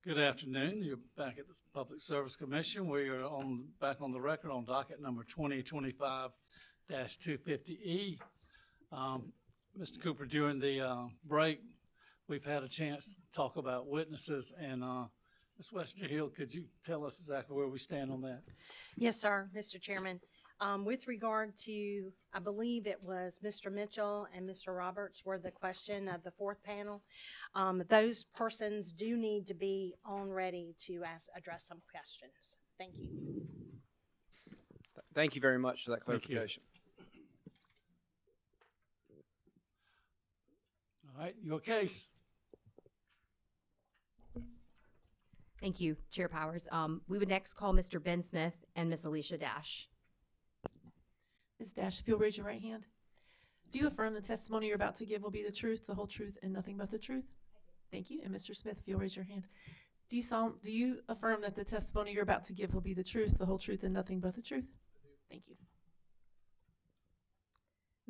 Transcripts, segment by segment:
Good afternoon. You're back at the Public Service Commission. We are back on the record on docket number 2025-250E. Mr. Cooper, during the break, we've had a chance to talk about witnesses, and Ms. Westerhill, could you tell us exactly where we stand on that? Yes, sir, Mr. Chairman. With regard to, I believe it was Mr. Mitchell and Mr. Roberts were the question of the fourth panel. Those persons do need to be on ready to address some questions. Thank you. Thank you very much for that clarification. All right, your case. Thank you, Chair Powers. We would next call Mr. Ben Smith and Ms. Alicia Dash. Ms. Dash, if you'll raise your right hand. Do you affirm the testimony you're about to give will be the truth, the whole truth, and nothing but the truth? Thank you. And Mr. Smith, if you'll raise your hand. Do you affirm that the testimony you're about to give will be the truth, the whole truth, and nothing but the truth? Thank you.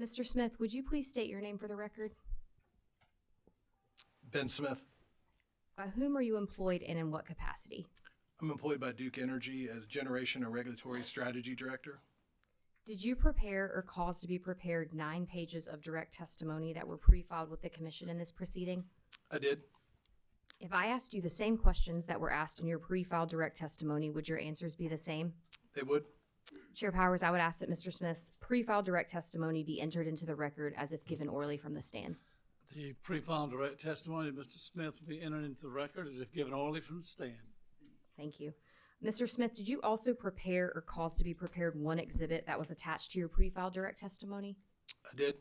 Mr. Smith, would you please state your name for the record? Ben Smith. By whom are you employed and in what capacity? I'm employed by Duke Energy as Generation and Regulatory Strategy Director. Did you prepare or cause to be prepared 9 pages of direct testimony that were pre-filed with the Commission in this proceeding? I did. If I asked you the same questions that were asked in your pre-filed direct testimony, would your answers be the same? They would. Chair Powers, I would ask that Mr. Smith's pre-filed direct testimony be entered into the record as if given orally from the stand. The pre-filed direct testimony of Mr. Smith will be entered into the record as if given orally from the stand. Thank you. Mr. Smith, did you also prepare or cause to be prepared one exhibit that was attached to your pre-filed direct testimony? I did.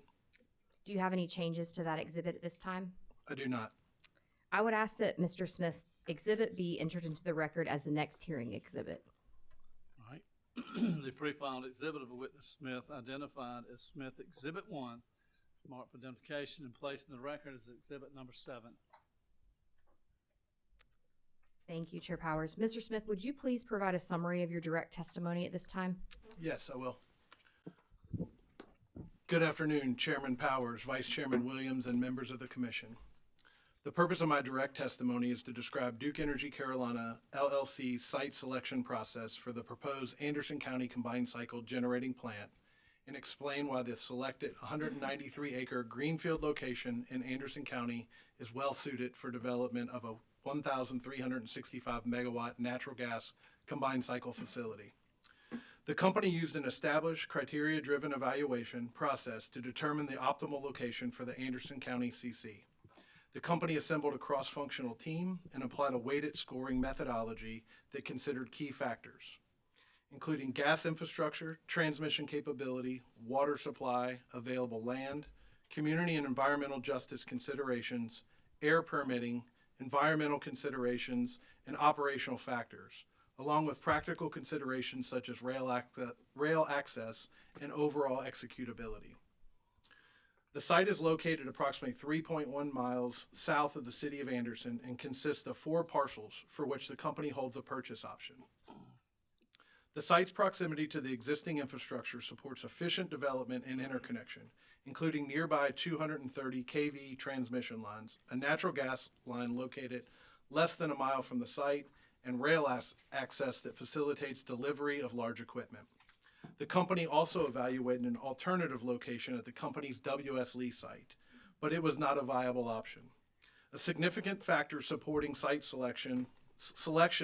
Do you have any changes to that exhibit at this time? I do not. I would ask that Mr. Smith's exhibit be entered into the record as the next hearing exhibit. All right. The pre-filed exhibit of a witness Smith identified as Smith Exhibit 1, marked for identification and placed in the record as exhibit number 7. Thank you, Chair Powers. Mr. Smith, would you please provide a summary of your direct testimony at this time? Yes, I will. Good afternoon, Chairman Powers, Vice Chairman Williams, and members of the Commission. The purpose of my direct testimony is to describe Duke Energy Carolina LLC's site selection process for the proposed Anderson County Combined Cycle Generating Plant and explain why the selected 193-acre greenfield location in Anderson County is well suited for development of a 1,365 megawatt natural gas combined cycle facility. The company used an established criteria-driven evaluation process to determine the optimal location for the Anderson County CC. The company assembled a cross-functional team and applied a weighted scoring methodology that considered key factors, including gas infrastructure, transmission capability, water supply, available land, community and environmental justice considerations, air permitting, environmental considerations, and operational factors, along with practical considerations such as rail access and overall executability. The site is located approximately 3.1 miles south of the city of Anderson and consists of 4 parcels for which the company holds a purchase option. The site's proximity to the existing infrastructure supports efficient development and interconnection, including nearby 230 kV transmission lines, a natural gas line located less than a mile from the site, and rail access that facilitates delivery of large equipment. The company also evaluated an alternative location at the company's W.S. Lee site, but it was not a viable option. A significant factor supporting site selection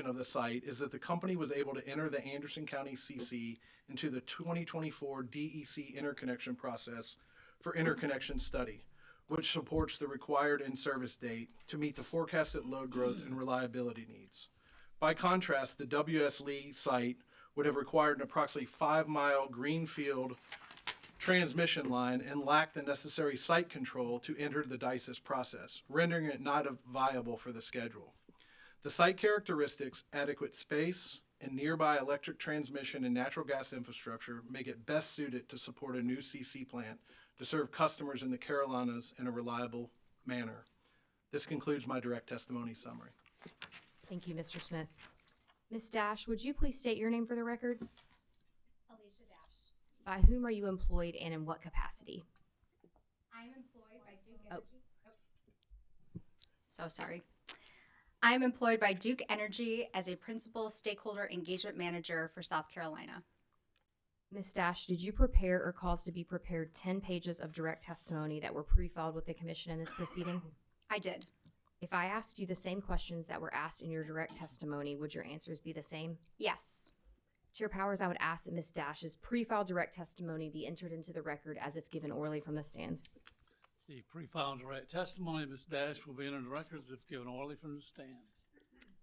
of the site is that the company was able to enter the Anderson County CC into the 2024 DEC interconnection process for interconnection study, which supports the required in-service date to meet the forecasted load growth and reliability needs. By contrast, the W.S. Lee site would have required an approximately 5-mile greenfield transmission line and lacked the necessary site control to enter the DICES process, rendering it not viable for the schedule. The site characteristics, adequate space, and nearby electric transmission and natural gas infrastructure make it best suited to support a new CC plant to serve customers in the Carolinas in a reliable manner. This concludes my direct testimony summary. Thank you, Mr. Smith. Ms. Dash, would you please state your name for the record? Alicia Dash. By whom are you employed and in what capacity? I am employed by Duke Energy. So sorry. I am employed by Duke Energy as a Principal Stakeholder Engagement Manager for South Carolina. Ms. Dash, did you prepare or cause to be prepared 10 pages of direct testimony that were pre-filed with the commission in this proceeding? I did. If I asked you the same questions that were asked in your direct testimony, would your answers be the same? Yes. Chair Powers, I would ask that Ms. Dash's pre-filed direct testimony be entered into the record as if given orally from the stand. The pre-filed direct testimony of Ms. Dash will be entered in the records if given orally from the stand.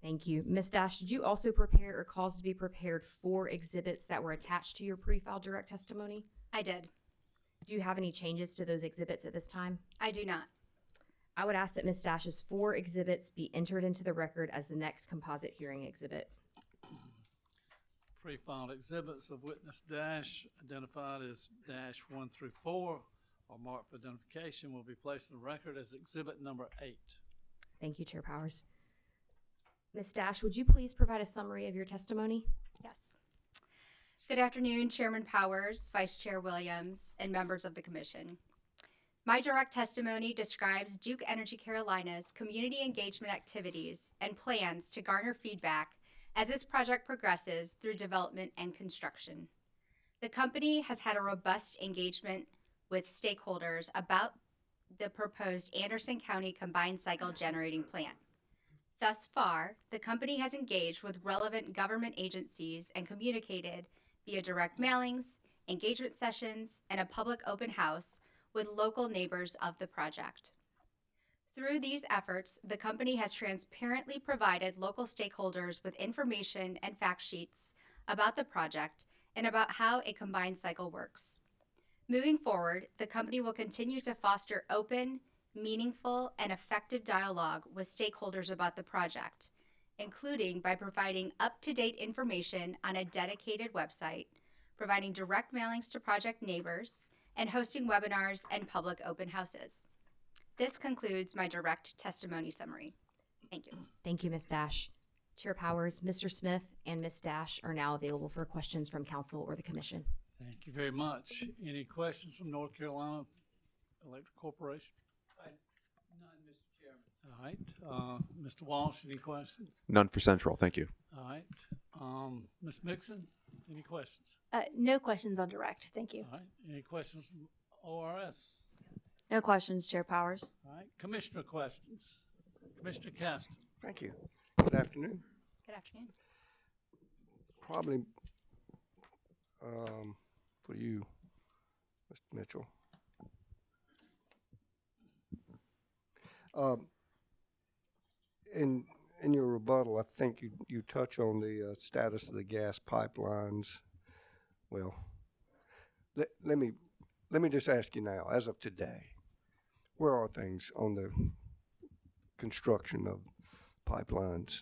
Thank you. Ms. Dash, did you also prepare or cause to be prepared 4 exhibits that were attached to your pre-filed direct testimony? I did. Do you have any changes to those exhibits at this time? I do not. I would ask that Ms. Dash's 4 exhibits be entered into the record as the next composite hearing exhibit. Pre-filed exhibits of witness Dash identified as Dash 1 through 4 or marked for identification will be placed in the record as exhibit number 8. Thank you, Chair Powers. Ms. Dash, would you please provide a summary of your testimony? Yes. Good afternoon, Chairman Powers, Vice Chair Williams, and members of the Commission. My direct testimony describes Duke Energy Carolina's community engagement activities and plans to garner feedback as this project progresses through development and construction. The company has had a robust engagement with stakeholders about the proposed Anderson County combined cycle generating plant. Thus far, the company has engaged with relevant government agencies and communicated via direct mailings, engagement sessions, and a public open house with local neighbors of the project. Through these efforts, the company has transparently provided local stakeholders with information and fact sheets about the project and about how a combined cycle works. Moving forward, the company will continue to foster open, meaningful, and effective dialogue with stakeholders about the project, including by providing up-to-date information on a dedicated website, providing direct mailings to project neighbors, and hosting webinars and public open houses. This concludes my direct testimony summary. Thank you. Thank you, Ms. Dash. Chair Powers, Mr. Smith, and Ms. Dash are now available for questions from council or the commission. Thank you very much. Any questions from North Carolina Electric Corporation? None, Mr. Chairman. All right. Mr. Walsh, any questions? None for Central, thank you. All right. Ms. Mixon, any questions? No questions on direct, thank you. All right. Any questions from ORS? No questions, Chair Powers. All right. Commissioner questions? Commissioner Caston. Thank you. Good afternoon. Good afternoon. Probably for you, Mr. Mitchell. In your rebuttal, I think you touch on the status of the gas pipelines. Well, let me just ask you now, as of today, where are things on the construction of pipelines?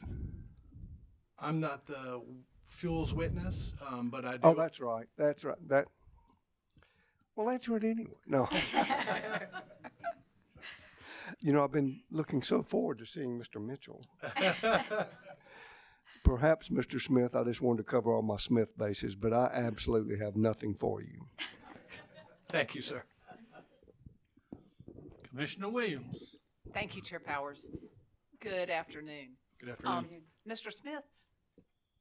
I'm not the fuels witness, but I do. Oh, that's right. That's right. Well, answer it anyway. No. You know, I've been looking so forward to seeing Mr. Mitchell. Perhaps, Mr. Smith, I just wanted to cover all my Smith bases, but I absolutely have nothing for you. Thank you, sir. Commissioner Williams. Thank you, Chair Powers. Good afternoon. Good afternoon. Mr. Smith,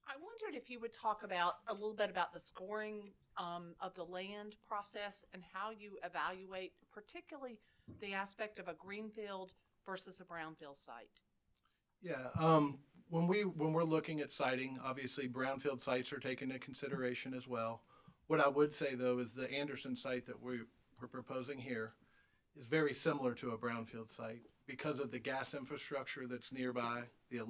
I wondered if you would talk about a little bit about the scoring of the land process and how you evaluate particularly the aspect of a greenfield versus a brownfield site. Yeah, when we're looking at siting, obviously brownfield sites are taken into consideration as well. What I would say though is the Anderson site that we're proposing here is very similar to a brownfield site because of the gas infrastructure that's nearby, the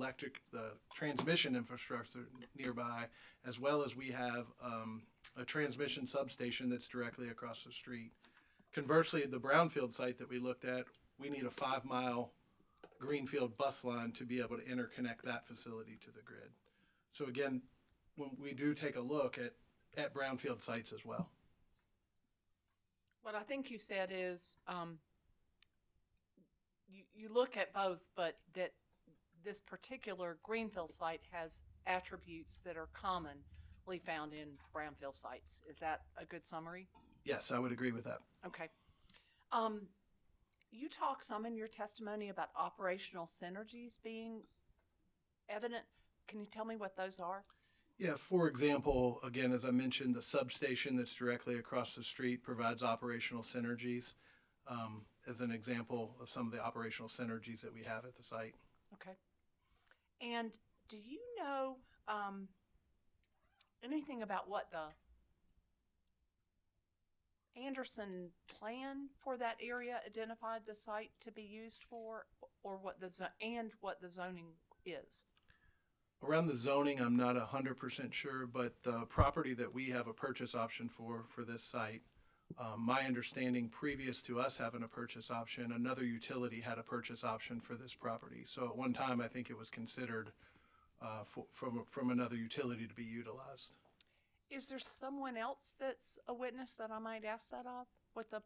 transmission infrastructure nearby, as well as we have a transmission substation that's directly across the street. Conversely, the brownfield site that we looked at, we need a 5-mile greenfield bus line to be able to interconnect that facility to the grid. So again, when we do take a look at brownfield sites as well. What I think you said is you look at both, but that this particular greenfield site has attributes that are commonly found in brownfield sites. Is that a good summary? Yes, I would agree with that. Okay. You talk some in your testimony about operational synergies being evident. Can you tell me what those are? Yeah, for example, again, as I mentioned, the substation that's directly across the street provides operational synergies, as an example of some of the operational synergies that we have at the site. Okay. And do you know anything about what the Anderson plan for that area identified the site to be used for, or what the zoning is? Around the zoning, I'm not 100% sure, but the property that we have a purchase option for this site, my understanding previous to us having a purchase option, another utility had a purchase option for this property. So at one time, I think it was considered from another utility to be utilized. Is there someone else that's a witness that I might ask that of? What the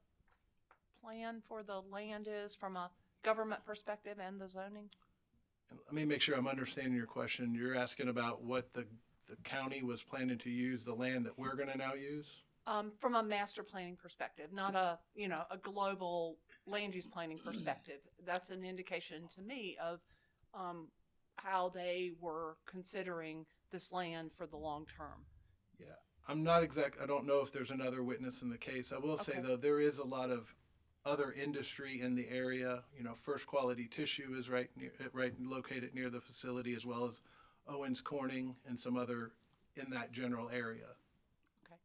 plan for the land is from a government perspective and the zoning? And let me make sure I'm understanding your question. You're asking about what the county was planning to use the land that we're going to now use? From a master planning perspective, not a global land use planning perspective. That's an indication to me of how they were considering this land for the long term. Yeah, I'm not exact. I don't know if there's another witness in the case. I will say Okay. though, there is a lot of other industry in the area. You know, First Quality Tissue is right located near the facility, as well as Owens Corning and some other in that general area. Okay.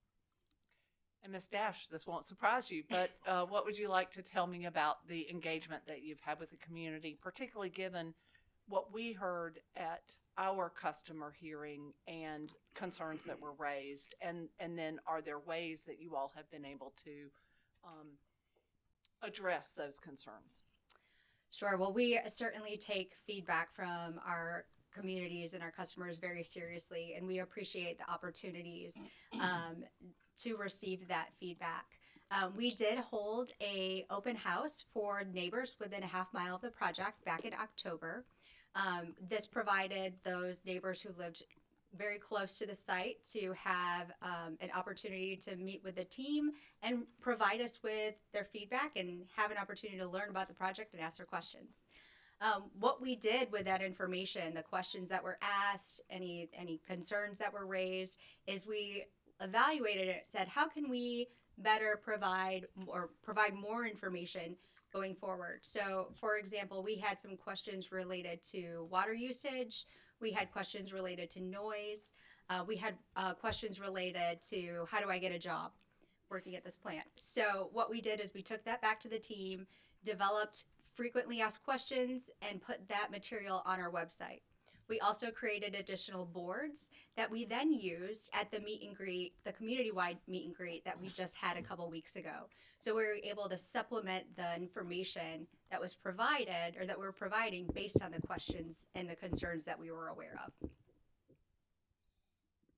And Ms. Dash, this won't surprise you, but what would you like to tell me about the engagement that you've had with the community, particularly given what we heard at our customer hearing and concerns that were raised? And then are there ways that you all have been able to address those concerns? Sure. Well, we certainly take feedback from our communities and our customers very seriously, and we appreciate the opportunities to receive that feedback. We did hold a open house for neighbors within a half-mile of the project back in October. This provided those neighbors who lived very close to the site to have an opportunity to meet with the team and provide us with their feedback and have an opportunity to learn about the project and ask their questions. What we did with that information, the questions that were asked, any concerns that were raised, is we evaluated it, said, how can we better provide more information going forward? So, for example, we had some questions related to water usage. We had questions related to noise. We had questions related to how do I get a job working at this plant. So what we did is we took that back to the team, developed frequently asked questions, and put that material on our website. We also created additional boards that we then used at the meet and greet, the community-wide meet and greet that we just had a couple weeks ago. So we were able to supplement the information that was provided, or that we were providing, based on the questions and the concerns that we were aware of.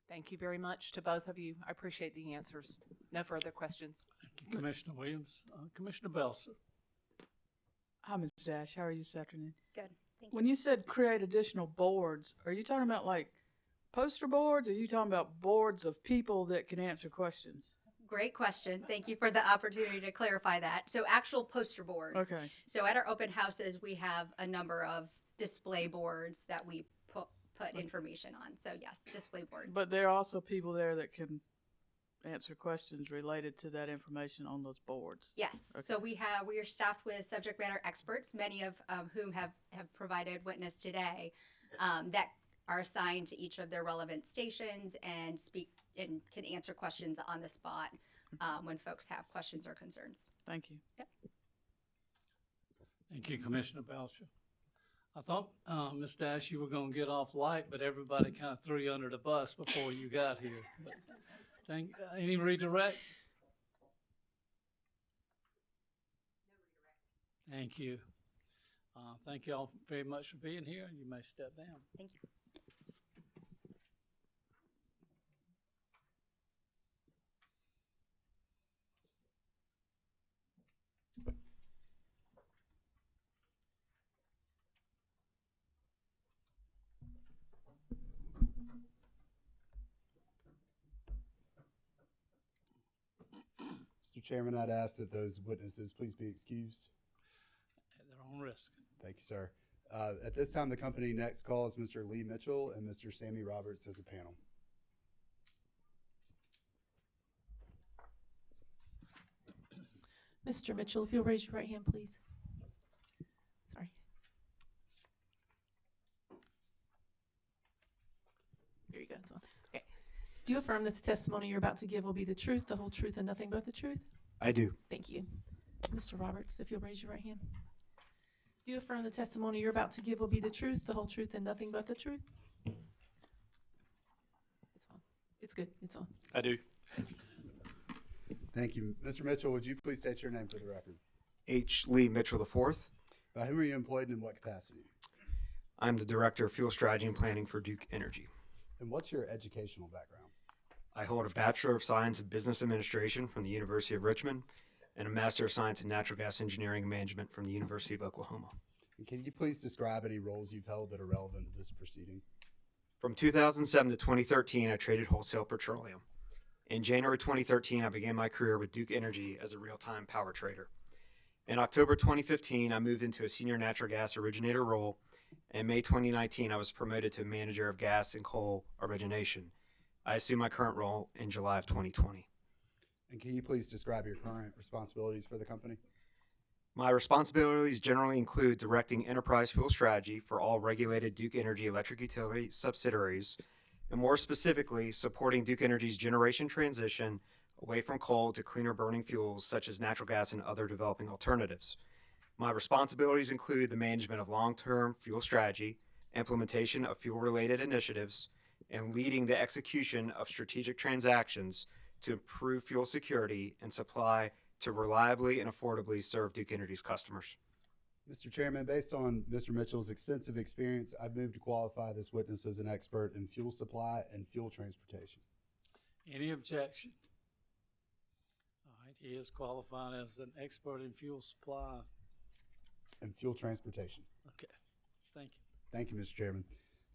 Thank you very much to both of you. I appreciate the answers. No further questions. Thank you, Commissioner Williams. Commissioner Belser. Hi, Ms. Dash. How are you this afternoon? Good. Thank you. When you said create additional boards, are you talking about like poster boards, or are you talking about boards of people that can answer questions? Great question. Thank you for the opportunity to clarify that. So actual poster boards. Okay. So at our open houses, we have a number of display boards that we put information on. So yes, display boards. But there are also people there that can answer questions related to that information on those boards. Yes. Okay. So we are staffed with subject matter experts, many of whom have provided witness today, that are assigned to each of their relevant stations and speak and can answer questions on the spot when folks have questions or concerns. Thank you. Yep. Thank you, Commissioner Belcher. I thought, Ms. Dash, you were going to get off light, but everybody kind of threw you under the bus before you got here. But any redirect? Thank you. Thank you all very much for being here. You may step down. Thank you. Mr. Chairman, I'd ask that those witnesses please be excused. At their own risk. Thank you, sir. At this time, the company next calls Mr. Lee Mitchell and Mr. Sammy Roberts as a panel. Mr. Mitchell, if you'll raise your right hand, please. Sorry. There you go. It's on. Okay. Do you affirm that the testimony you're about to give will be the truth, the whole truth, and nothing but the truth? I do. Thank you. Mr. Roberts, if you'll raise your right hand. Do you affirm the testimony you're about to give will be the truth, the whole truth, and nothing but the truth? It's on. It's good. It's on. I do. Thank you. Mr. Mitchell, would you please state your name for the record? H. Lee Mitchell IV. By whom are you employed and in what capacity? I'm the Director of Fuel Strategy and Planning for Duke Energy. And what's your educational background? I hold a Bachelor of Science in Business Administration from the University of Richmond and a Master of Science in Natural Gas Engineering and Management from the University of Oklahoma. And can you please describe any roles you've held that are relevant to this proceeding? From 2007 to 2013, I traded wholesale petroleum. In January 2013, I began my career with Duke Energy as a real-time power trader. In October 2015, I moved into a senior natural gas originator role. In May 2019, I was promoted to manager of gas and coal origination. I assumed my current role in July of 2020. And can you please describe your current responsibilities for the company? My responsibilities generally include directing enterprise fuel strategy for all regulated Duke Energy electric utility subsidiaries, and more specifically, supporting Duke Energy's generation transition away from coal to cleaner burning fuels such as natural gas and other developing alternatives. My responsibilities include the management of long-term fuel strategy, implementation of fuel-related initiatives, and leading the execution of strategic transactions to improve fuel security and supply to reliably and affordably serve Duke Energy's customers. Mr. Chairman, based on Mr. Mitchell's extensive experience, I've moved to qualify this witness as an expert in fuel supply and fuel transportation. Any objection? All right, he is qualified as an expert in fuel supply. And fuel transportation. Okay, thank you. Thank you, Mr. Chairman.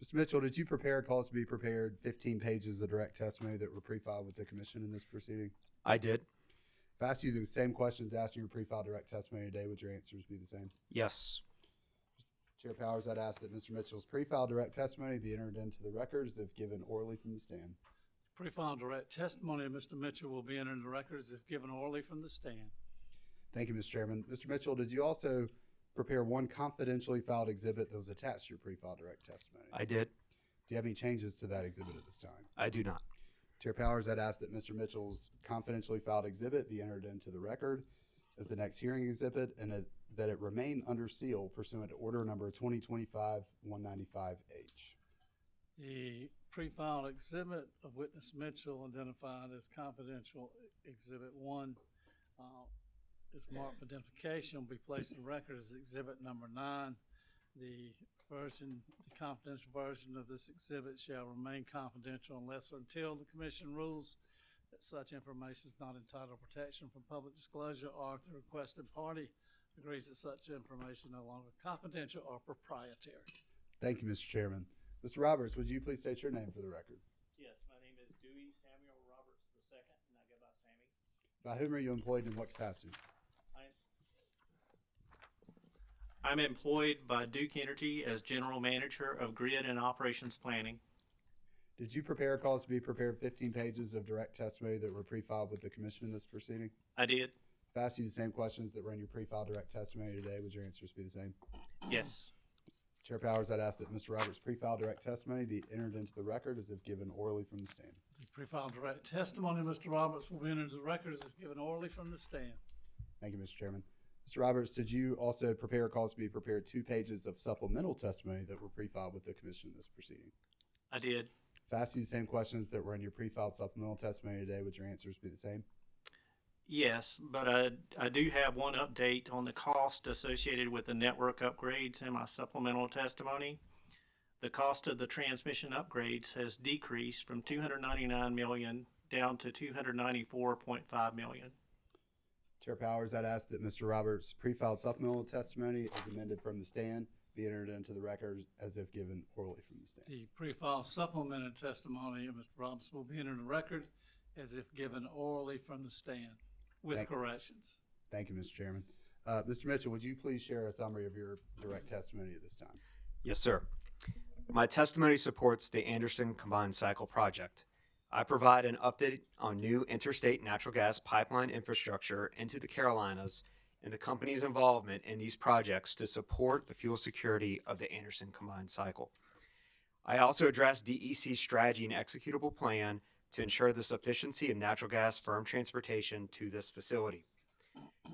Mr. Mitchell, did you prepare cause to be prepared 15 pages of direct testimony that were pre-filed with the commission in this proceeding? I did. If I asked you the same questions asked in your pre-filed direct testimony today, would your answers be the same? Yes. Chair Powers, I'd ask that Mr. Mitchell's pre-filed direct testimony be entered into the record as if given orally from the stand. Pre-filed direct testimony of Mr. Mitchell will be entered in the record as if given orally from the stand. Thank you, Mr. Chairman. Mr. Mitchell, did you also prepare one confidentially filed exhibit that was attached to your pre-filed direct testimony? I did. Do you have any changes to that exhibit at this time? I do not. Chair Powers, I'd ask that Mr. Mitchell's confidentially filed exhibit be entered into the record as the next hearing exhibit and that it remain under seal pursuant to order number 2025-195H. The pre-filed exhibit of witness Mitchell identified as confidential exhibit 1 is marked for identification, will be placed in the record as exhibit number 9. The confidential version of this exhibit shall remain confidential unless or until the commission rules that such information is not entitled to protection from public disclosure or if the requested party agrees that such information is no longer confidential or proprietary. Thank you, Mr. Chairman. Mr. Roberts, would you please state your name for the record? Yes, my name is Dewey Samuel Roberts II, and I go by Sammy. By whom are you employed and in what capacity? I'm employed by Duke Energy as General Manager of Grid and Operations Planning. Did you prepare cause to be prepared 15 pages of direct testimony that were pre-filed with the commission in this proceeding? I did. If I asked you the same questions that were in your pre-filed direct testimony today, would your answers be the same? Yes. Chair Powers, I'd ask that Mr. Roberts' pre-filed direct testimony be entered into the record as if given orally from the stand. The pre-filed direct testimony of Mr. Roberts will be entered into the record as if given orally from the stand. Thank you, Mr. Chairman. Mr. Roberts, did you also prepare cause to be prepared 2 pages of supplemental testimony that were pre-filed with the commission in this proceeding? I did. If I asked you the same questions that were in your pre-filed supplemental testimony today, would your answers be the same? Yes, but I do have one update on the cost associated with the network upgrades in my supplemental testimony. The cost of the transmission upgrades has decreased from $299 million down to $294.5 million. Chair Powers, I'd ask that Mr. Roberts' pre-filed supplemental testimony as amended from the stand be entered into the record as if given orally from the stand. The pre-filed supplemented testimony of Mr. Roberts will be entered in the record as if given orally from the stand with corrections. Thank you, Mr. Chairman. Mr. Mitchell, would you please share a summary of your direct testimony at this time? Yes, sir. My testimony supports the Anderson Combined Cycle project. I provide an update on new interstate natural gas pipeline infrastructure into the Carolinas and the company's involvement in these projects to support the fuel security of the Anderson Combined Cycle. I also address DEC's strategy and executable plan to ensure the sufficiency of natural gas firm transportation to this facility.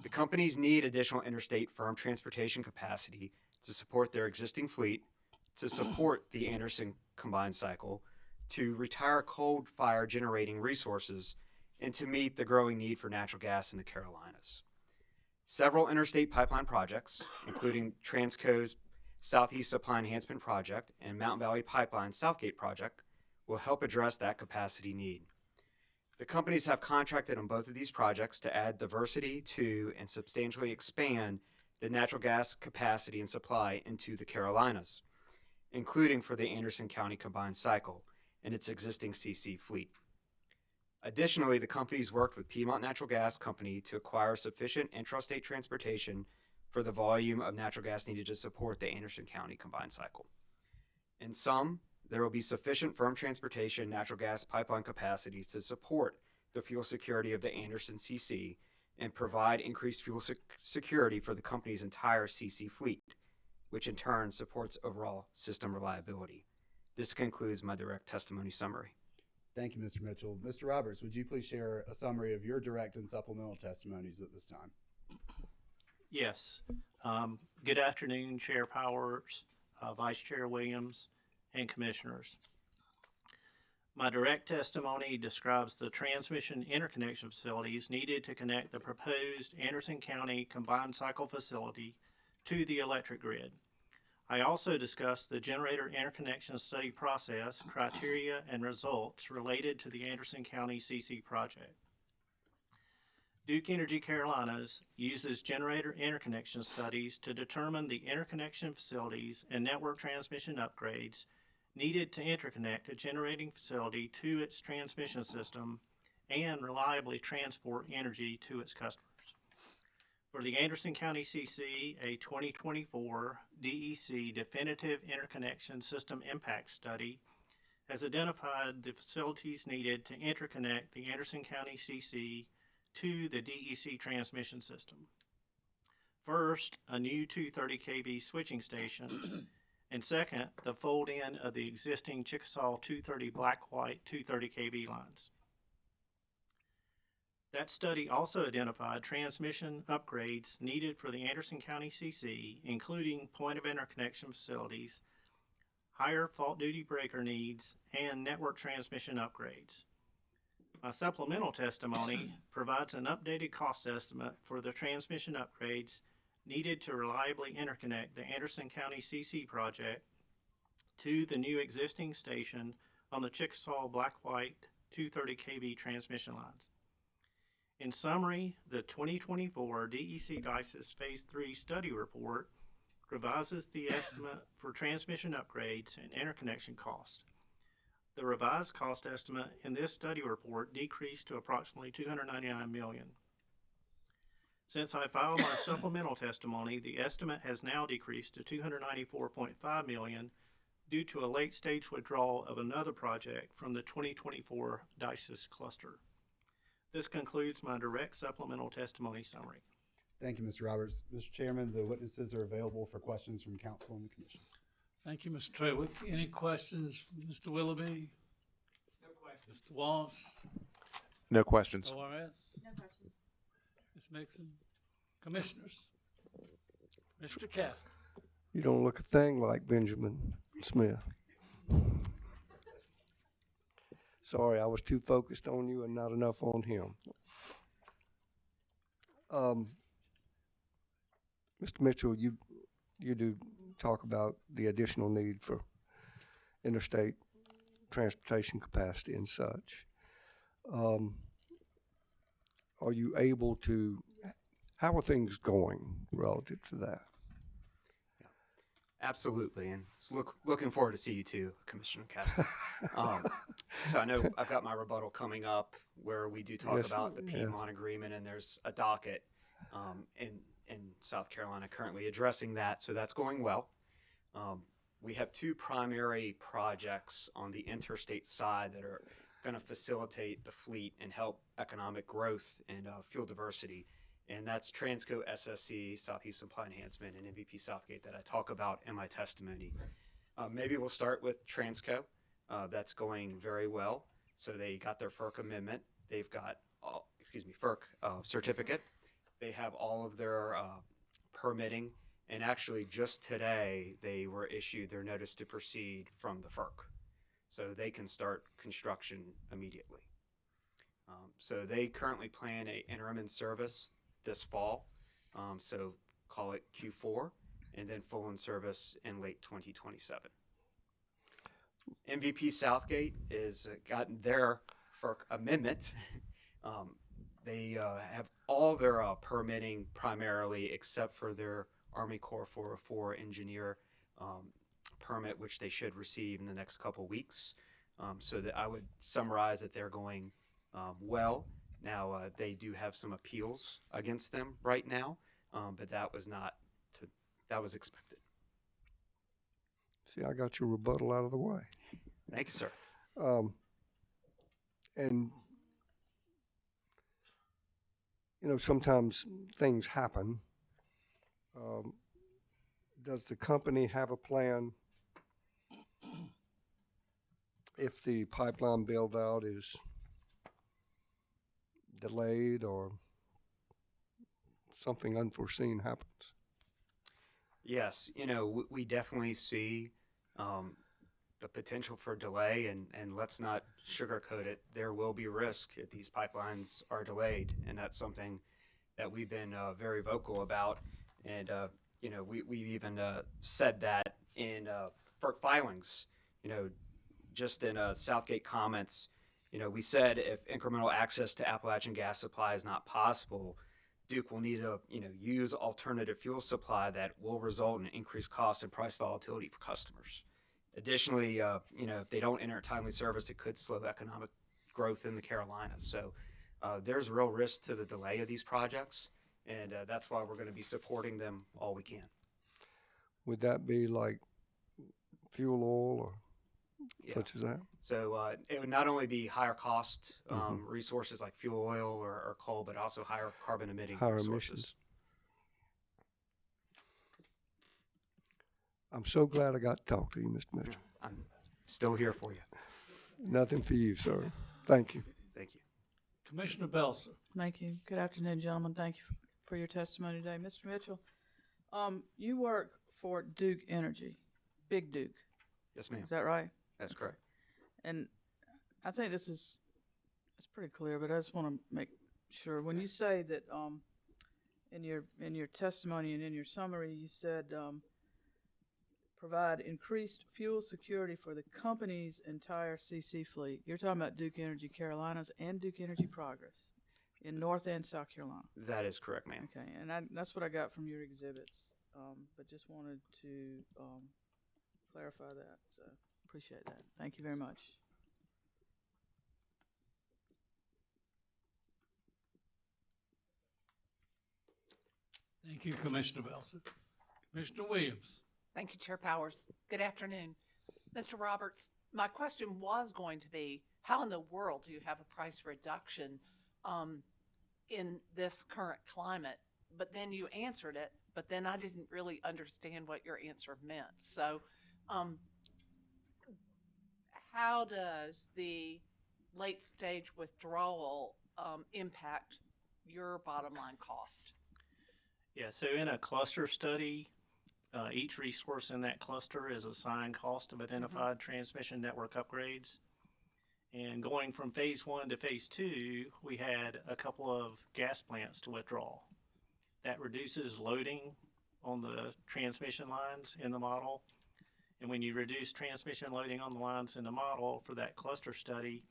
The companies need additional interstate firm transportation capacity to support their existing fleet, to support the Anderson Combined Cycle, to retire coal-fired generating resources, and to meet the growing need for natural gas in the Carolinas. Several interstate pipeline projects, including Transco's Southeast Supply Enhancement Project and Mountain Valley Pipeline Southgate Project, will help address that capacity need. The companies have contracted on both of these projects to add diversity to and substantially expand the natural gas capacity and supply into the Carolinas, including for the Anderson County Combined Cycle and its existing CC fleet. Additionally, the companies worked with Piedmont Natural Gas Company to acquire sufficient intrastate transportation for the volume of natural gas needed to support the Anderson County Combined Cycle. In sum, there will be sufficient firm transportation natural gas pipeline capacity to support the fuel security of the Anderson CC and provide increased fuel security for the company's entire CC fleet, which in turn supports overall system reliability. This concludes my direct testimony summary. Thank you, Mr. Mitchell. Mr. Roberts, would you please share a summary of your direct and supplemental testimonies at this time? Yes. Good afternoon, Chair Powers, Vice Chair Williams, and Commissioners. My direct testimony describes the transmission interconnection facilities needed to connect the proposed Anderson County Combined Cycle facility to the electric grid. I also discussed the generator interconnection study process, criteria, and results related to the Anderson County CC project. Duke Energy Carolinas uses generator interconnection studies to determine the interconnection facilities and network transmission upgrades needed to interconnect a generating facility to its transmission system and reliably transport energy to its customers. For the Anderson County CC, a 2024 DEC Definitive Interconnection System Impact Study has identified the facilities needed to interconnect the Anderson County CC to the DEC transmission system. First, a new 230 kV switching station, and second, the fold-in of the existing Chickasaw 230 black-white 230 kV lines. That study also identified transmission upgrades needed for the Anderson County CC, including point of interconnection facilities, higher fault duty breaker needs, and network transmission upgrades. My supplemental testimony provides an updated cost estimate for the transmission upgrades needed to reliably interconnect the Anderson County CC project to the new existing station on the Chickasaw black-white 230 kV transmission lines. In summary, the 2024 DEC DICES Phase 3 study report revises the estimate for transmission upgrades and interconnection cost. The revised cost estimate in this study report decreased to approximately $299 million. Since I filed my supplemental testimony, the estimate has now decreased to $294.5 million due to a late-stage withdrawal of another project from the 2024 DICES cluster. This concludes my direct supplemental testimony summary. Thank you, Mr. Roberts. Mr. Chairman, the witnesses are available for questions from council and the commission. Thank you, Mr. Trewick. Any questions from Mr. Willoughby? No questions. Mr. Walsh? No questions. ORS? No questions. Ms. Mixon? Commissioners? Mr. Castle? You don't look a thing like Benjamin Smith. Sorry, I was too focused on you and not enough on him. Mr. Mitchell, you do talk about the additional need for interstate transportation capacity and such. Are you able to, how are things going relative to that? Absolutely, and looking forward to see you too, Commissioner Castle. So I know I've got my rebuttal coming up where we do talk about the Piedmont agreement, and there's a docket, and in South Carolina currently addressing that, so that's going well. We have two primary projects on the interstate side that are going to facilitate the fleet and help economic growth and fuel diversity. And that's Transco SSC, Southeast Supply Enhancement, and MVP Southgate that I talk about in my testimony. Maybe we'll start with Transco. That's going very well. So they got their FERC amendment. They've got, FERC certificate. They have all of their permitting. And actually just today, they were issued their notice to proceed from the FERC. So they can start construction immediately. So they currently plan a interim in service this fall. So call it Q4, and then full in service in late 2027. MVP Southgate is gotten their FERC amendment. They have all their permitting primarily except for their Army Corps 404 engineer permit, which they should receive in the next couple weeks. So that I would summarize that they're going well. Now they do have some appeals against them right now, but that was expected. See, I got your rebuttal out of the way. Thank you, sir. And you know, sometimes things happen. Does the company have a plan if the pipeline build out is delayed or something unforeseen happens? Yes, you know, we definitely see the potential for delay, and let's not sugarcoat it. There will be risk if these pipelines are delayed, and that's something that we've been very vocal about. And, you know, we've even said that in FERC filings, you know, just in Southgate comments, you know, we said if incremental access to Appalachian gas supply is not possible, Duke will need to, you know, use alternative fuel supply that will result in increased costs and price volatility for customers. Additionally, you know, if they don't enter timely service, it could slow economic growth in the Carolinas. So there's real risk to the delay of these projects, and that's why we're going to be supporting them all we can. Would that be like fuel oil or such as that? So it would not only be higher cost resources like fuel oil or coal, but also higher carbon emitting resources. Emissions. I'm so glad I got to talk to you, Mr. Mitchell. I'm still here for you. Nothing for you, sir. Thank you. Thank you. Commissioner Belser. Thank you. Good afternoon, gentlemen. Thank you for your testimony today. Mr. Mitchell, you work for Duke Energy, Big Duke. Yes, ma'am. Is that right? That's correct. And I think it's pretty clear, but I just want to make sure. When you say that in your testimony and in your summary, you said provide increased fuel security for the company's entire CC fleet. You're talking about Duke Energy Carolinas and Duke Energy Progress in North and South Carolina. That is correct, ma'am. Okay, and that's what I got from your exhibits, but just wanted to clarify that. So appreciate that. Thank you very much. Thank you, Commissioner Belser. Commissioner Williams. Thank you, Chair Powers. Good afternoon. Mr. Roberts, my question was going to be, how in the world do you have a price reduction in this current climate? But then you answered it, but then I didn't really understand what your answer meant. So how does the late stage withdrawal impact your bottom line cost? Yeah, so in a cluster study, each resource in that cluster is assigned cost of identified transmission network upgrades. And going from phase 1 to phase 2, we had a couple of gas plants to withdraw. That reduces loading on the transmission lines in the model. And when you reduce transmission loading on the lines in the model for that cluster study,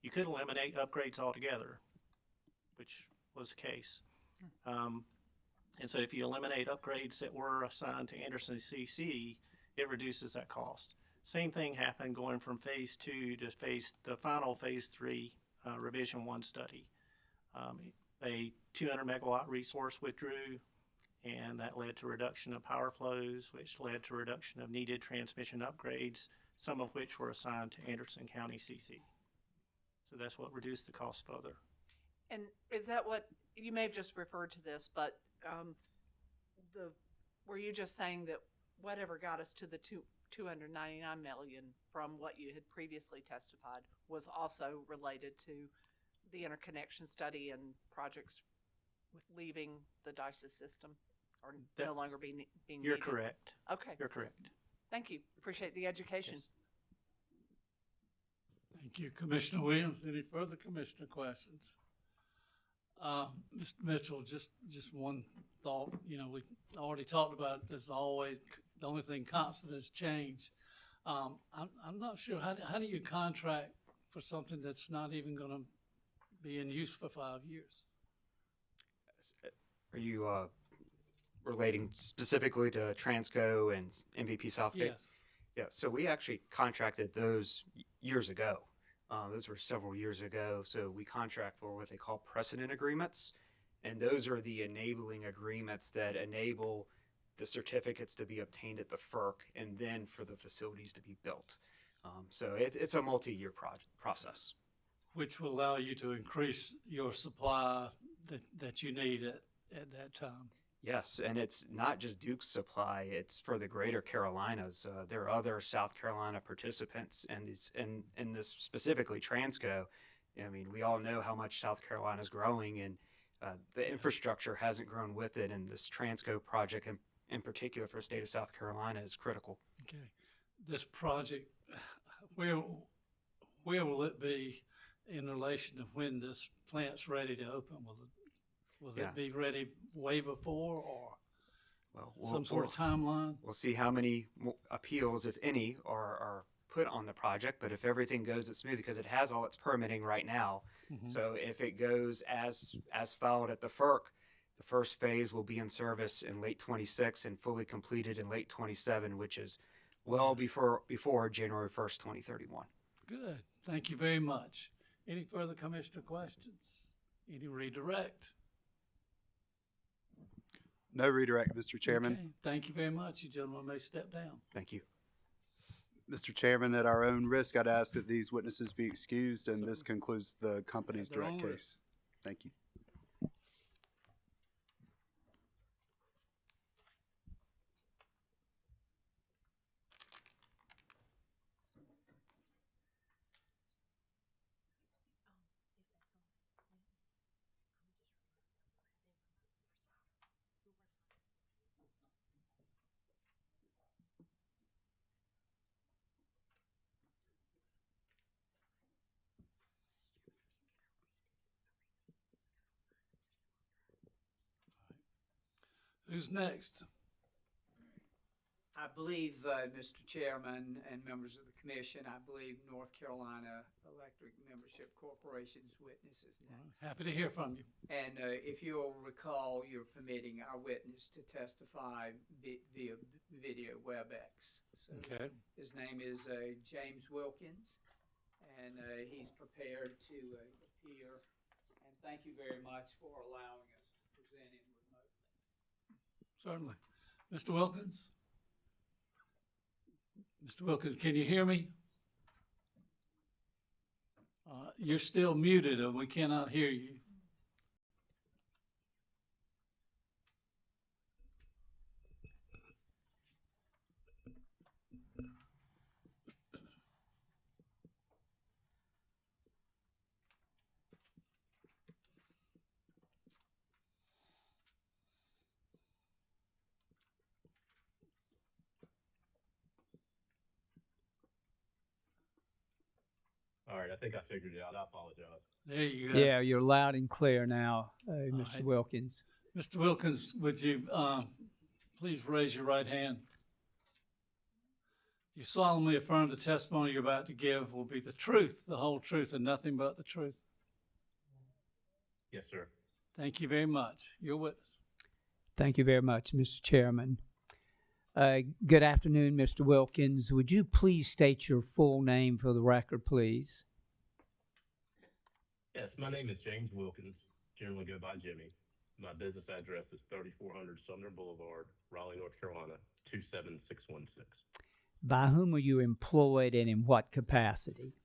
you could eliminate upgrades altogether, which was the case. And so if you eliminate upgrades that were assigned to Anderson CC, it reduces that cost. Same thing happened going from phase 2 to the final phase 3 revision 1 study. A 200 megawatt resource withdrew, and that led to reduction of power flows, which led to reduction of needed transmission upgrades, some of which were assigned to Anderson County CC. So that's what reduced the cost further. And is that what, you may have just referred to this, but were you just saying that whatever got us to the 299 million from what you had previously testified was also related to the interconnection study and projects with leaving the DICES system or no longer being You're needed? correct. Okay. You're correct. Thank you. Appreciate the education. Yes. Thank you, Commissioner Williams. Any further commissioner questions? Mr. Mitchell, just one thought. You know, we already talked about it. There's always, the only thing constant is change. I'm not sure, how do you contract for something that's not even going to be in use for 5 years? Are you relating specifically to Transco and MVP Southgate? Yes. Yeah, so we actually contracted those years ago. Those were several years ago. So we contract for what they call precedent agreements. And those are the enabling agreements that enable the certificates to be obtained at the FERC and then for the facilities to be built. So it's a multi-year process. Which will allow you to increase your supply that you need at that time. Yes, and it's not just Duke's supply, it's for the greater Carolinas. There are other South Carolina participants in this specifically Transco. I mean, we all know how much South Carolina is growing, and the infrastructure hasn't grown with it, and this Transco project in particular for the state of South Carolina is critical. Okay. This project, where will it be in relation to when this plant's ready to open? Will it be ready way before, or some sort of timeline? We'll see how many appeals, if any, are put on the project. But if everything goes as smooth, because it has all its permitting right now, so if it goes as filed at the FERC, the first phase will be in service in late 26 and fully completed in late 27, which is well before January 1st, 2031. Good. Thank you very much. Any further commissioner questions? Any redirect? No redirect, Mr. Chairman. Okay. Thank you very much. You gentlemen may step down. Thank you. Mr. Chairman, at our own risk, I'd ask that these witnesses be excused, and this concludes the company's At their direct own case. Thank you. Who's next? I believe, Mr. Chairman and members of the commission, I believe North Carolina Electric Membership Corporation's witness is next. Happy to hear from you. And if you'll recall, you're permitting our witness to testify via video WebEx. So Okay. his name is James Wilkins, and he's prepared to appear. And thank you very much for allowing us to present him remotely. Certainly. Mr. Wilkins? Mr. Wilkins, can you hear me? You're still muted, and we cannot hear you. All right, I think I figured it out. I apologize. There you go. Yeah, you're loud and clear now, Mr. right. Wilkins. Mr. Wilkins, would you please raise your right hand? You solemnly affirm the testimony you're about to give will be the truth, the whole truth, and nothing but the truth. Yes, sir. Thank you very much. Your witness. Thank you very much, Mr. Chairman. Good afternoon, Mr. Wilkins. Would you please state your full name for the record, please? Yes, my name is James Wilkins. Generally go by Jimmy. My business address is 3400 Sumner Boulevard, Raleigh, North Carolina, 27616. By whom are you employed and in what capacity?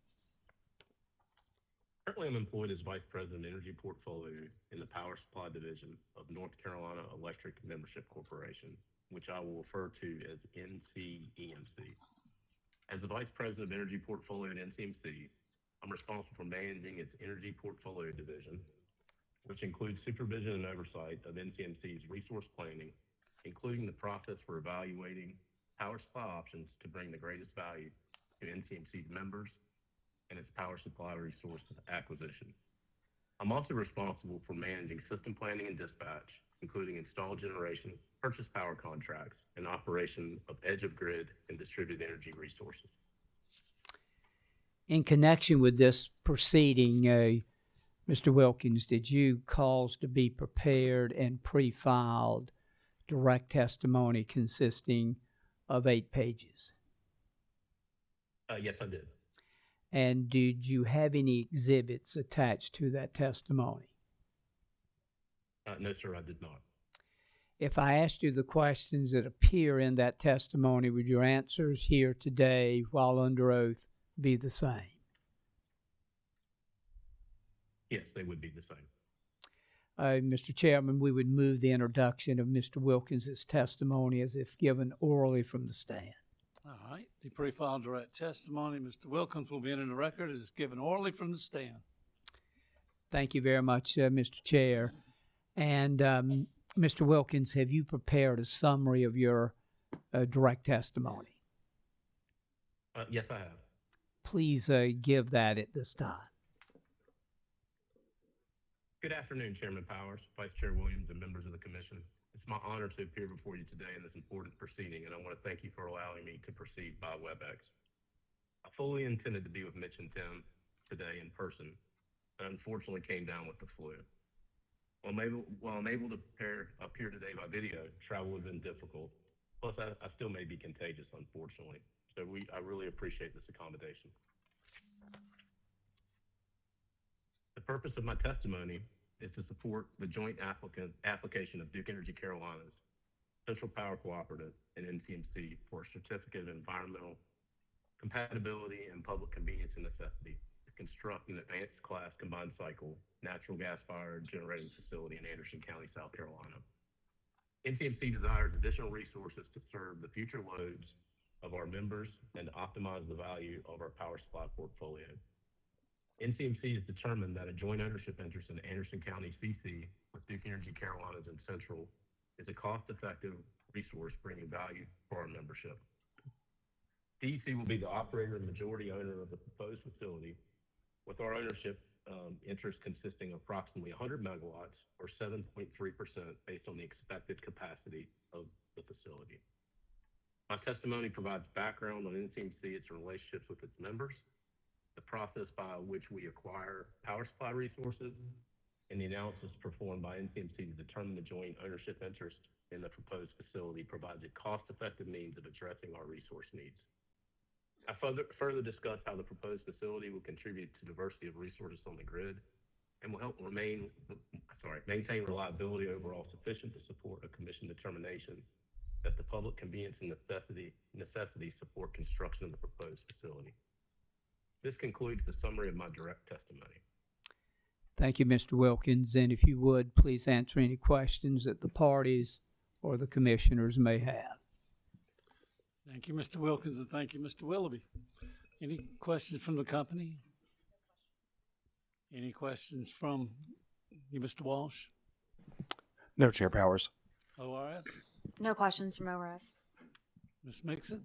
Currently, I'm employed as Vice President of Energy Portfolio in the Power Supply Division of North Carolina Electric Membership Corporation, which I will refer to as NCEMC. As the Vice President of Energy Portfolio at NCEMC, I'm responsible for managing its Energy Portfolio Division, which includes supervision and oversight of NCMC's resource planning, including the process for evaluating power supply options to bring the greatest value to NCMC's members and its power supply resource acquisition. I'm also responsible for managing system planning and dispatch, including installed generation, purchase power contracts, and operation of edge of grid and distributed energy resources. In connection with this proceeding, Mr. Wilkins, did you cause to be prepared and pre-filed direct testimony consisting of 8 pages? Yes, I did. And did you have any exhibits attached to that testimony? No, sir, I did not. If I asked you the questions that appear in that testimony, would your answers here today, while under oath, be the same? Yes, they would be the same. Mr. Chairman, we would move the introduction of Mr. Wilkins' testimony as if given orally from the stand. All right, the pre-filed direct testimony, Mr. Wilkins will be entered in the record as given orally from the stand. Thank you very much, Mr. Chair. And Mr. Wilkins, have you prepared a summary of your direct testimony? Yes, I have. Please give that at this time. Good afternoon, Chairman Powers, Vice Chair Williams, and members of the Commission. It's my honor to appear before you today in this important proceeding, and I want to thank you for allowing me to proceed by WebEx. I fully intended to be with Mitch and Tim today in person, but unfortunately came down with the flu. While I'm able to appear today by video, travel has been difficult. Plus, I still may be contagious, unfortunately. So I really appreciate this accommodation. The purpose of my testimony is to support the joint application of Duke Energy Carolinas, Central Power Cooperative, and NCMC for a certificate of environmental compatibility and public convenience and necessity to construct an advanced class combined cycle natural gas-fired generating facility in Anderson County, South Carolina. NCMC desires additional resources to serve the future loads of our members and to optimize the value of our power supply portfolio. NCMC is determined that a joint ownership interest in Anderson County CC with Duke Energy Carolinas and Central is a cost-effective resource bringing value for our membership. DEC will be the operator and majority owner of the proposed facility, with our ownership interest consisting of approximately 100 megawatts or 7.3% based on the expected capacity of the facility. My testimony provides background on NCMC, its relationships with its members, the process by which we acquire power supply resources, and the analysis performed by NCMC to determine the joint ownership interest in the proposed facility provides a cost-effective means of addressing our resource needs. I further discuss how the proposed facility will contribute to diversity of resources on the grid and will help maintain reliability overall sufficient to support a commission determination that the public convenience and necessity support construction of the proposed facility. This concludes the summary of my direct testimony. Thank you, Mr. Wilkins. And if you would, please answer any questions that the parties or the commissioners may have. Thank you, Mr. Wilkins, and thank you, Mr. Willoughby. Any questions from the company? Any questions from you, Mr. Walsh? No, Chair Powers. ORS? No questions from ORS. Ms. Mixon?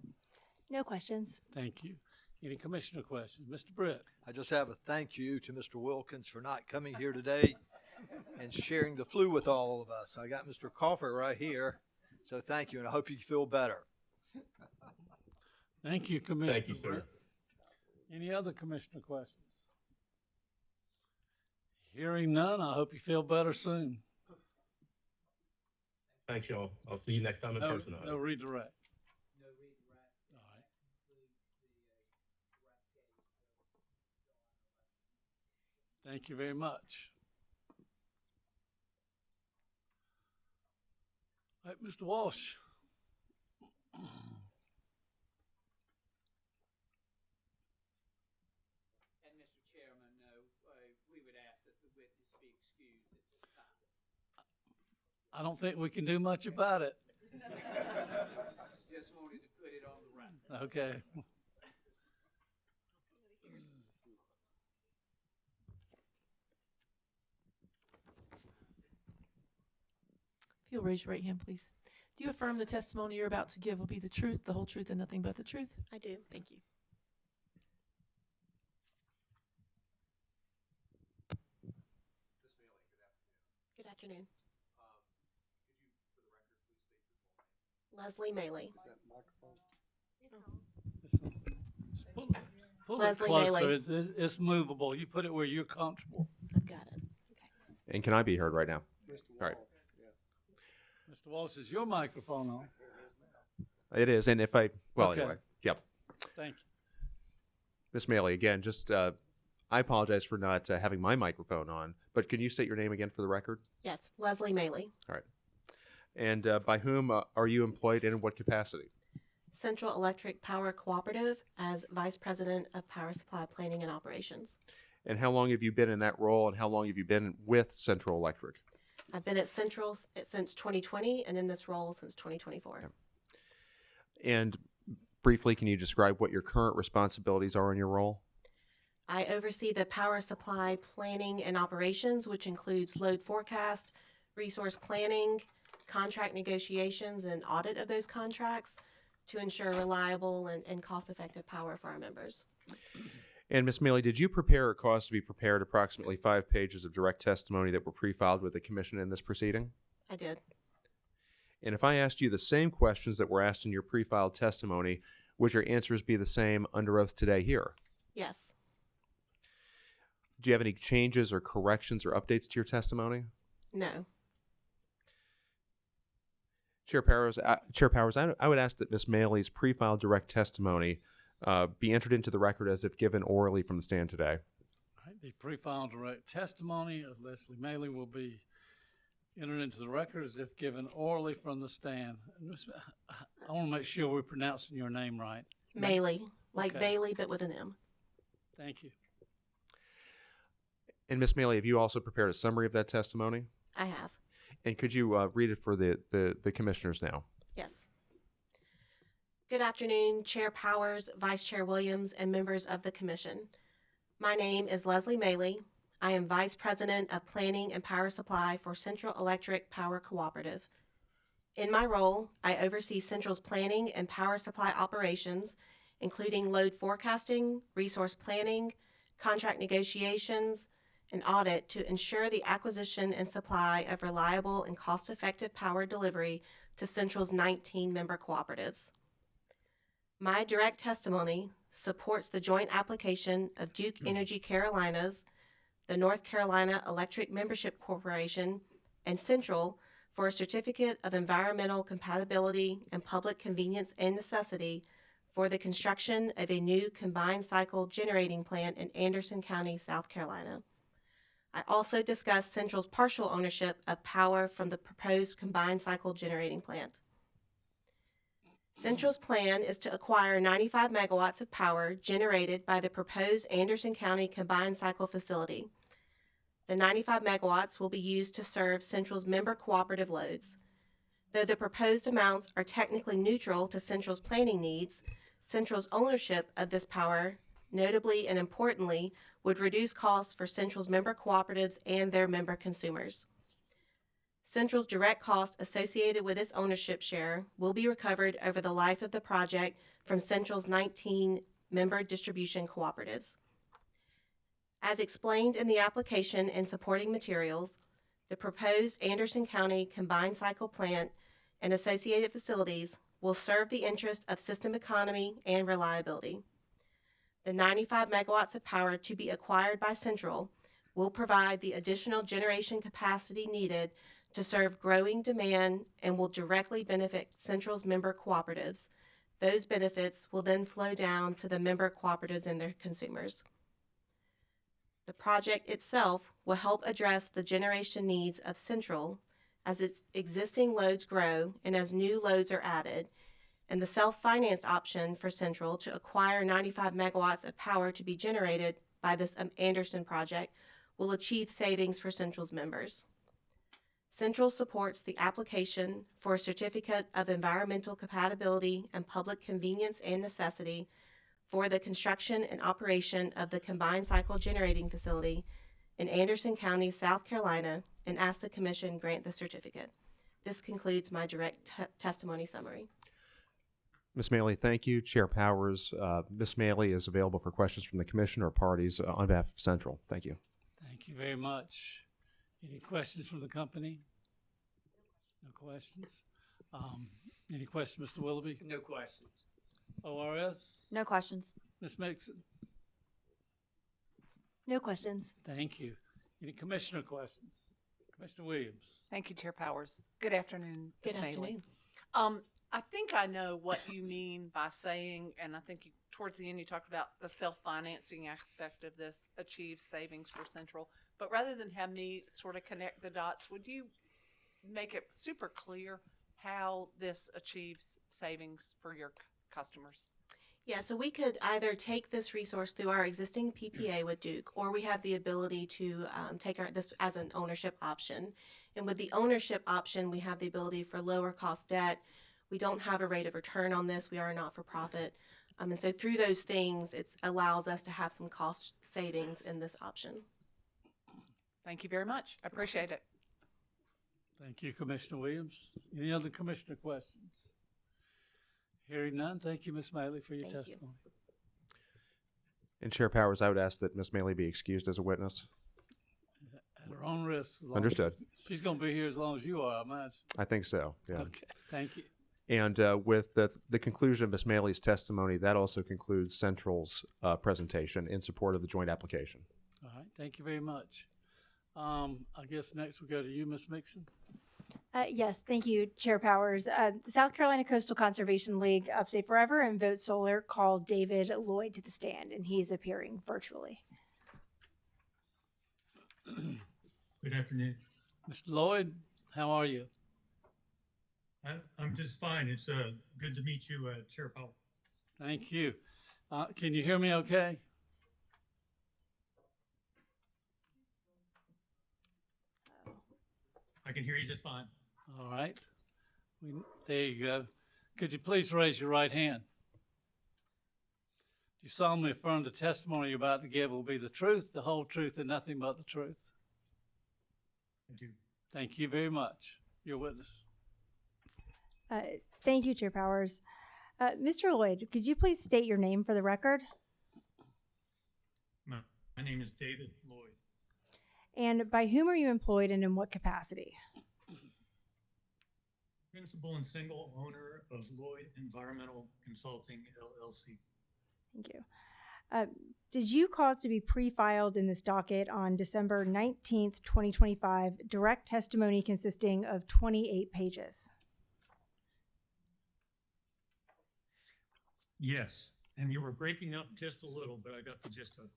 No questions. Thank you. Any commissioner questions? Mr. Britt? I just have a thank you to Mr. Wilkins for not coming here today and sharing the flu with all of us. I got Mr. Coffer right here, so thank you, and I hope you feel better. Thank you, Commissioner. Thank you, sir. Britt. Any other commissioner questions? Hearing none, I hope you feel better soon. Thanks, y'all. I'll see you next time in person. No redirect. All right. Thank you very much. All right, Mr. Walsh. And Mr. Chairman, we would ask that the witness be excused at this time. I don't think we can do much about it. Just wanted to put it on the record. Okay. If you'll raise your right hand, please. Do you affirm the testimony you're about to give will be the truth, the whole truth, and nothing but the truth? I do. Thank you. Good afternoon. Leslie Maley. Pull Leslie it closer. Maley. It's movable. You put it where you're comfortable. I've got it. And can I be heard right now? All right. Mr. Walsh, is your microphone on? It is, and if I, well, Okay. anyway, yep. Thank you. Miss Maley, again, just I apologize for not having my microphone on, but can you state your name again for the record? Yes, Leslie Maley. All right. And by whom are you employed and in what capacity? Central Electric Power Cooperative as Vice President of Power Supply Planning and Operations. And how long have you been in that role, and how long have you been with Central Electric? I've been at Central since 2020 and in this role since 2024. Okay. And briefly, can you describe what your current responsibilities are in your role? I oversee the power supply planning and operations, which includes load forecast, resource planning, contract negotiations, and audit of those contracts to ensure reliable and cost-effective power for our members. And Ms. Maley, did you prepare or cause to be prepared approximately 5 pages of direct testimony that were pre-filed with the commission in this proceeding? I did. And if I asked you the same questions that were asked in your pre-filed testimony, would your answers be the same under oath today here? Yes. Do you have any changes or corrections or updates to your testimony? No. Chair Powers, I would ask that Ms. Maley's pre-filed direct testimony be entered into the record as if given orally from the stand today. All right, the pre-filed direct testimony of Leslie Maley will be entered into the record as if given orally from the stand. I want to make sure we're pronouncing your name right. Maley, like Okay. Bailey, but with an M. Thank you. And Ms. Maley, have you also prepared a summary of that testimony? I have. And could you read it for the commissioners now? Yes. Good afternoon, Chair Powers, Vice Chair Williams, and members of the Commission. My name is Leslie Maley. I am Vice President of Planning and Power Supply for Central Electric Power Cooperative. In my role, I oversee Central's planning and power supply operations, including load forecasting, resource planning, contract negotiations, and audit to ensure the acquisition and supply of reliable and cost-effective power delivery to Central's 19 member cooperatives. My direct testimony supports the joint application of Duke Energy Carolinas, the North Carolina Electric Membership Corporation, and Central for a Certificate of Environmental Compatibility and Public Convenience and Necessity for the construction of a new combined cycle generating plant in Anderson County, South Carolina. I also discussed Central's partial ownership of power from the proposed combined cycle generating plant. Central's plan is to acquire 95 megawatts of power generated by the proposed Anderson County combined cycle facility. The 95 megawatts will be used to serve Central's member cooperative loads. Though the proposed amounts are technically neutral to Central's planning needs, Central's ownership of this power, notably and importantly, would reduce costs for Central's member cooperatives and their member consumers. Central's direct costs associated with its ownership share will be recovered over the life of the project from Central's 19 member distribution cooperatives. As explained in the application and supporting materials, the proposed Anderson County combined cycle plant and associated facilities will serve the interest of system economy and reliability. The 95 megawatts of power to be acquired by Central will provide the additional generation capacity needed to serve growing demand and will directly benefit Central's member cooperatives. Those benefits will then flow down to the member cooperatives and their consumers. The project itself will help address the generation needs of Central, as its existing loads grow and as new loads are added, and the self-finance option for Central to acquire 95 megawatts of power to be generated by this Anderson project will achieve savings for Central's members. Central supports the application for a certificate of environmental compatibility and public convenience and necessity for the construction and operation of the combined cycle generating facility in Anderson County, South Carolina, and ask the Commission grant the certificate. This concludes my direct testimony summary. Ms. Maley, thank you. Chair Powers, Ms. Maley is available for questions from the Commission or parties on behalf of Central. Thank you. Thank you very much. Any questions from the company? No questions. Any questions, Mr. Willoughby? No questions. ORS? No questions. Ms. Mixon? No questions. Thank you. Any commissioner questions? Commissioner Williams? Thank you, Chair Powers. Good afternoon, Good Ms. Maley. afternoon. I think I know what you mean by saying, and I think towards the end you talked about the self-financing aspect of this achieves savings for Central. But rather than have me sort of connect the dots, would you make it super clear how this achieves savings for your customers? Yeah, so we could either take this resource through our existing PPA with Duke, or we have the ability to take this as an ownership option. And with the ownership option, we have the ability for lower cost debt. We don't have a rate of return on this. We are a not-for-profit. And so through those things, it allows us to have some cost savings in this option. Thank you very much. I appreciate it. Thank you, Commissioner Williams. Any other commissioner questions? Hearing none, thank you, Ms. Maley, for your Thank you. testimony. And Chair Powers, I would ask that Ms. Maley be excused as a witness. At her own risk. Understood. She's going to be here as long as you are, I imagine. I think so, yeah. Okay, thank you. And with the conclusion of Ms. Maley's testimony, that also concludes Central's presentation in support of the joint application. All right, thank you very much. I guess next we go to you, Ms. Mixon. Yes, thank you, Chair Powers. The South Carolina Coastal Conservation League of Stay Forever and Vote Solar called David Lloyd to the stand, and he's appearing virtually. Good afternoon. Mr. Lloyd, how are you? I'm just fine. It's good to meet you, Chair Powell. Thank you. Can you hear me okay? I can hear you just fine. All right. There you go. Could you please raise your right hand? Do you solemnly affirm the testimony you're about to give will be the truth, the whole truth, and nothing but the truth? I do. Thank you very much. Your witness. Thank you, Chair Powers. Mr. Lloyd, could you please state your name for the record? My name is David Lloyd. And by whom are you employed and in what capacity? Principal and single owner of Lloyd Environmental Consulting, LLC. Thank you. Did you cause to be pre-filed in this docket on December 19th, 2025, direct testimony consisting of 28 pages? Yes, and you were breaking up just a little, but I got the gist of it.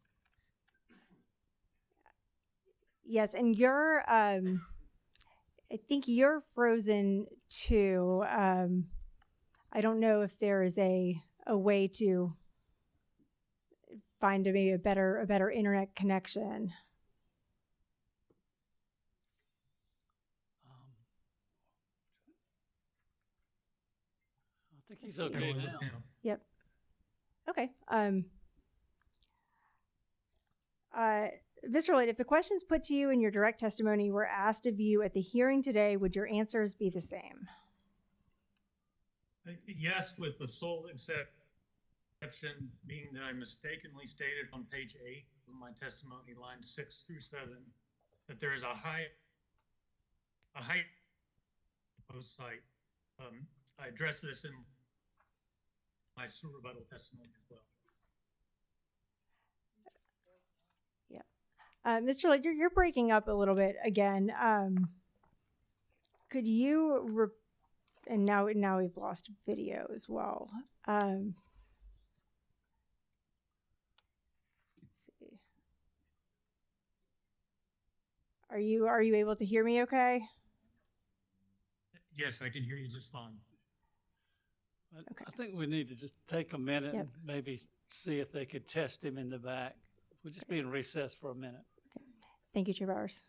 Yes, and you're, I think you're frozen too. I don't know if there is a way to find maybe a better internet connection. I think he's okay now. Yep. Okay. Mr. Lloyd, if the questions put to you in your direct testimony were asked of you at the hearing today, would your answers be the same? Yes, with the sole exception being that I mistakenly stated on page 8 of my testimony, lines 6 through 7, that there is a high proposed site. I addressed this in my rebuttal testimony as well. Mr. Lloyd, you're breaking up a little bit again. Could you, and now we've lost video as well. Let's see. Are you able to hear me okay? Yes, I can hear you just fine. I think we need to just take a minute Yep. and maybe see if they could test him in the back. We'll just be in recess for a minute. Thank you, Chair Powers.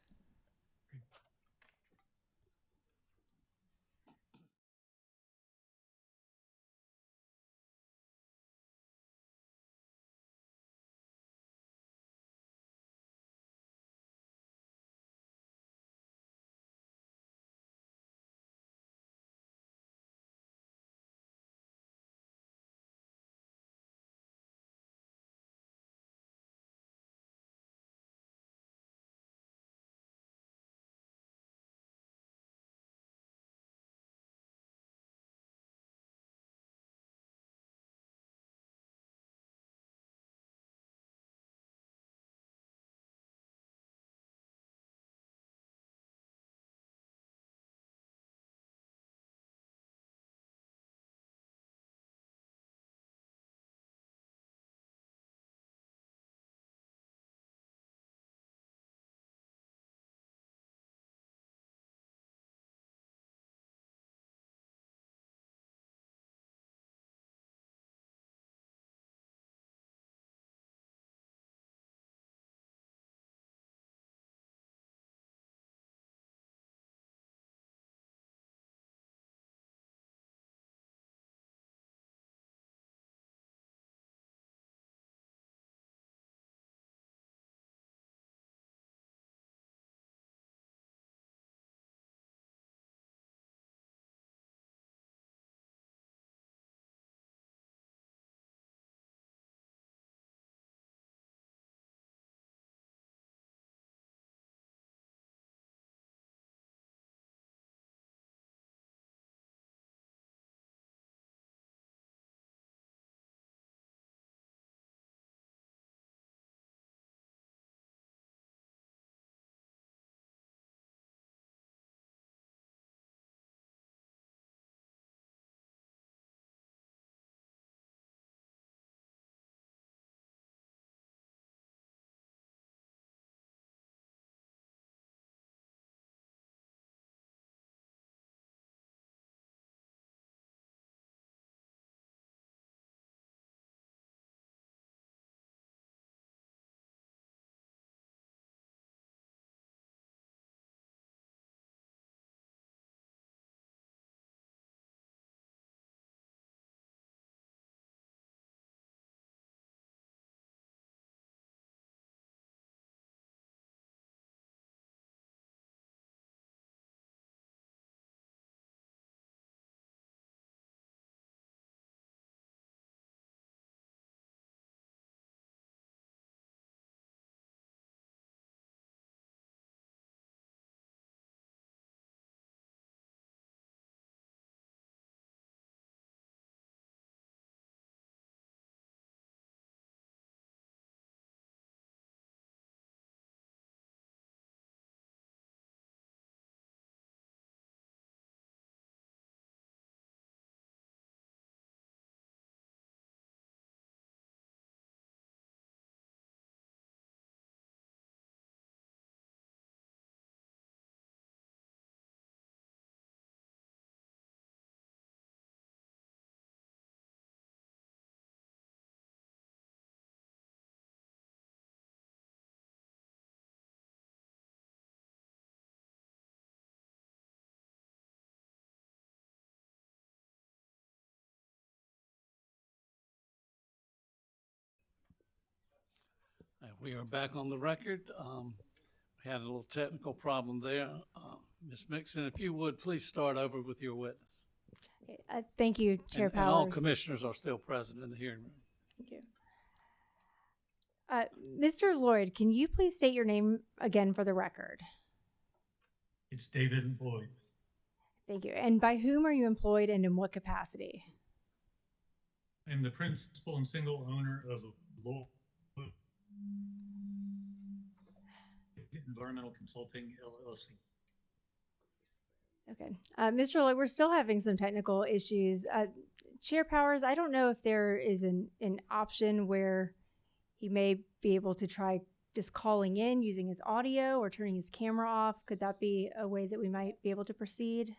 We are back on the record. We had a little technical problem there. Ms. Mixon, if you would, please start over with your witness. Thank you, Chair And Powers. all commissioners are still present in the hearing room. Thank you. Mr. Lloyd, can you please state your name again for the record? It's David Lloyd. Thank you. And by whom are you employed and in what capacity? I'm the principal and single owner of Lloyd Environmental Consulting LLC. Okay. Mr. Lloyd, we're still having some technical issues. Chair Powers, I don't know if there is an option where he may be able to try just calling in using his audio or turning his camera off. Could that be a way that we might be able to proceed?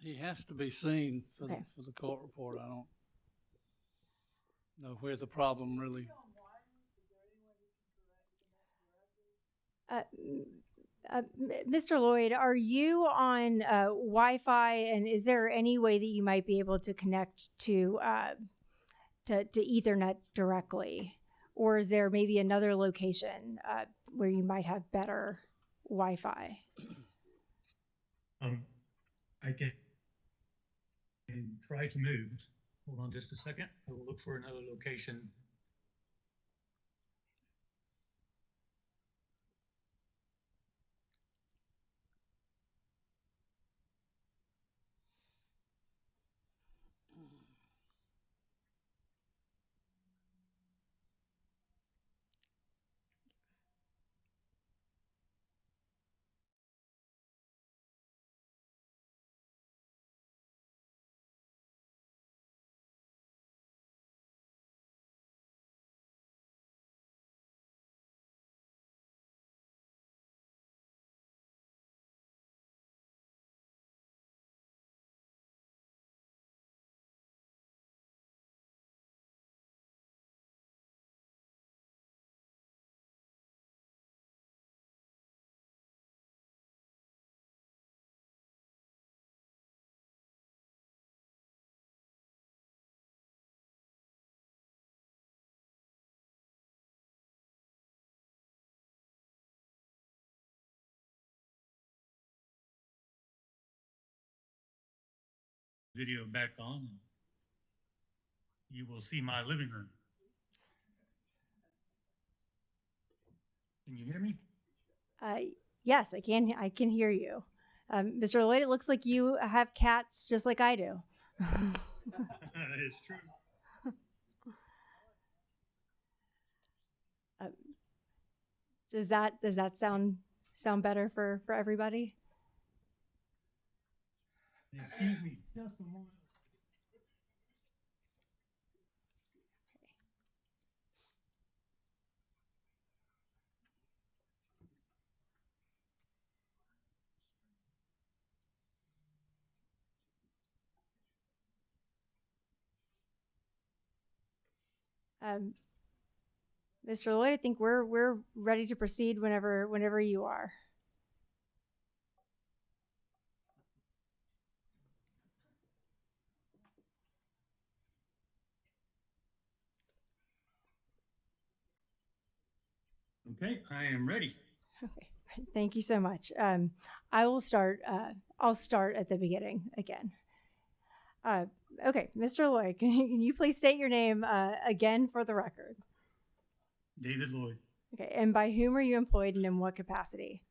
He has to be seen for Okay. the court report. I don't know where the problem really. Mr. Lloyd, are you on Wi-Fi, and is there any way that you might be able to connect to Ethernet directly, or is there maybe another location where you might have better Wi-Fi? I can try to move. Hold on just a second. I will look for another location. Video back on. You will see my living room. Can you hear me? Yes, I can. I can hear you, Mr. Lloyd. It looks like you have cats just like I do. It's true. Does that sound better for everybody? Excuse me, just a moment. Mr. Lloyd, I think we're ready to proceed whenever you are. Okay, I am ready. Okay, thank you so much. I will start. I'll start at the beginning again. Okay, Mr. Lloyd, can you please state your name again for the record? David Lloyd. Okay, and by whom are you employed and in what capacity?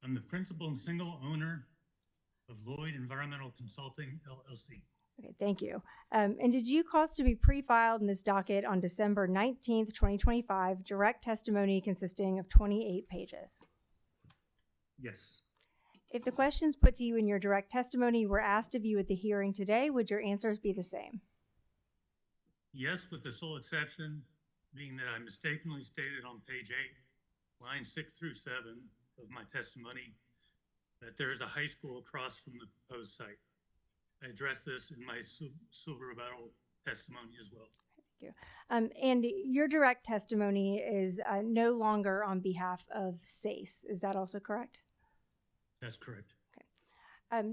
I'm the principal and single owner of Lloyd Environmental Consulting, LLC. Okay, thank you. And did you cause to be pre-filed in this docket on December 19th, 2025, direct testimony consisting of 28 pages? Yes. If the questions put to you in your direct testimony were asked of you at the hearing today, would your answers be the same? Yes, with the sole exception being that I mistakenly stated on page 8, line 6 through 7 of my testimony, that there is a high school across from the proposed site. I addressed this in my silver rebuttal testimony as well. Thank you. And your direct testimony is no longer on behalf of SACE. Is that also correct? That's correct.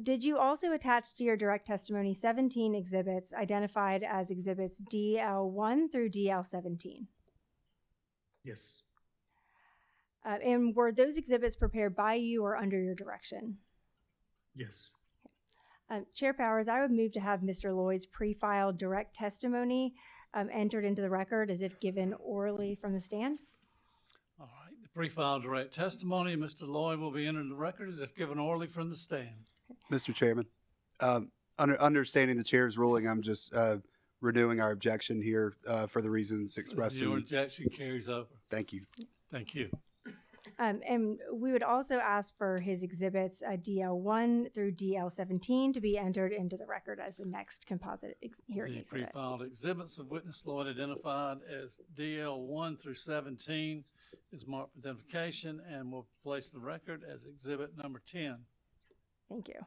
Did you also attach to your direct testimony 17 exhibits identified as exhibits DL1 through DL17? Yes. And were those exhibits prepared by you or under your direction? Yes. Chair Powers, I would move to have Mr. Lloyd's pre-filed direct testimony entered into the record as if given orally from the stand. All right, the pre-filed direct testimony, Mr. Lloyd, will be entered in the record as if given orally from the stand. Mr. Chairman, understanding the chair's ruling, I'm just renewing our objection here for the reasons expressed. Your objection carries over. Thank you. Thank you. And we would also ask for his exhibits DL1 through DL17 to be entered into the record as the next composite hearing The exhibit. pre-filed exhibits of witness Lloyd identified as DL1 through 17 is marked for identification and will place the record as exhibit number 10. Thank you.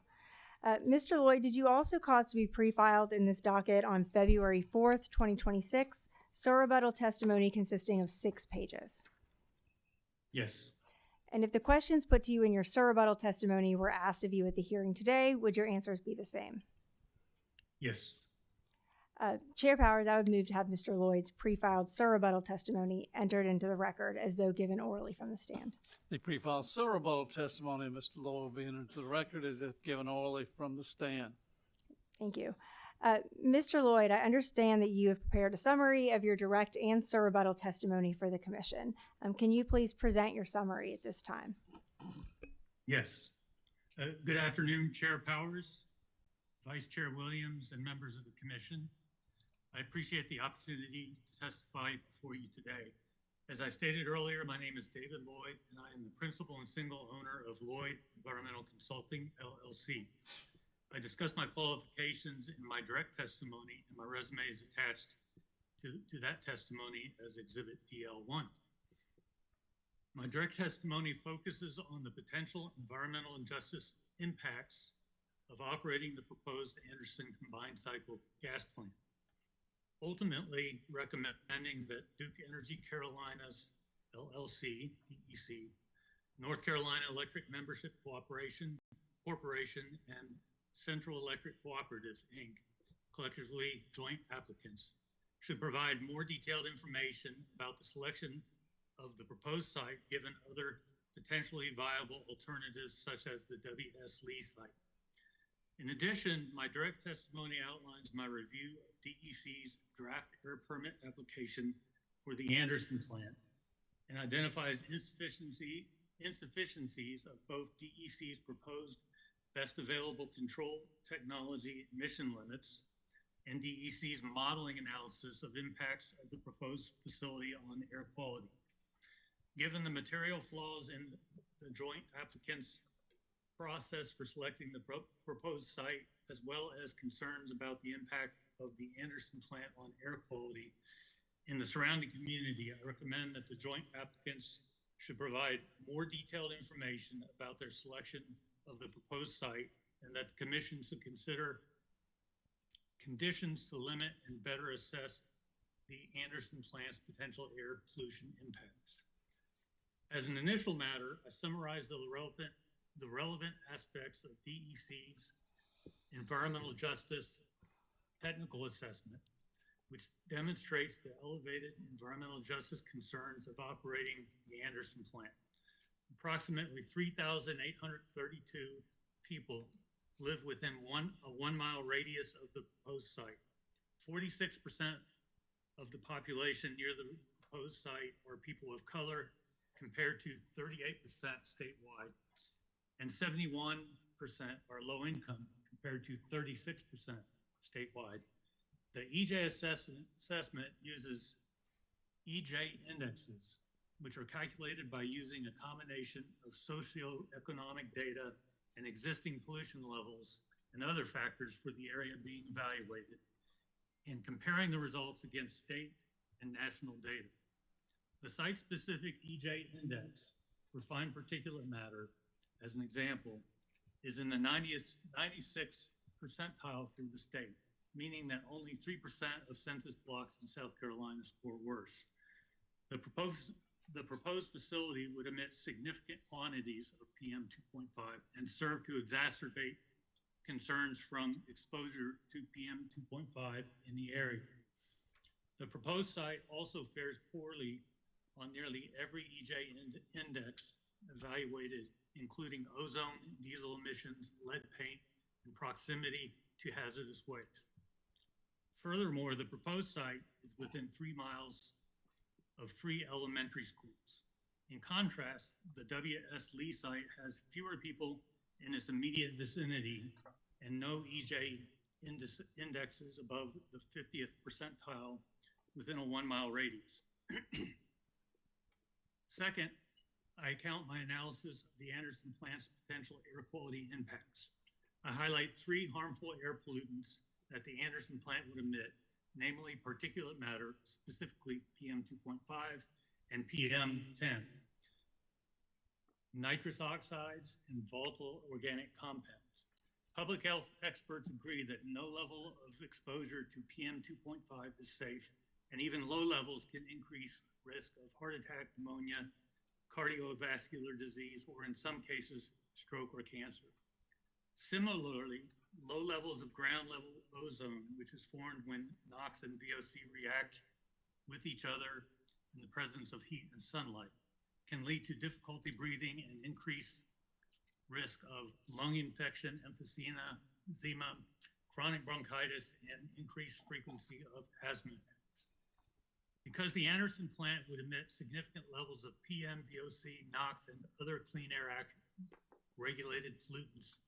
Mr. Lloyd, did you also cause to be pre-filed in this docket on February 4th, 2026, surrebuttal testimony consisting of 6 pages? Yes. And if the questions put to you in your surrebuttal testimony were asked of you at the hearing today, would your answers be the same? Yes. Chair Powers, I would move to have Mr. Lloyd's pre-filed surrebuttal testimony entered into the record as though given orally from the stand. The pre-filed surrebuttal testimony of Mr. Lloyd will be entered into the record as if given orally from the stand. Thank you. Mr. Lloyd, I understand that you have prepared a summary of your direct and surrebuttal testimony for the commission. Can you please present your summary at this time? Yes. Good afternoon, Chair Powers, Vice Chair Williams, and members of the commission. I appreciate the opportunity to testify before you today. As I stated earlier, my name is David Lloyd, and I am the principal and single owner of Lloyd Environmental Consulting, LLC. I discussed my qualifications in my direct testimony, and my resume is attached to that testimony as Exhibit DL1. My direct testimony focuses on the potential environmental and justice impacts of operating the proposed Anderson combined cycle gas plant. Ultimately recommending that Duke Energy Carolinas, LLC, DEC, North Carolina Electric Membership Corporation, and Central Electric Cooperative, Inc., collectively joint applicants, should provide more detailed information about the selection of the proposed site given other potentially viable alternatives such as the WS Lee site. In addition, my direct testimony outlines my review of DEC's draft air permit application for the Anderson plant and identifies insufficiencies of both DEC's proposed best available control technology emission limits and DEC's modeling analysis of impacts of the proposed facility on air quality. Given the material flaws in the joint applicants' process for selecting the proposed site, as well as concerns about the impact of the Anderson plant on air quality in the surrounding community, I recommend that the joint applicants should provide more detailed information about their selection of the proposed site, and that the commission should consider conditions to limit and better assess the Anderson plant's potential air pollution impacts. As an initial matter, I summarize the relevant aspects of DEC's environmental justice technical assessment, which demonstrates the elevated environmental justice concerns of operating the Anderson plant. Approximately 3,832 people live within a 1 mile radius of the proposed site. 46% of the population near the proposed site are people of color, compared to 38% statewide, and 71% are low income, compared to 36% statewide. The EJ assessment uses EJ indexes, which are calculated by using a combination of socioeconomic data and existing pollution levels and other factors for the area being evaluated, and comparing the results against state and national data. The site-specific EJ index for fine particulate matter, as an example, is in the 96th percentile for the state, meaning that only 3% of census blocks in South Carolina score worse. The proposed facility would emit significant quantities of PM 2.5 and serve to exacerbate concerns from exposure to PM 2.5 in the area. The proposed site also fares poorly on nearly every EJ index evaluated, including ozone, diesel emissions, lead paint, and proximity to hazardous waste. Furthermore, the proposed site is within 3 miles of 3 elementary schools. In contrast, the WS Lee site has fewer people in its immediate vicinity and no EJ indexes above the 50th percentile within a 1 mile radius. Second, I account my analysis of the Anderson plant's potential air quality impacts. I highlight 3 harmful air pollutants that the Anderson plant would emit, namely particulate matter, specifically PM 2.5 and PM 10, nitrous oxides, and volatile organic compounds. Public health experts agree that no level of exposure to PM 2.5 is safe, and even low levels can increase risk of heart attack, pneumonia, cardiovascular disease, or in some cases, stroke or cancer. Similarly, low levels of ground level ozone, which is formed when NOx and VOC react with each other in the presence of heat and sunlight, can lead to difficulty breathing and increase risk of lung infection, emphysema, chronic bronchitis, and increased frequency of asthma attacks. Because the Anderson plant would emit significant levels of PM, VOC, NOx, and other Clean Air Act regulated pollutants,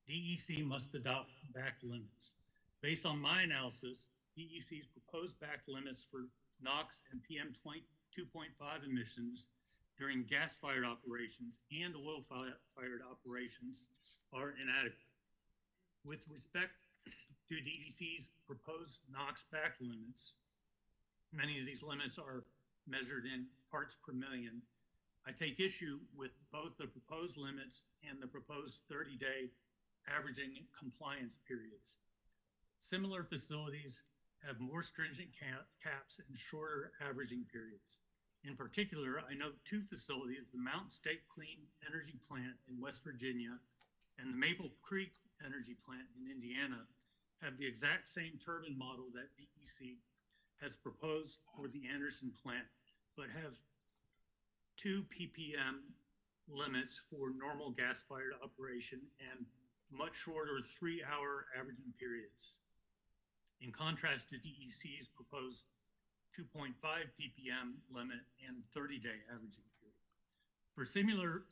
DEC must adopt back limits. Based on my analysis, DEC's proposed back limits for NOx and PM 2.5 emissions during gas-fired operations and oil-fired operations are inadequate. With respect to DEC's proposed NOx back limits, many of these limits are measured in parts per million. I take issue with both the proposed limits and the proposed 30-day averaging compliance periods. Similar facilities have more stringent caps and shorter averaging periods. In particular, I note two facilities, the Mountain State Clean Energy Plant in West Virginia and the Maple Creek Energy Plant in Indiana, have the exact same turbine model that DEC has proposed for the Anderson plant, but have 2 ppm limits for normal gas-fired operation and much shorter 3-hour averaging periods. In contrast to DEC's proposed 2.5 ppm limit and 30-day averaging period. For similar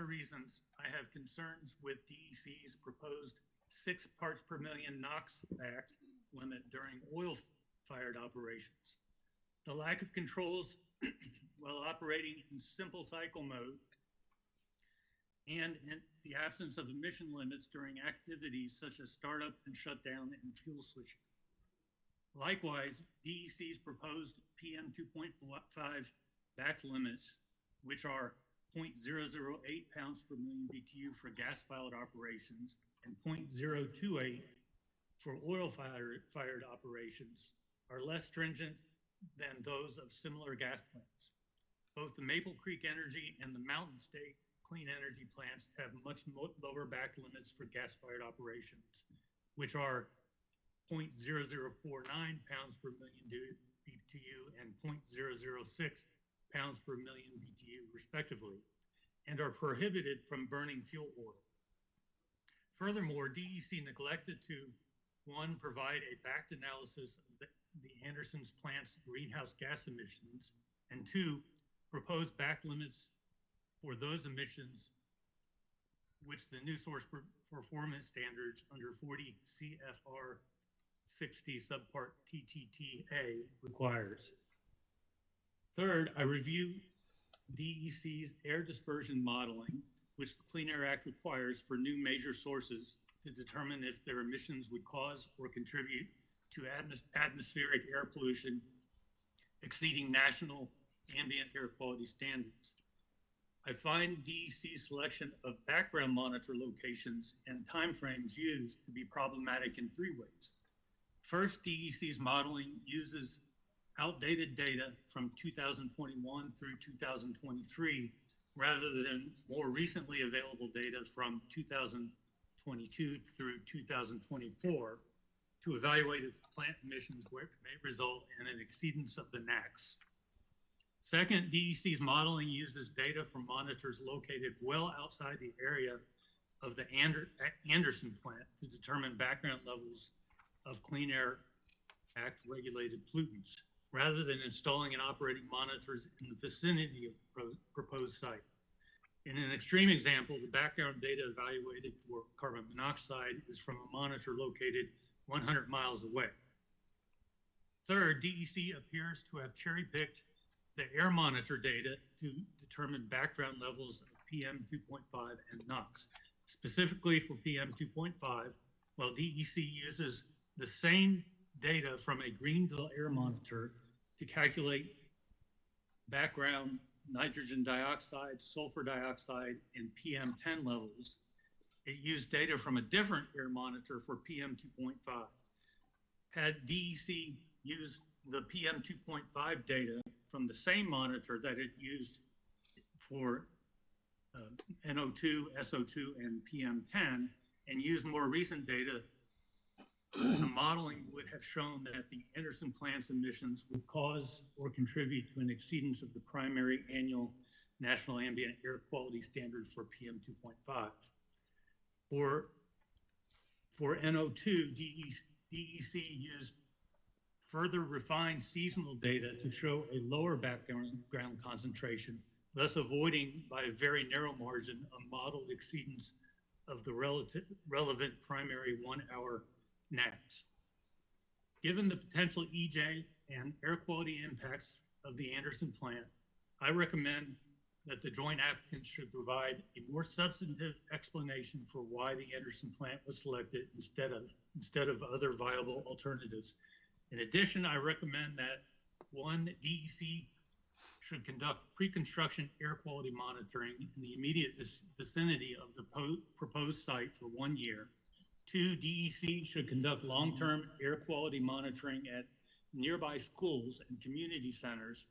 reasons, I have concerns with DEC's proposed 6 parts per million NOx back limit during oil-fired operations. The lack of controls while operating in simple cycle mode and in the absence of emission limits during activities such as startup and shutdown and fuel switching. Likewise, DEC's proposed PM 2.5 back limits, which are 0.008 pounds per million BTU for gas-fired operations and 0.028 for oil-fired operations, are less stringent than those of similar gas plants. Both the Maple Creek Energy and the Mountain State Clean Energy plants have much lower back limits for gas-fired operations, which are 0.0049 pounds per million BTU and 0.006 pounds per million BTU, respectively, and are prohibited from burning fuel oil. Furthermore, DEC neglected to, 1, provide a backed analysis of the Anderson's plant's greenhouse gas emissions, and 2, propose back limits for those emissions which the new source performance standards under 40 CFR 60 subpart TTTA requires. Third, I review DEC's air dispersion modeling, which the Clean Air Act requires for new major sources to determine if their emissions would cause or contribute to atmospheric air pollution exceeding national ambient air quality standards. I find DEC's selection of background monitor locations and timeframes used to be problematic in 3 ways. First, DEC's modeling uses outdated data from 2021 through 2023 rather than more recently available data from 2022 through 2024 to evaluate if plant emissions may result in an exceedance of the NAAQS. Second, DEC's modeling uses data from monitors located well outside the area of the Anderson plant to determine background levels of Clean Air Act regulated pollutants, rather than installing and operating monitors in the vicinity of the proposed site. In an extreme example, the background data evaluated for carbon monoxide is from a monitor located 100 miles away. Third, DEC appears to have cherry-picked the air monitor data to determine background levels of PM 2.5 and NOx. Specifically for PM 2.5, while DEC uses the same data from a Greenville air monitor to calculate background nitrogen dioxide, sulfur dioxide, and PM10 levels. It used data from a different air monitor for PM 2.5. Had DEC used the PM 2.5 data from the same monitor that it used for NO2, SO2, and PM10, and used more recent data, the modeling would have shown that the Anderson plant's emissions would cause or contribute to an exceedance of the primary annual national ambient air quality standard for PM 2.5. For NO2, DEC used further refined seasonal data to show a lower background concentration, thus avoiding by a very narrow margin a modeled exceedance of the relevant primary 1 hour NACs. Given the potential EJ and air quality impacts of the Anderson plant, I recommend that the joint applicants should provide a more substantive explanation for why the Anderson plant was selected instead of other viable alternatives. In addition, I recommend that one, DEC should conduct pre-construction air quality monitoring in the immediate vicinity of the proposed site for 1 year. 2, DEC should conduct long-term air quality monitoring at nearby schools and community centers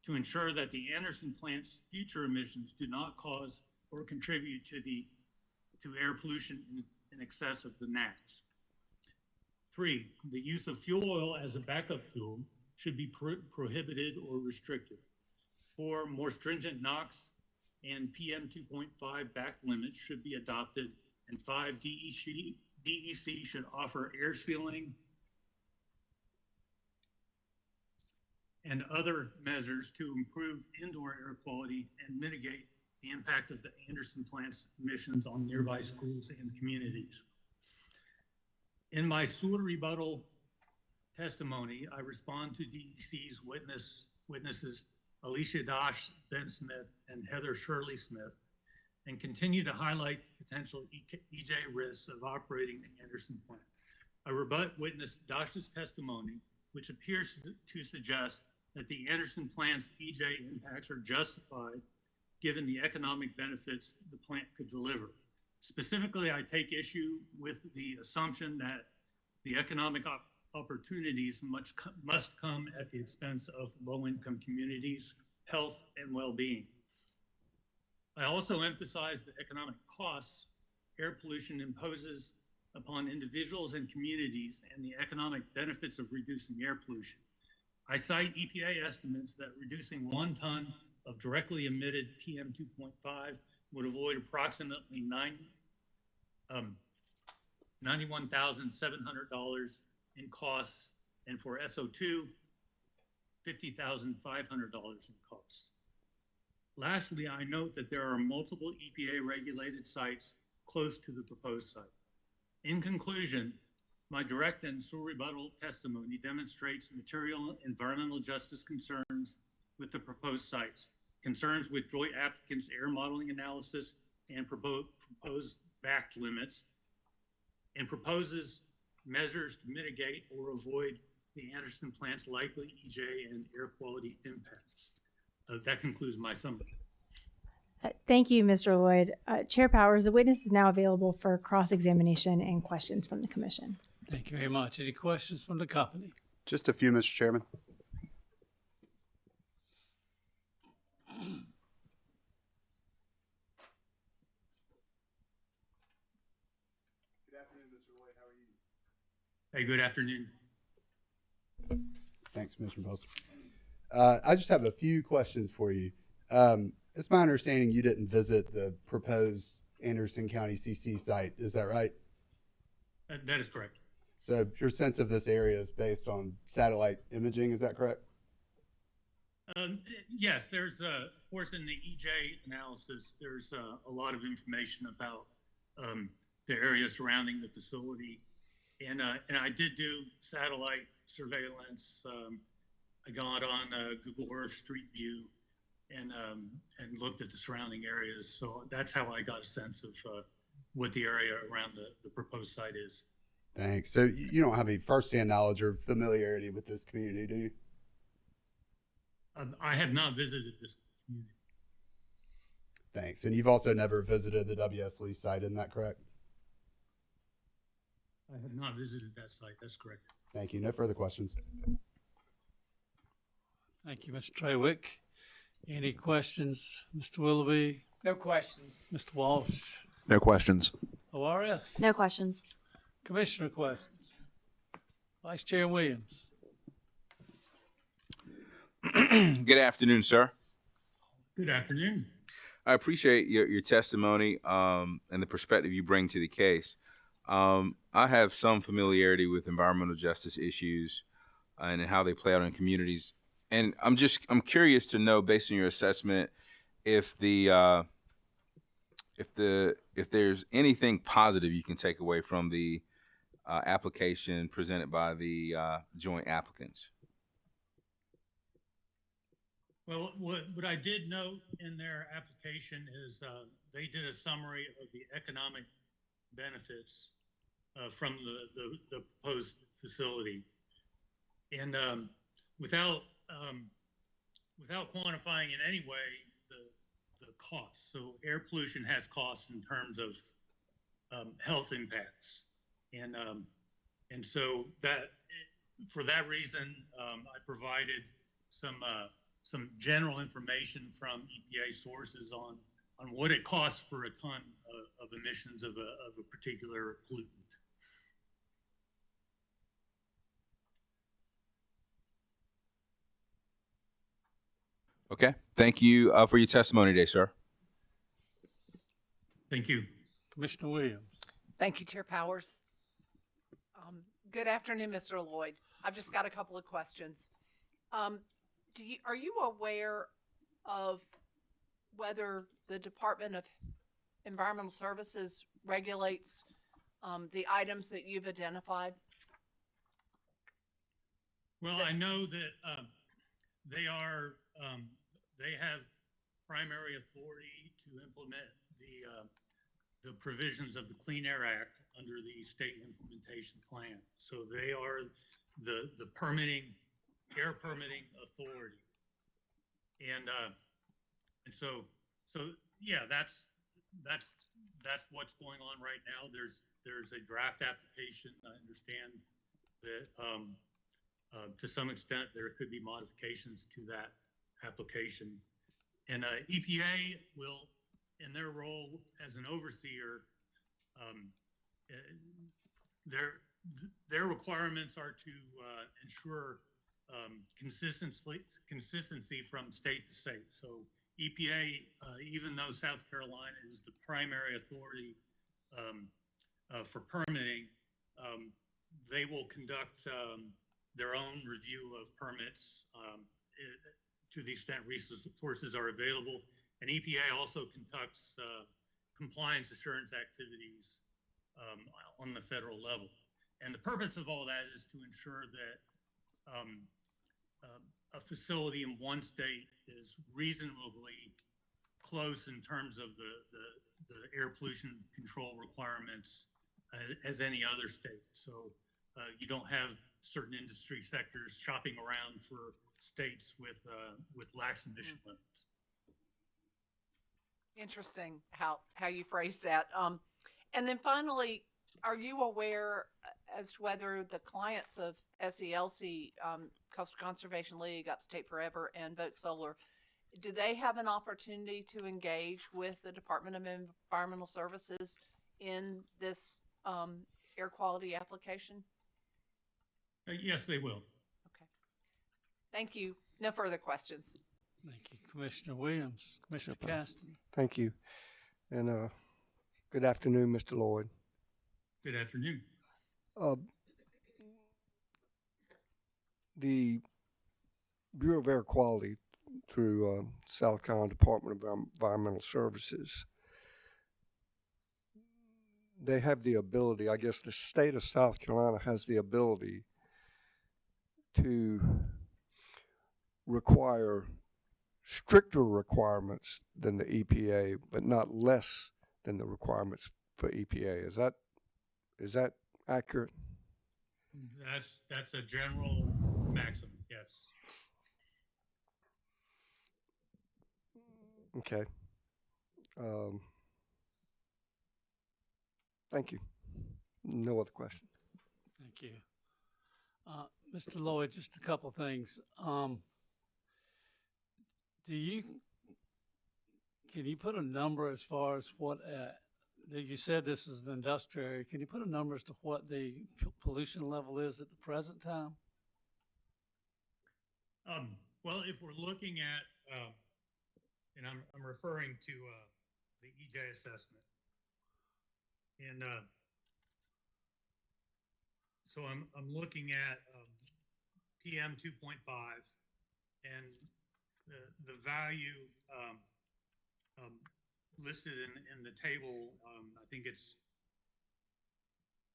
to ensure that the Anderson plant's future emissions do not cause or contribute to air pollution in excess of the NACs. 3, the use of fuel oil as a backup fuel should be prohibited or restricted. 4, more stringent NOx and PM 2.5 back limits should be adopted. And 5, DEC should offer air sealing and other measures to improve indoor air quality and mitigate the impact of the Anderson plant's emissions on nearby schools and communities. In my sewer rebuttal testimony, I respond to DEC's witnesses Alicia Dosh, Ben Smith, and Heather Shirley Smith, and continue to highlight the potential EJ risks of operating the Anderson plant. I rebut witness Dosh's testimony, which appears to suggest that the Anderson plant's EJ impacts are justified given the economic benefits the plant could deliver. Specifically, I take issue with the assumption that the economic opportunities must come at the expense of low-income communities, health, and well-being. I also emphasize the economic costs air pollution imposes upon individuals and communities and the economic benefits of reducing air pollution. I cite EPA estimates that reducing 1 ton of directly emitted PM 2.5 would avoid approximately $91,700 in costs, and for SO2, $50,500 in costs. Lastly, I note that there are multiple EPA-regulated sites close to the proposed site. In conclusion, my direct and sole rebuttal testimony demonstrates material environmental justice concerns with the proposed sites, concerns with joint applicants' air modeling analysis and proposed back limits, and proposes measures to mitigate or avoid the Anderson plant's likely EJ and air quality impacts. That concludes my summary. Thank you, Mr. Lloyd. Chair Powers, the witness is now available for cross-examination and questions from the commission. Thank you very much. Any questions from the company? Just a few, Mr. Chairman. Good afternoon, Mr. Lloyd. How are you? Hey, good afternoon. Thanks, Commissioner Bowles. I just have a few questions for you. It's my understanding you didn't visit the proposed Anderson County CC site. Is that right? That is correct. So your sense of this area is based on satellite imaging. Is that correct? Yes, there's, of course, in the EJ analysis, there's a lot of information about the area surrounding the facility. And I did do satellite surveillance. I got on Google Earth Street View and looked at the surrounding areas. So that's how I got a sense of what the area around the proposed site is. Thanks. So you don't have any firsthand knowledge or familiarity with this community, do you? I have not visited this community. Thanks. And you've also never visited the WS Lee site, isn't that correct? I have not visited that site. That's correct. Thank you. No further questions. Thank you, Mr. Trawick. Any questions, Mr. Willoughby? No questions. Mr. Walsh? No questions. ORS? No questions. Commissioner questions? Vice Chair Williams? Good afternoon, sir. Good afternoon. I appreciate your testimony and the perspective you bring to the case. I have some familiarity with environmental justice issues and how they play out in communities. And I'm curious to know, based on your assessment, if there's anything positive you can take away from the application presented by the joint applicants. Well, what I did note in their application is they did a summary of the economic benefits from the proposed facility, and without quantifying in any way the costs. So air pollution has costs in terms of health impacts, and so that for that reason I provided some general information from EPA sources on what it costs for a ton of emissions of a particular pollutant. Okay. Thank you for your testimony today, sir. Thank you. Commissioner Williams? Thank you, Chair Powers. Good afternoon, Mr. Lloyd. I've just got a couple of questions. Are you aware of whether the Department of Environmental Services regulates the items that you've identified? Well, I know that they have primary authority to implement the provisions of the Clean Air Act under the state implementation plan. So they are the air permitting authority, and so yeah, that's what's going on right now. There's a draft application. I understand that to some extent there could be modifications to that application, and EPA will, in their role as an overseer, their requirements are to ensure consistency from state to state. So EPA, even though South Carolina is the primary authority for permitting, they will conduct their own review of permits to the extent resources are available. And EPA also conducts compliance assurance activities on the federal level. And the purpose of all that is to ensure that a facility in one state is reasonably close in terms of the air pollution control requirements as any other state. So you don't have certain industry sectors shopping around for states with lax emission limits. Interesting how you phrase that. And then finally, are you aware as to whether the clients of SELC, Coastal Conservation League, Upstate Forever, and Vote Solar, do they have an opportunity to engage with the Department of Environmental Services in this air quality application? Yes, they will. Okay. Thank you. No further questions. Thank you, Commissioner Williams. Commissioner Caston? Thank you. And good afternoon, Mr. Lloyd. Good afternoon. The Bureau of Air Quality through South Carolina Department of Environmental Services, they have the ability, I guess the state of South Carolina has the ability to require stricter requirements than the EPA, but not less than the requirements for EPA. Is that accurate? That's a general maximum, yes. Okay. Thank you. No other question. Thank you. Mr. Lloyd, just a couple of things. Can you put a number as far as what, you said this is an industrial area. Can you put a number as to what the pollution level is at the present time? Well, if we're looking at, and I'm referring to the EJ assessment, and so I'm looking at PM 2.5, and the value listed in the table, I think it's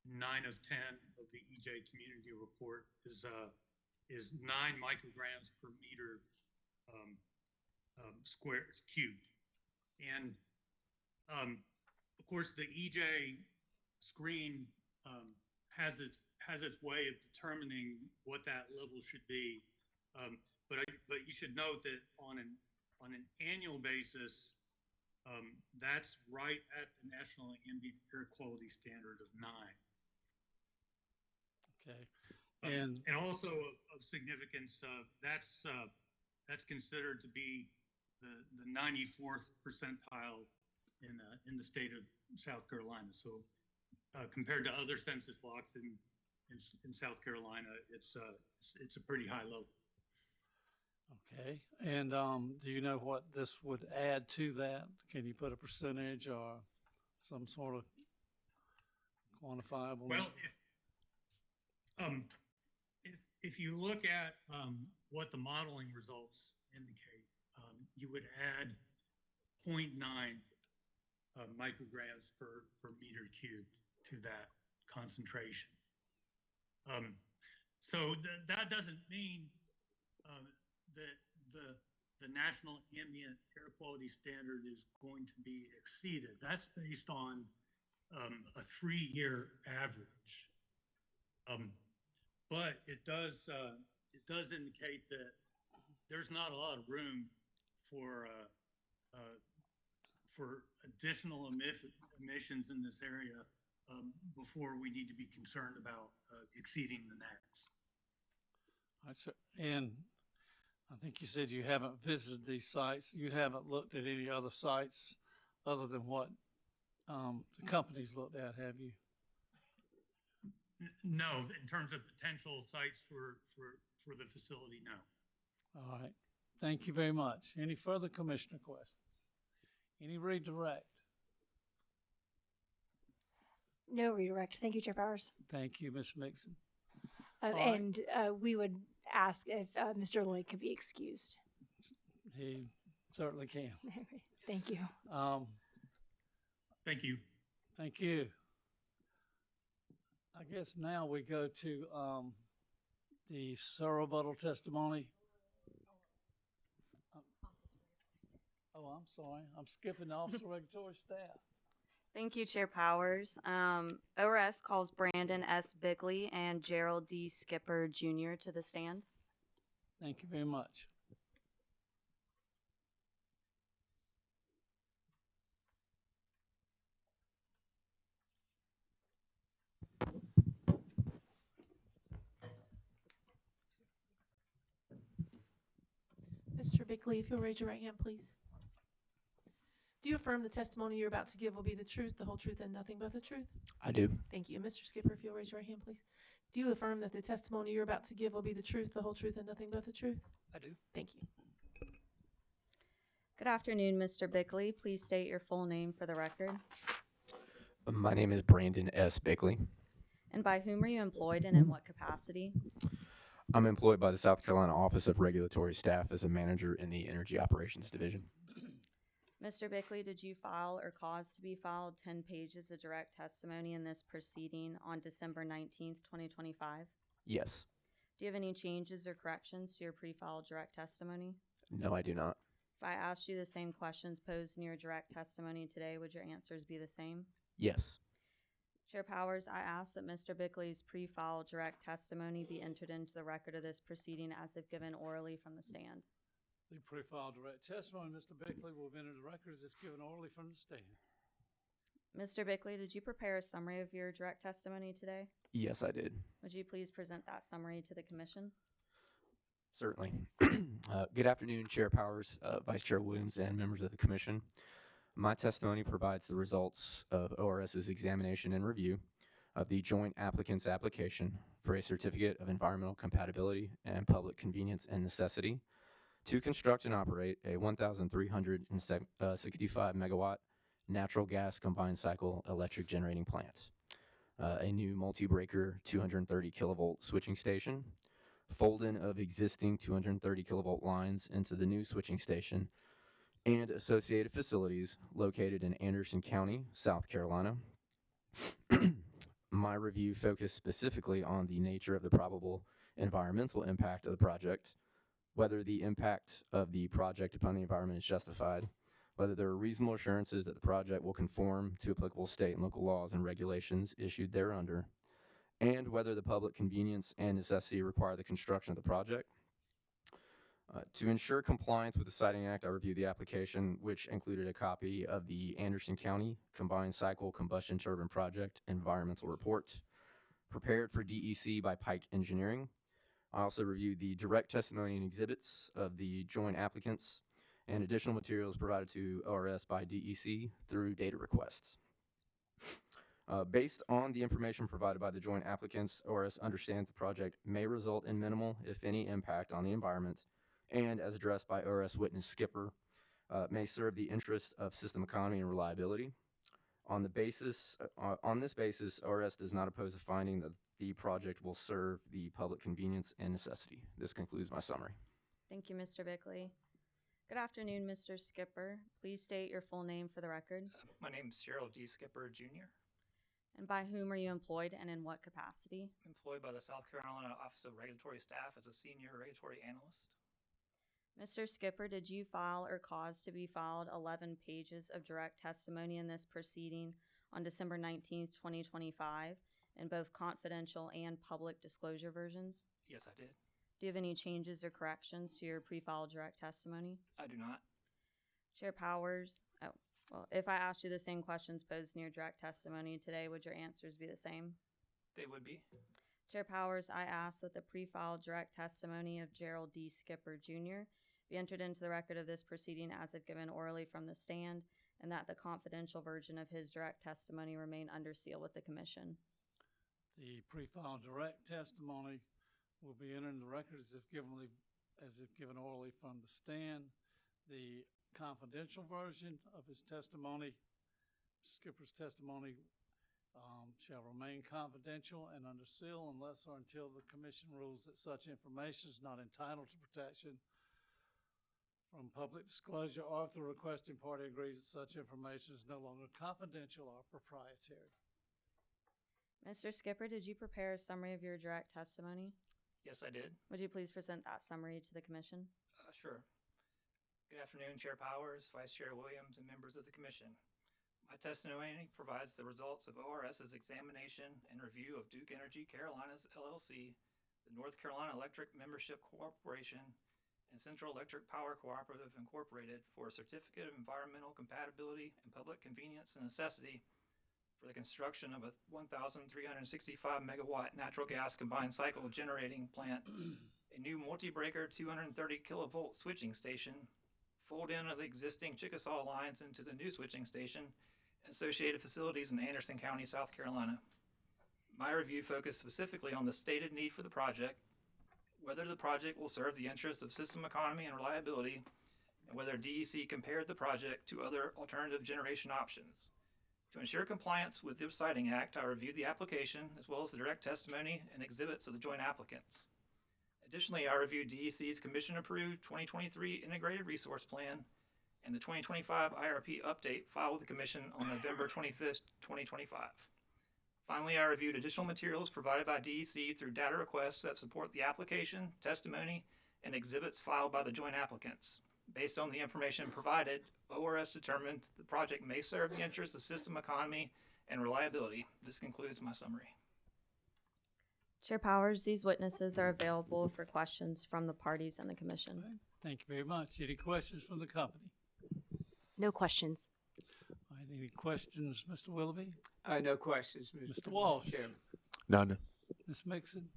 9 of 10 of the EJ community report is 9 micrograms per meter square cubed. And of course, the EJ screen has its way of determining what that level should be. But you should note that on an annual basis, that's right at the National Ambient Air Quality Standard of 9. Okay. And also of significance, that's considered to be the 94th percentile in the state of South Carolina. So compared to other census blocks in South Carolina, it's a pretty high level. Okay. And do you know what this would add to that? Can you put a percentage or some sort of quantifiable? Well, if you look at what the modeling results indicate, you would add 0.9 micrograms per meter cubed to that concentration. So that doesn't mean that the National Ambient Air Quality Standard is going to be exceeded. That's based on a 3-year average. But it does indicate that there's not a lot of room for additional emissions in this area before we need to be concerned about exceeding the NAAQS. All right, sir. And I think you said you haven't visited these sites. You haven't looked at any other sites other than what the companies looked at, have you? No, in terms of potential sites for the facility, no. All right. Thank you very much. Any further commissioner questions? Any redirect? No redirect. Thank you, Chair Powers. Thank you, Ms. Mixon. And we would ask if Mr. Lloyd could be excused. He certainly can. Thank you. Thank you. Thank you. I guess now we go to the rebuttal testimony. Oh, I'm sorry. I'm skipping the Office of Regulatory Staff. Thank you, Chair Powers. ORS calls Brandon S. Bigley and Gerald D. Skipper Jr. to the stand. Thank you very much. Mr. Bickley, if you'll raise your right hand, please. Do you affirm the testimony you're about to give will be the truth, the whole truth, and nothing but the truth? I do. Thank you. Mr. Skipper, if you'll raise your right hand, please. Do you affirm that the testimony you're about to give will be the truth, the whole truth, and nothing but the truth? I do. Thank you. Good afternoon, Mr. Bickley. Please state your full name for the record. My name is Brandon S. Bigley. And by whom are you employed and in what capacity? I'm employed by the South Carolina Office of Regulatory Staff as a manager in the Energy Operations Division. Mr. Bickley, did you file or cause to be filed 10 pages of direct testimony in this proceeding on December 19th, 2025? Yes. Do you have any changes or corrections to your pre-filed direct testimony? No, I do not. If I asked you the same questions posed in your direct testimony today, would your answers be the same? Yes. Chair Powers, I ask that Mr. Bickley's pre-filed direct testimony be entered into the record of this proceeding as if given orally from the stand. The pre-filed direct testimony, Mr. Bickley, will be entered in the record as if given orally from the stand. Mr. Bickley, did you prepare a summary of your direct testimony today? Yes, I did. Would you please present that summary to the commission? Certainly. Good afternoon, Chair Powers, Vice Chair Williams, and members of the Commission. My testimony provides the results of ORS's examination and review of the joint applicant's application for a certificate of environmental compatibility and public convenience and necessity to construct and operate a 1,365 megawatt natural gas combined cycle electric generating plant, a new multi-breaker 230 kilovolt switching station, fold-in of existing 230 kilovolt lines into the new switching station, and associated facilities located in Anderson County, South Carolina. My review focused specifically on the nature of the probable environmental impact of the project, whether the impact of the project upon the environment is justified, whether there are reasonable assurances that the project will conform to applicable state and local laws and regulations issued thereunder, and whether the public convenience and necessity require the construction of the project. To ensure compliance with the Siting Act, I reviewed the application, which included a copy of the Anderson County Combined Cycle Combustion Turbine Project Environmental Report, prepared for DEC by Pike Engineering. I also reviewed the direct testimony and exhibits of the joint applicants and additional materials provided to ORS by DEC through data requests. Based on the information provided by the joint applicants, ORS understands the project may result in minimal, if any, impact on the environment, and as addressed by ORS witness Skipper, may serve the interest of system economy and reliability. On this basis, ORS does not oppose the finding that the project will serve the public convenience and necessity. This concludes my summary. Thank you, Mr. Bickley. Good afternoon, Mr. Skipper. Please state your full name for the record. My name is Gerald D. Skipper, Jr., And by whom are you employed and in what capacity? employed by the South Carolina Office of Regulatory Staff as a senior regulatory analyst. Mr. Skipper, did you file or cause to be filed 11 pages of direct testimony in this proceeding on December 19th, 2025, in both confidential and public disclosure versions? Yes, I did. Do you have any changes or corrections to your pre-filed direct testimony? I do not. Chair Powers, if I asked you the same questions posed in your direct testimony today, would your answers be the same? They would be. Chair Powers, I ask that the pre-filed direct testimony of Gerald D. Skipper, Jr. be entered into the record of this proceeding as if given orally from the stand, and that the confidential version of his direct testimony remain under seal with the commission. The pre-filed direct testimony will be entered in the record as if given orally from the stand. The confidential version of his testimony, Skipper's testimony, shall remain confidential and under seal unless or until the commission rules that such information is not entitled to protection from public disclosure, or if the requesting party agrees that such information is no longer confidential or proprietary. Mr. Skipper, did you prepare a summary of your direct testimony? Yes, I did. Would you please present that summary to the commission? Sure. Good afternoon, Chair Powers, Vice Chair Williams, and members of the Commission. My testimony provides the results of ORS's examination and review of Duke Energy Carolinas, LLC, the North Carolina Electric Membership Corporation, and Central Electric Power Cooperative, Incorporated, for a Certificate of Environmental Compatibility and Public Convenience and Necessity for the construction of a 1,365 megawatt natural gas combined cycle generating plant, a new multi-breaker 230 kilovolt switching station, fold-in of the existing Chickasaw lines into the new switching station, and associated facilities in Anderson County, South Carolina. My review focused specifically on the stated need for the project, whether the project will serve the interests of system economy and reliability, and whether DEC compared the project to other alternative generation options. To ensure compliance with the Siting Act, I reviewed the application as well as the direct testimony and exhibits of the joint applicants. Additionally, I reviewed DEC's Commission-approved 2023 Integrated Resource Plan and the 2025 IRP update filed with the Commission on November 25th, 2025. Finally, I reviewed additional materials provided by DEC through data requests that support the application, testimony, and exhibits filed by the joint applicants. Based on the information provided, ORS determined the project may serve the interests of system economy and reliability. This concludes my summary. Chair Powers, these witnesses are available for questions from the parties and the commission. Thank you very much. Any questions from the company? No questions. All right, any questions, Mr. Willoughby? No questions, Mr. Walsh? Chairman. None. Ms. Mixon?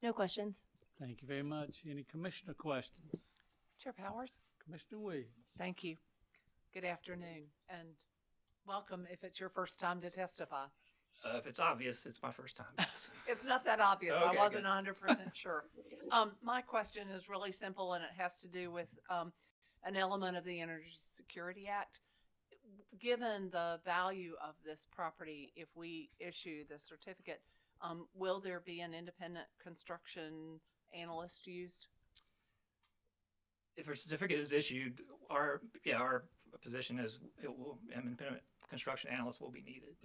No questions. Thank you very much. Any commissioner questions? Chair Powers? Commissioner Williams? Thank you. Good afternoon, and welcome if it's your first time to testify. If it's obvious, it's my first time. It's not that obvious. Okay, I wasn't good. 100% sure. My question is really simple, and it has to do with an element of the Energy Security Act. Given the value of this property, if we issue the certificate, will there be an independent construction analyst used? If a certificate is issued, our position is an independent construction analyst will be needed.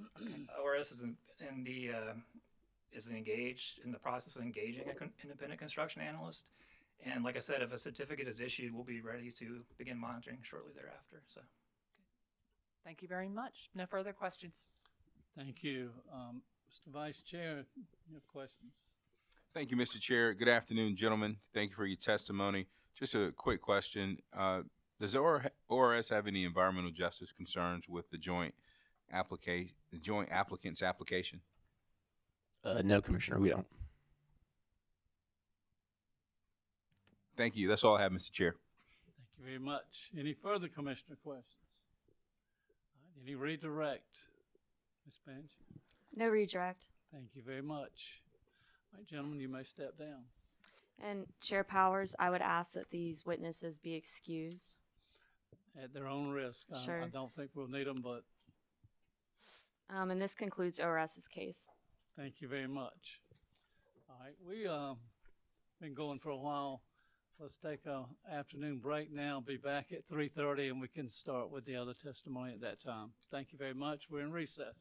ORS is engaged in the process of engaging an independent construction analyst. And like I said, if a certificate is issued, we'll be ready to begin monitoring shortly thereafter. So, Thank you very much. No further questions. Thank you. Mr. Vice Chair, you have questions? Thank you, Mr. Chair. Good afternoon, gentlemen. Thank you for your testimony. Just a quick question. Does ORS have any environmental justice concerns with the joint applicant's application? No, Commissioner, we don't. Thank you. That's all I have, Mr. Chair. Thank you very much. Any further commissioner questions? All right, any redirect? Ms. Benj? No redirect. Thank you very much. All right, gentlemen, you may step down. And Chair Powers, I would ask that these witnesses be excused. At their own risk. Sure. I don't think we'll need them, but And this concludes ORS's case. thank you very much. All right, we been going for a while. Let's take a afternoon break now. Be back at 3:30, and we can start with the other testimony at that time. Thank you very much. We're in recess.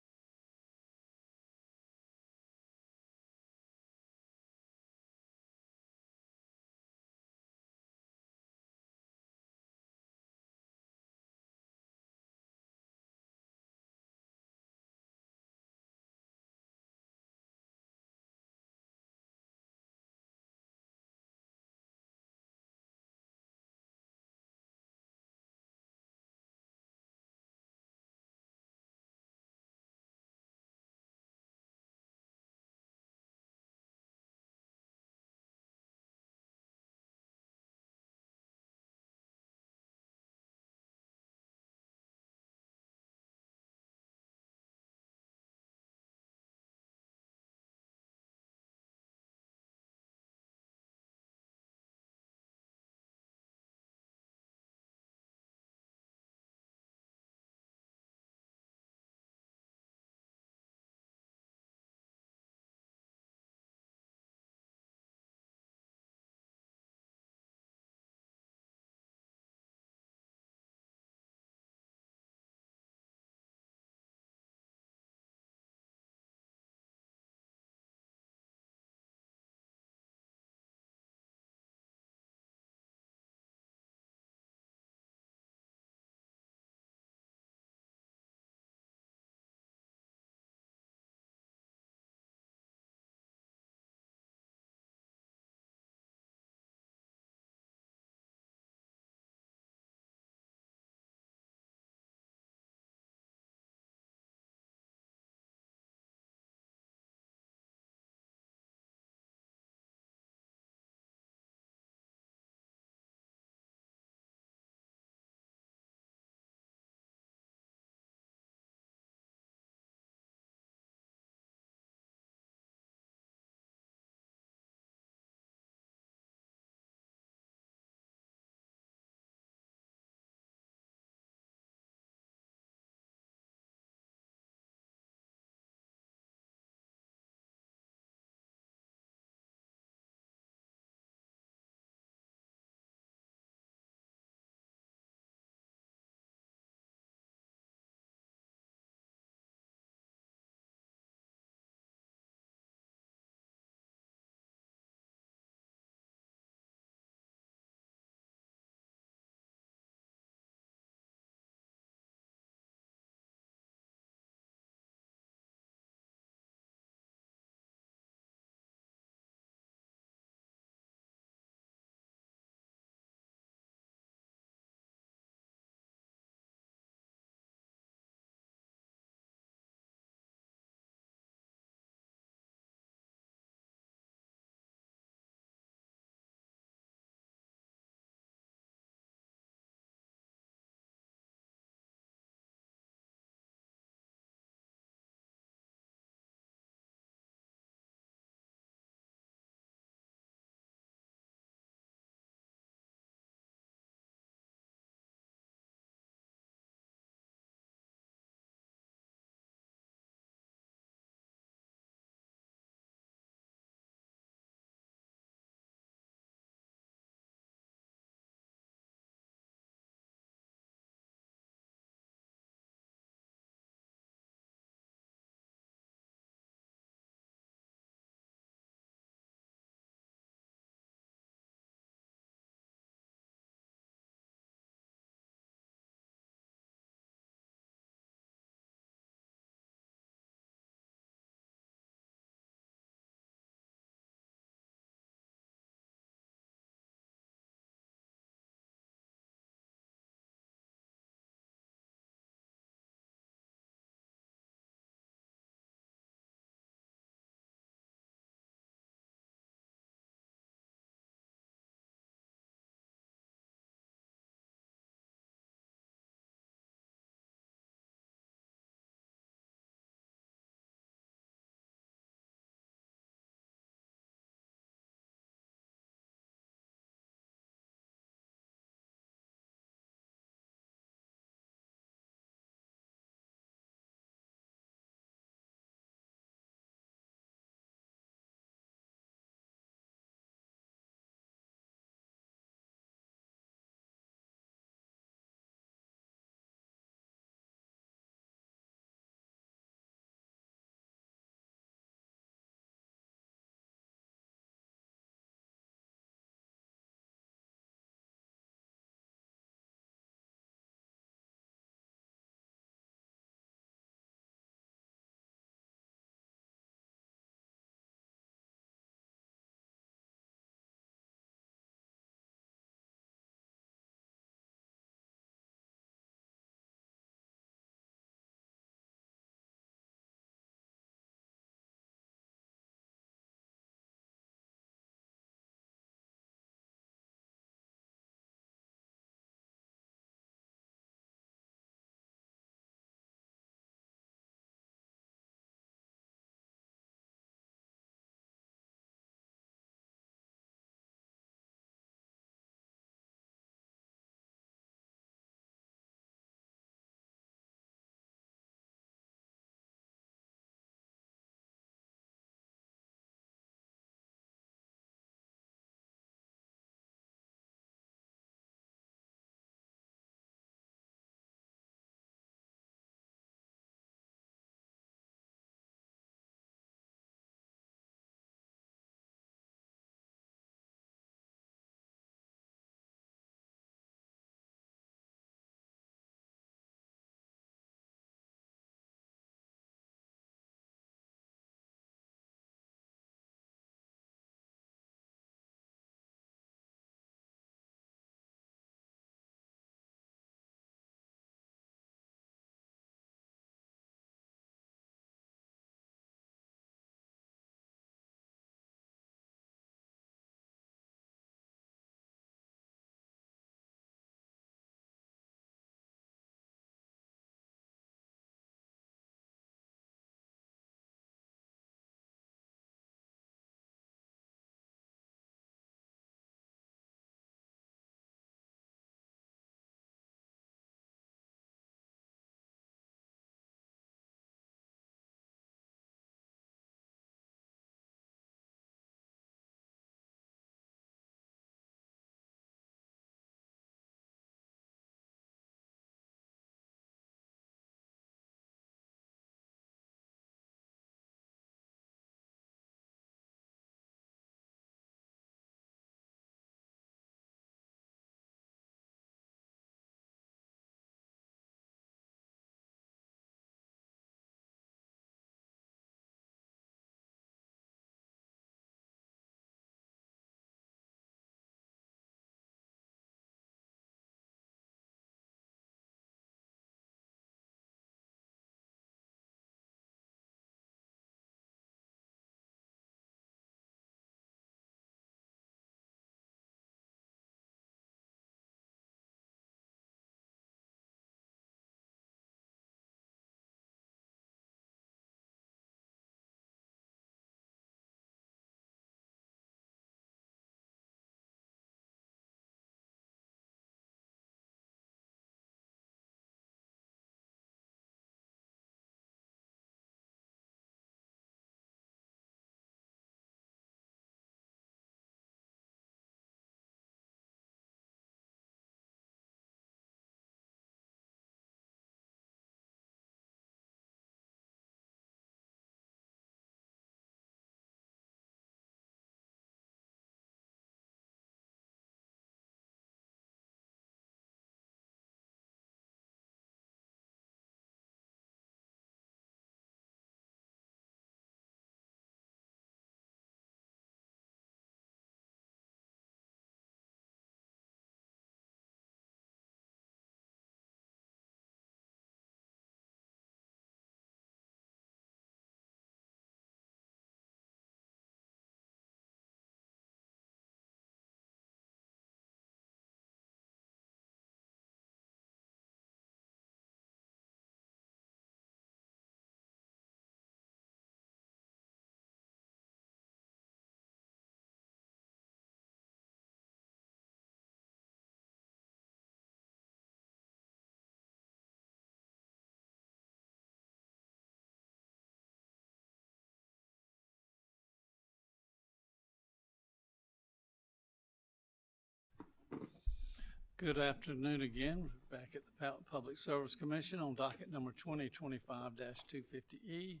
Good afternoon again. We're back at the Public Service Commission on docket number 2025-250E.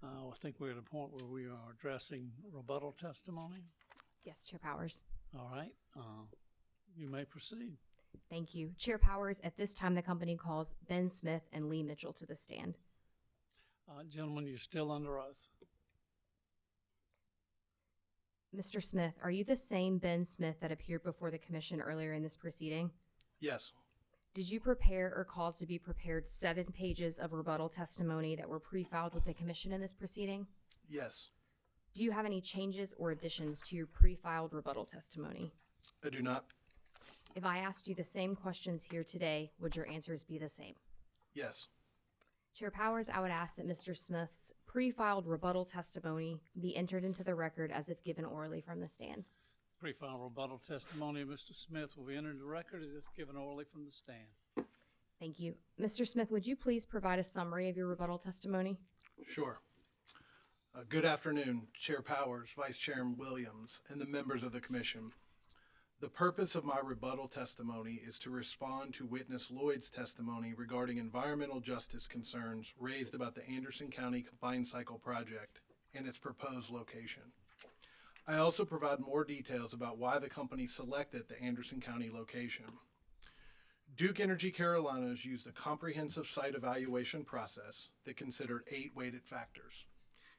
I think we're at a point where we are addressing rebuttal testimony. Yes, Chair Powers. All right. You may proceed. Thank you. Chair Powers, at this time, the company calls Ben Smith and Lee Mitchell to the stand. Gentlemen, you're still under oath. Mr. Smith, are you the same Ben Smith that appeared before the commission earlier in this proceeding? Yes. Did you prepare or cause to be prepared 7 pages of rebuttal testimony that were pre-filed with the commission in this proceeding? Yes. Do you have any changes or additions to your pre-filed rebuttal testimony? I do not. If I asked you the same questions here today, would your answers be the same? Yes. Chair Powers, I would ask that Mr. Smith's pre-filed rebuttal testimony be entered into the record as if given orally from the stand. Pre-filed rebuttal testimony of Mr. Smith will be entered into the record as if given orally from the stand. Thank you. Mr. Smith, would you please provide a summary of your rebuttal testimony? Sure. Good afternoon, Chair Powers, Vice Chairman Williams, and the members of the Commission. The purpose of my rebuttal testimony is to respond to witness Lloyd's testimony regarding environmental justice concerns raised about the Anderson County Combined Cycle Project and its proposed location. I also provide more details about why the company selected the Anderson County location. Duke Energy Carolinas used a comprehensive site evaluation process that considered 8 weighted factors,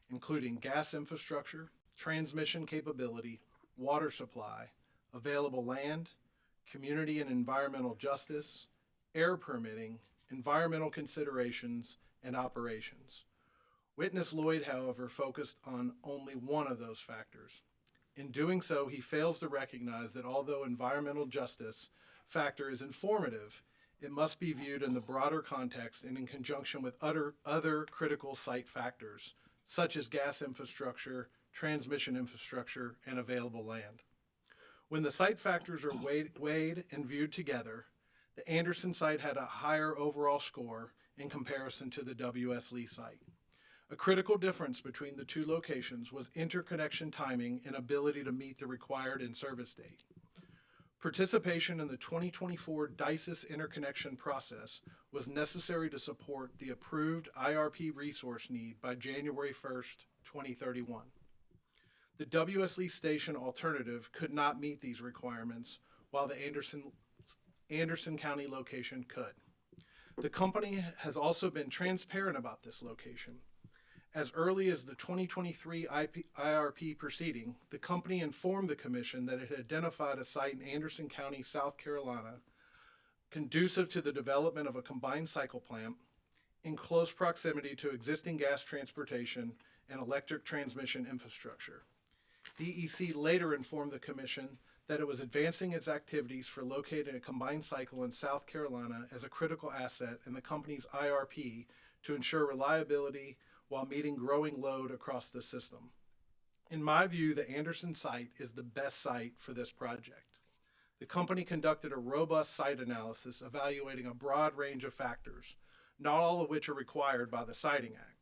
including gas infrastructure, transmission capability, water supply, available land, community and environmental justice, air permitting, environmental considerations, and operations. Witness Lloyd, however, focused on only one of those factors. In doing so, he fails to recognize that although environmental justice factor is informative, it must be viewed in the broader context and in conjunction with other critical site factors, such as gas infrastructure, transmission infrastructure, and available land. When the site factors are weighed and viewed together, the Anderson site had a higher overall score in comparison to the W.S. Lee site. A critical difference between the 2 locations was interconnection timing and ability to meet the required in-service date. Participation in the 2024 DICES interconnection process was necessary to support the approved IRP resource need by January 1st, 2031. The W.S. Lee Station alternative could not meet these requirements, while the Anderson County location could. The company has also been transparent about this location. As early as the 2023 IRP proceeding, the company informed the Commission that it had identified a site in Anderson County, South Carolina, conducive to the development of a combined cycle plant in close proximity to existing gas transportation and electric transmission infrastructure. DEC later informed the Commission that it was advancing its activities for locating a combined cycle in South Carolina as a critical asset in the company's IRP to ensure reliability while meeting growing load across the system. In my view, the Anderson site is the best site for this project. The company conducted a robust site analysis evaluating a broad range of factors, not all of which are required by the Siting Act.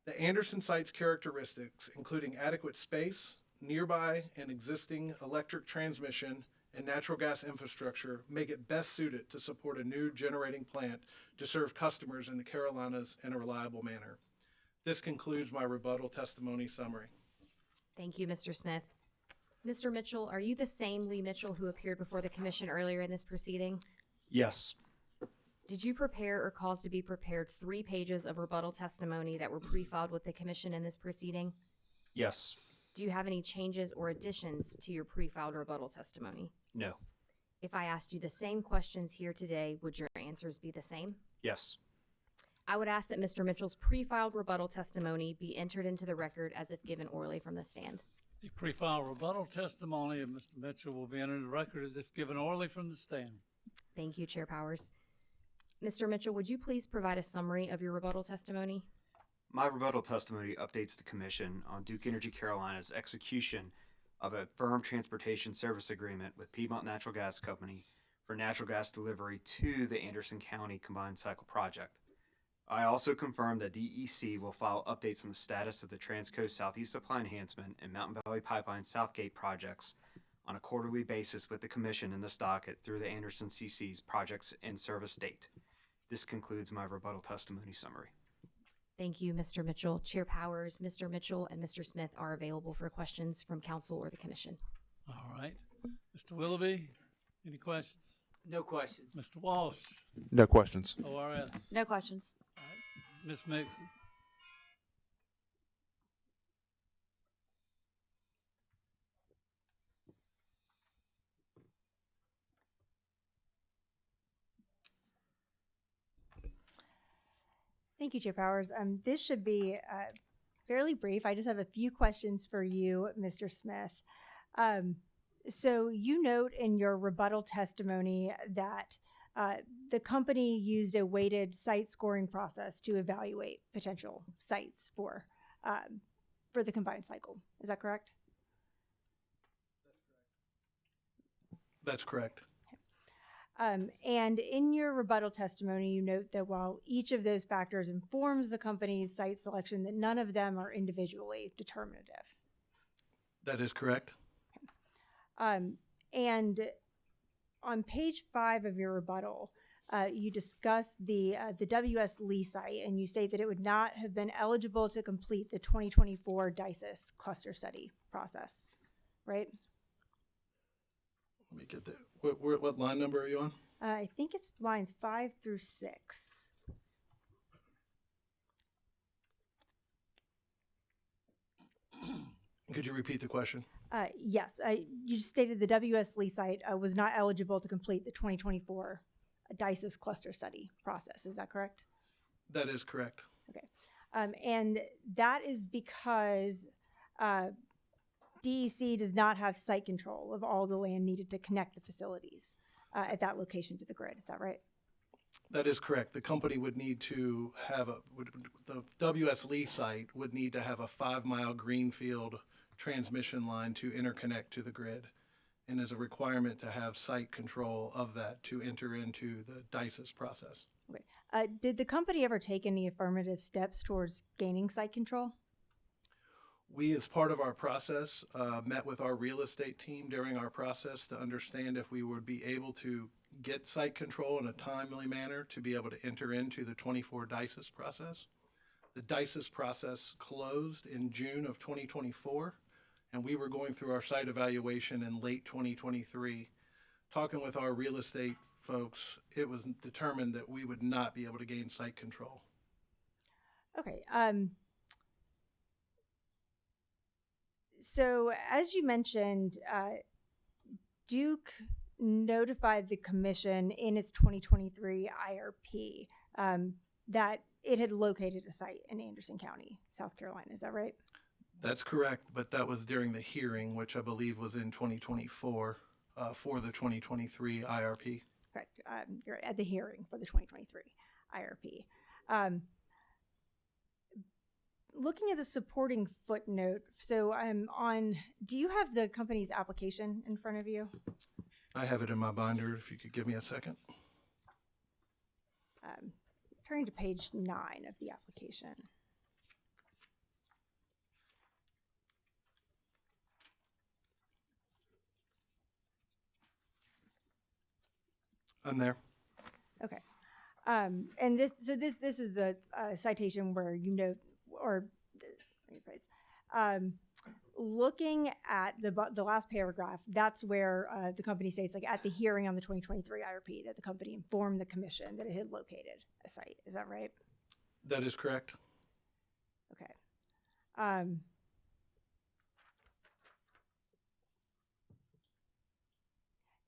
The Anderson site's characteristics, including adequate space, nearby and existing electric transmission, and natural gas infrastructure, make it best suited to support a new generating plant to serve customers in the Carolinas in a reliable manner. This concludes my rebuttal testimony summary. Thank you, Mr. Smith. Mr. Mitchell, are you the same Lee Mitchell who appeared before the commission earlier in this proceeding? Yes. Did you prepare or cause to be prepared 3 pages of rebuttal testimony that were pre-filed with the commission in this proceeding? Yes. Do you have any changes or additions to your pre-filed rebuttal testimony? No. If I asked you the same questions here today, would your answers be the same? Yes. I would ask that Mr. Mitchell's pre-filed rebuttal testimony be entered into the record as if given orally from the stand. The pre-filed rebuttal testimony of Mr. Mitchell will be entered in the record as if given orally from the stand. Thank you, Chair Powers. Mr. Mitchell, would you please provide a summary of your rebuttal testimony? My rebuttal testimony updates the Commission on Duke Energy Carolina's execution of a firm transportation service agreement with Piedmont Natural Gas Company for natural gas delivery to the Anderson County Combined Cycle Project. I also confirm that DEC will file updates on the status of the Transco Southeast Supply Enhancement and Mountain Valley Pipeline Southgate projects on a quarterly basis with the Commission and this docket through the Anderson CC's project's in-service date. This concludes my rebuttal testimony summary. Thank you, Mr. Mitchell. Chair Powers, Mr. Mitchell, and Mr. Smith are available for questions from council or the commission. All right. Mr. Willoughby, any questions? No questions. Mr. Walsh, No questions. ORS. No questions. All right. Ms. Mixon. Thank you, Chair Powers. This should be fairly brief. I just have a few questions for you, Mr. Smith. So you note in your rebuttal testimony that the company used a weighted site scoring process to evaluate potential sites for the combined cycle. Is that correct? That's correct. And in your rebuttal testimony, you note that while each of those factors informs the company's site selection, that none of them are individually determinative. That is correct. And on page 5 of your rebuttal, you discuss the WS Lee site, and you state that it would not have been eligible to complete the 2024 DICES cluster study process, right? Let me get that. What line number are you on? I think it's lines 5 through 6. Could you repeat the question? Yes, you stated the WS Lee site was not eligible to complete the 2024 DICES cluster study process. Is that correct? That is correct. Okay. And that is because DEC does not have site control of all the land needed to connect the facilities at that location to the grid. Is that right? That is correct. The company would need to have the WS Lee site would need to have a 5-mile greenfield transmission line to interconnect to the grid, and is a requirement to have site control of that to enter into the DICES process. Okay. Did the company ever take any affirmative steps towards gaining site control? We, as part of our process, met with our real estate team during our process to understand if we would be able to get site control in a timely manner to be able to enter into the 24 DICES process. The DICES process closed in June of 2024, and we were going through our site evaluation in late 2023. Talking with our real estate folks, it was determined that we would not be able to gain site control. Okay. So as you mentioned, Duke notified the commission in its 2023 IRP that it had located a site in Anderson County, South Carolina. Is that right? That's correct, but that was during the hearing, which I believe was in 2024 for the 2023 IRP. Correct. You're at the hearing for the 2023 IRP. Looking at the supporting footnote, so do you have the company's application in front of you? I have it in my binder, if you could give me a second. Turning to page 9 of the application. I'm there. Okay. And this is the citation where you note, or let me rephrase. Looking at the last paragraph, that's where the company states, like at the hearing on the 2023 IRP, that the company informed the commission that it had located a site. Is that right? That is correct. Okay.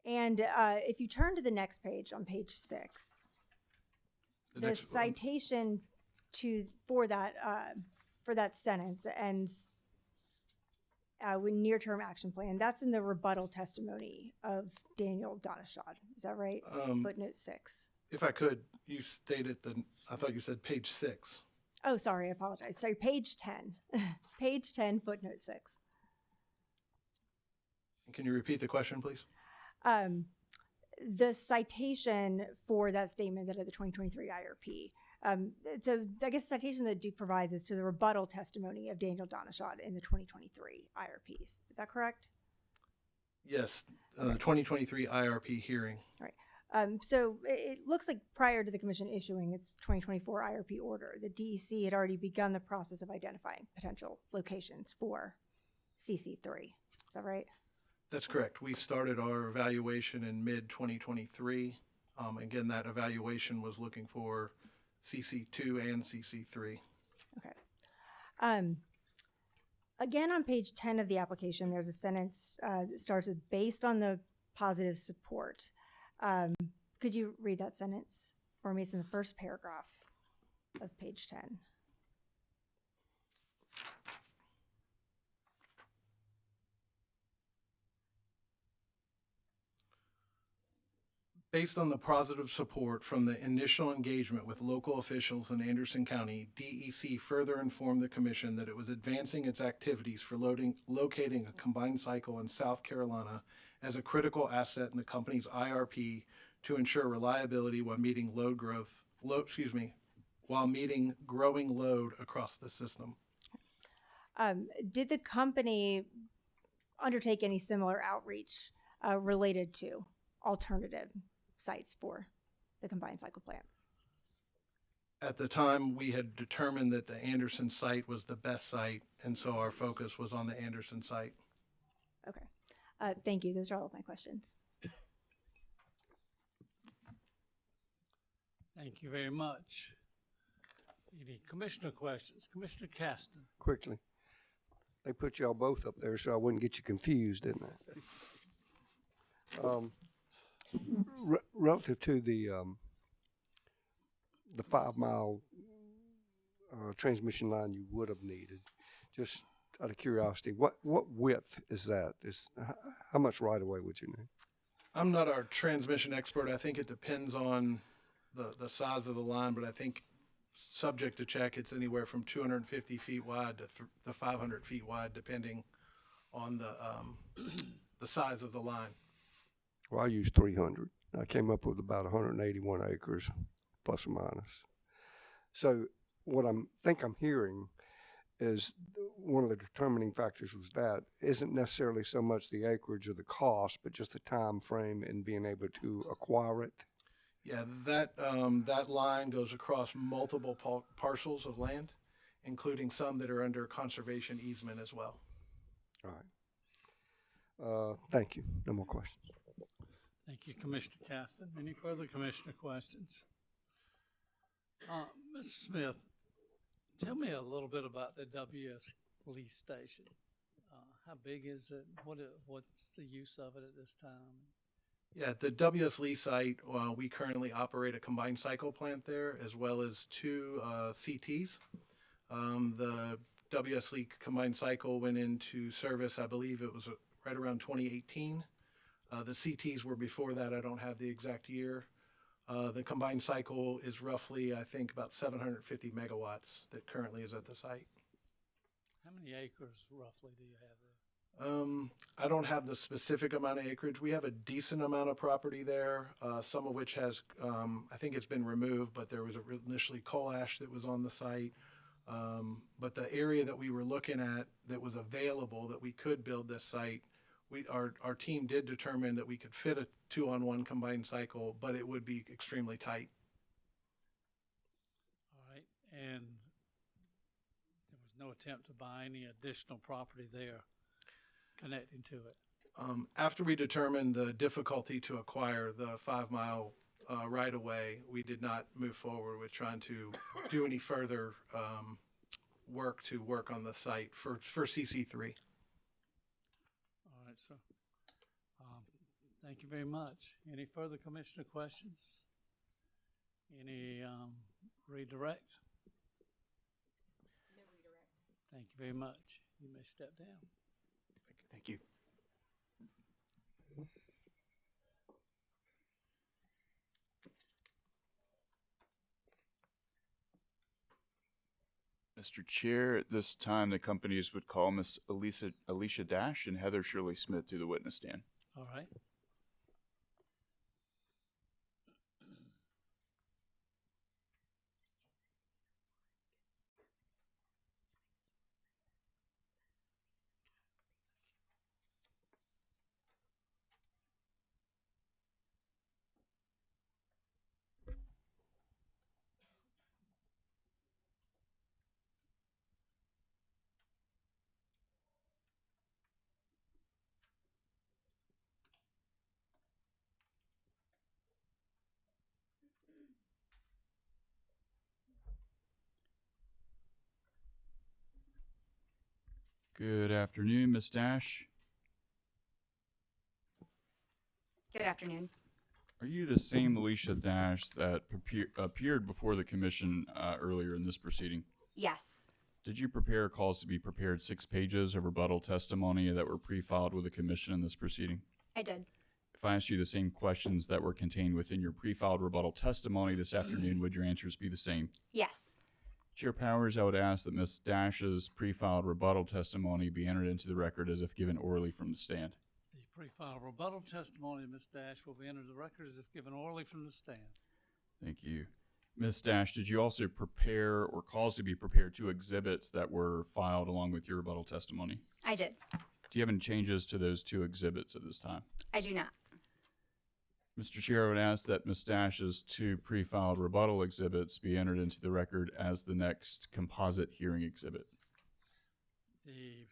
And if you turn to the next page, on page 6, the citation for that sentence ends with near-term action plan. That's in the rebuttal testimony of Daniel Donashad. Is that right? Footnote 6. If I could, you stated I thought you said page 6. Oh, sorry, I apologize. Sorry, page 10. Page 10, footnote 6. Can you repeat the question, please? The citation for that statement that of the 2023 IRP. So I guess the citation that Duke provides is to the rebuttal testimony of Daniel Donashad in the 2023 IRPs. Is that correct? Yes, the 2023 IRP hearing. All right. So it looks like prior to the commission issuing its 2024 IRP order, the DEC had already begun the process of identifying potential locations for CC3. Is that right? That's correct. We started our evaluation in mid-2023. Again, that evaluation was looking for CC2 and CC3. Okay. Again, on page 10 of the application, there's a sentence that starts with, based on the positive support. Could you read that sentence for me? It's in the first paragraph of page 10. Based on the positive support from the initial engagement with local officials in Anderson County, DEC further informed the Commission that it was advancing its activities for locating a combined cycle in South Carolina as a critical asset in the company's IRP to ensure reliability while meeting while meeting growing load across the system. Did the company undertake any similar outreach related to alternative sites for the combined cycle plant? At the time, we had determined that the Anderson site was the best site, and so our focus was on the Anderson site. Okay. Thank you. Those are all of my questions. Thank you very much. Any commissioner questions? Commissioner Caston. Quickly. They put y'all both up there so I wouldn't get you confused, didn't they? Relative to the 5-mile transmission line you would have needed, just out of curiosity, what width is that? How much right of way would you need? I'm not our transmission expert. I think it depends on the size of the line, but I think subject to check, it's anywhere from 250 feet wide to 500 feet wide, depending on the size of the line. Well, I used 300. I came up with about 181 acres, plus or minus. So what I'm hearing is one of the determining factors was that isn't necessarily so much the acreage or the cost, but just the time frame in being able to acquire it. Yeah, that line goes across multiple parcels of land, including some that are under conservation easement as well. All right. Thank you. No more questions. Thank you, Commissioner Caston. Any further commissioner questions? Ms. Smith, tell me a little bit about the WS lease station. How big is it? What's the use of it at this time? Yeah, at the WS Lee site, we currently operate a combined cycle plant there, as well as 2 CTs. The WS Lee combined cycle went into service, I believe it was right around 2018. The CTs were before that. I don't have the exact year. The combined cycle is roughly, I think, about 750 megawatts that currently is at the site. How many acres roughly do you have there? I don't have the specific amount of acreage. We have a decent amount of property there, some of which has, I think it's been removed, but there was initially coal ash that was on the site. But the area that we were looking at that was available that we could build this site, our team did determine that we could fit a 2-on-1 combined cycle, but it would be extremely tight. All right, and there was no attempt to buy any additional property there connecting to it? After we determined the difficulty to acquire the 5-mile right-of-way, we did not move forward with trying to do any further work on the site for CC3. All right, sir. Thank you very much. Any further commissioner questions? Any redirect? No redirect. Thank you very much. You may step down. Thank you. Mr. Chair, at this time, the companies would call Ms. Alicia Dash and Heather Shirley Smith to the witness stand. All right. Good afternoon, Ms. Dash. Good afternoon. Are you the same Alicia Dash that appeared before the commission earlier in this proceeding? Yes. Did you prepare calls to be prepared 6 pages of rebuttal testimony that were pre-filed with the commission in this proceeding? I did. If I asked you the same questions that were contained within your pre-filed rebuttal testimony this afternoon, would your answers be the same? Yes. Chair Powers, I would ask that Ms. Dash's pre-filed rebuttal testimony be entered into the record as if given orally from the stand. The pre-filed rebuttal testimony of Ms. Dash will be entered in the record as if given orally from the stand. Thank you. Ms. Dash, did you also prepare or cause to be prepared 2 exhibits that were filed along with your rebuttal testimony? I did. Do you have any changes to those 2 exhibits at this time? I do not. Mr. Chair, I would ask that Ms. Dash's 2 pre-filed rebuttal exhibits be entered into the record as the next composite hearing exhibit. The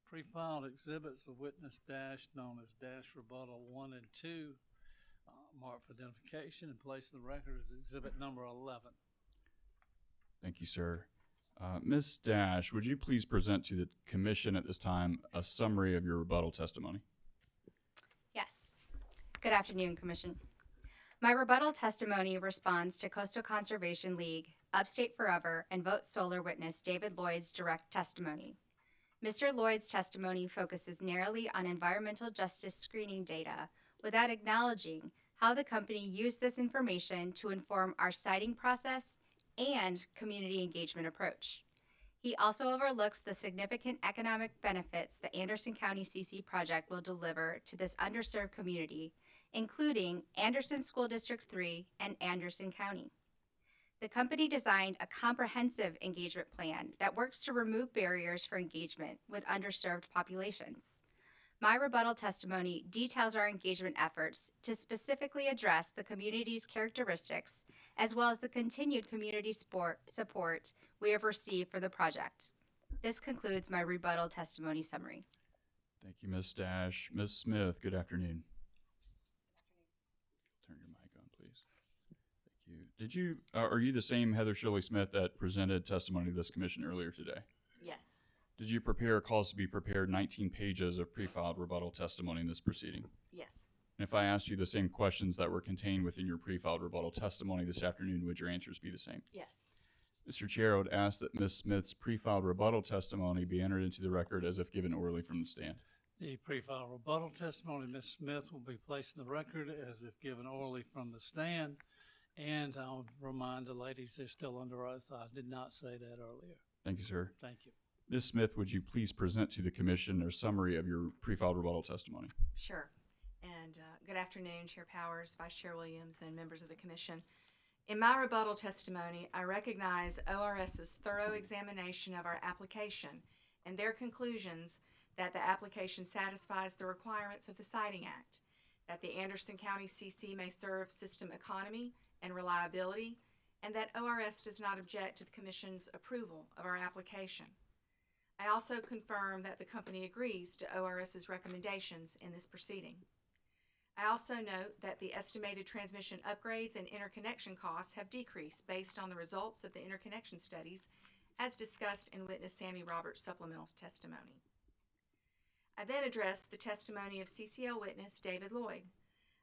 pre-filed exhibits of witness Dash, known as Dash Rebuttal 1 and 2, marked for identification and placed in the record as exhibit number 11. Thank you, sir. Ms. Dash, would you please present to the commission at this time a summary of your rebuttal testimony? Yes. Good afternoon, Commission. My rebuttal testimony responds to Coastal Conservation League, Upstate Forever, and Vote Solar witness David Lloyd's direct testimony. Mr. Lloyd's testimony focuses narrowly on environmental justice screening data without acknowledging how the company used this information to inform our siting process and community engagement approach. He also overlooks the significant economic benefits the Anderson County CC project will deliver to this underserved community, including Anderson School District 3 and Anderson County. The company designed a comprehensive engagement plan that works to remove barriers for engagement with underserved populations. My rebuttal testimony details our engagement efforts to specifically address the community's characteristics, as well as the continued community support we have received for the project. This concludes my rebuttal testimony summary. Thank you, Ms. Dash. Ms. Smith, good afternoon. Turn your mic on, please. Thank you. Are you the same Heather Shirley Smith that presented testimony to this commission earlier today? Yes. Did you prepare calls to be prepared 19 pages of pre-filed rebuttal testimony in this proceeding? Yes. And if I asked you the same questions that were contained within your pre-filed rebuttal testimony this afternoon, would your answers be the same? Yes. Mr. Chair, I would ask that Ms. Smith's pre-filed rebuttal testimony be entered into the record as if given orally from the stand. The pre-filed rebuttal testimony of Ms. Smith will be placed in the record as if given orally from the stand. And I'll remind the ladies they're still under oath. I did not say that earlier. Thank you, sir. Thank you. Ms. Smith, would you please present to the commission a summary of your pre-filed rebuttal testimony? Sure. And good afternoon, Chair Powers, Vice Chair Williams, and members of the Commission. In my rebuttal testimony, I recognize ORS's thorough examination of our application and their conclusions that the application satisfies the requirements of the Siting Act, that the Anderson County CC may serve system economy and reliability, and that ORS does not object to the Commission's approval of our application. I also confirm that the company agrees to ORS's recommendations in this proceeding. I also note that the estimated transmission upgrades and interconnection costs have decreased based on the results of the interconnection studies as discussed in witness Sammy Roberts' supplemental testimony. I then address the testimony of CCL witness David Lloyd.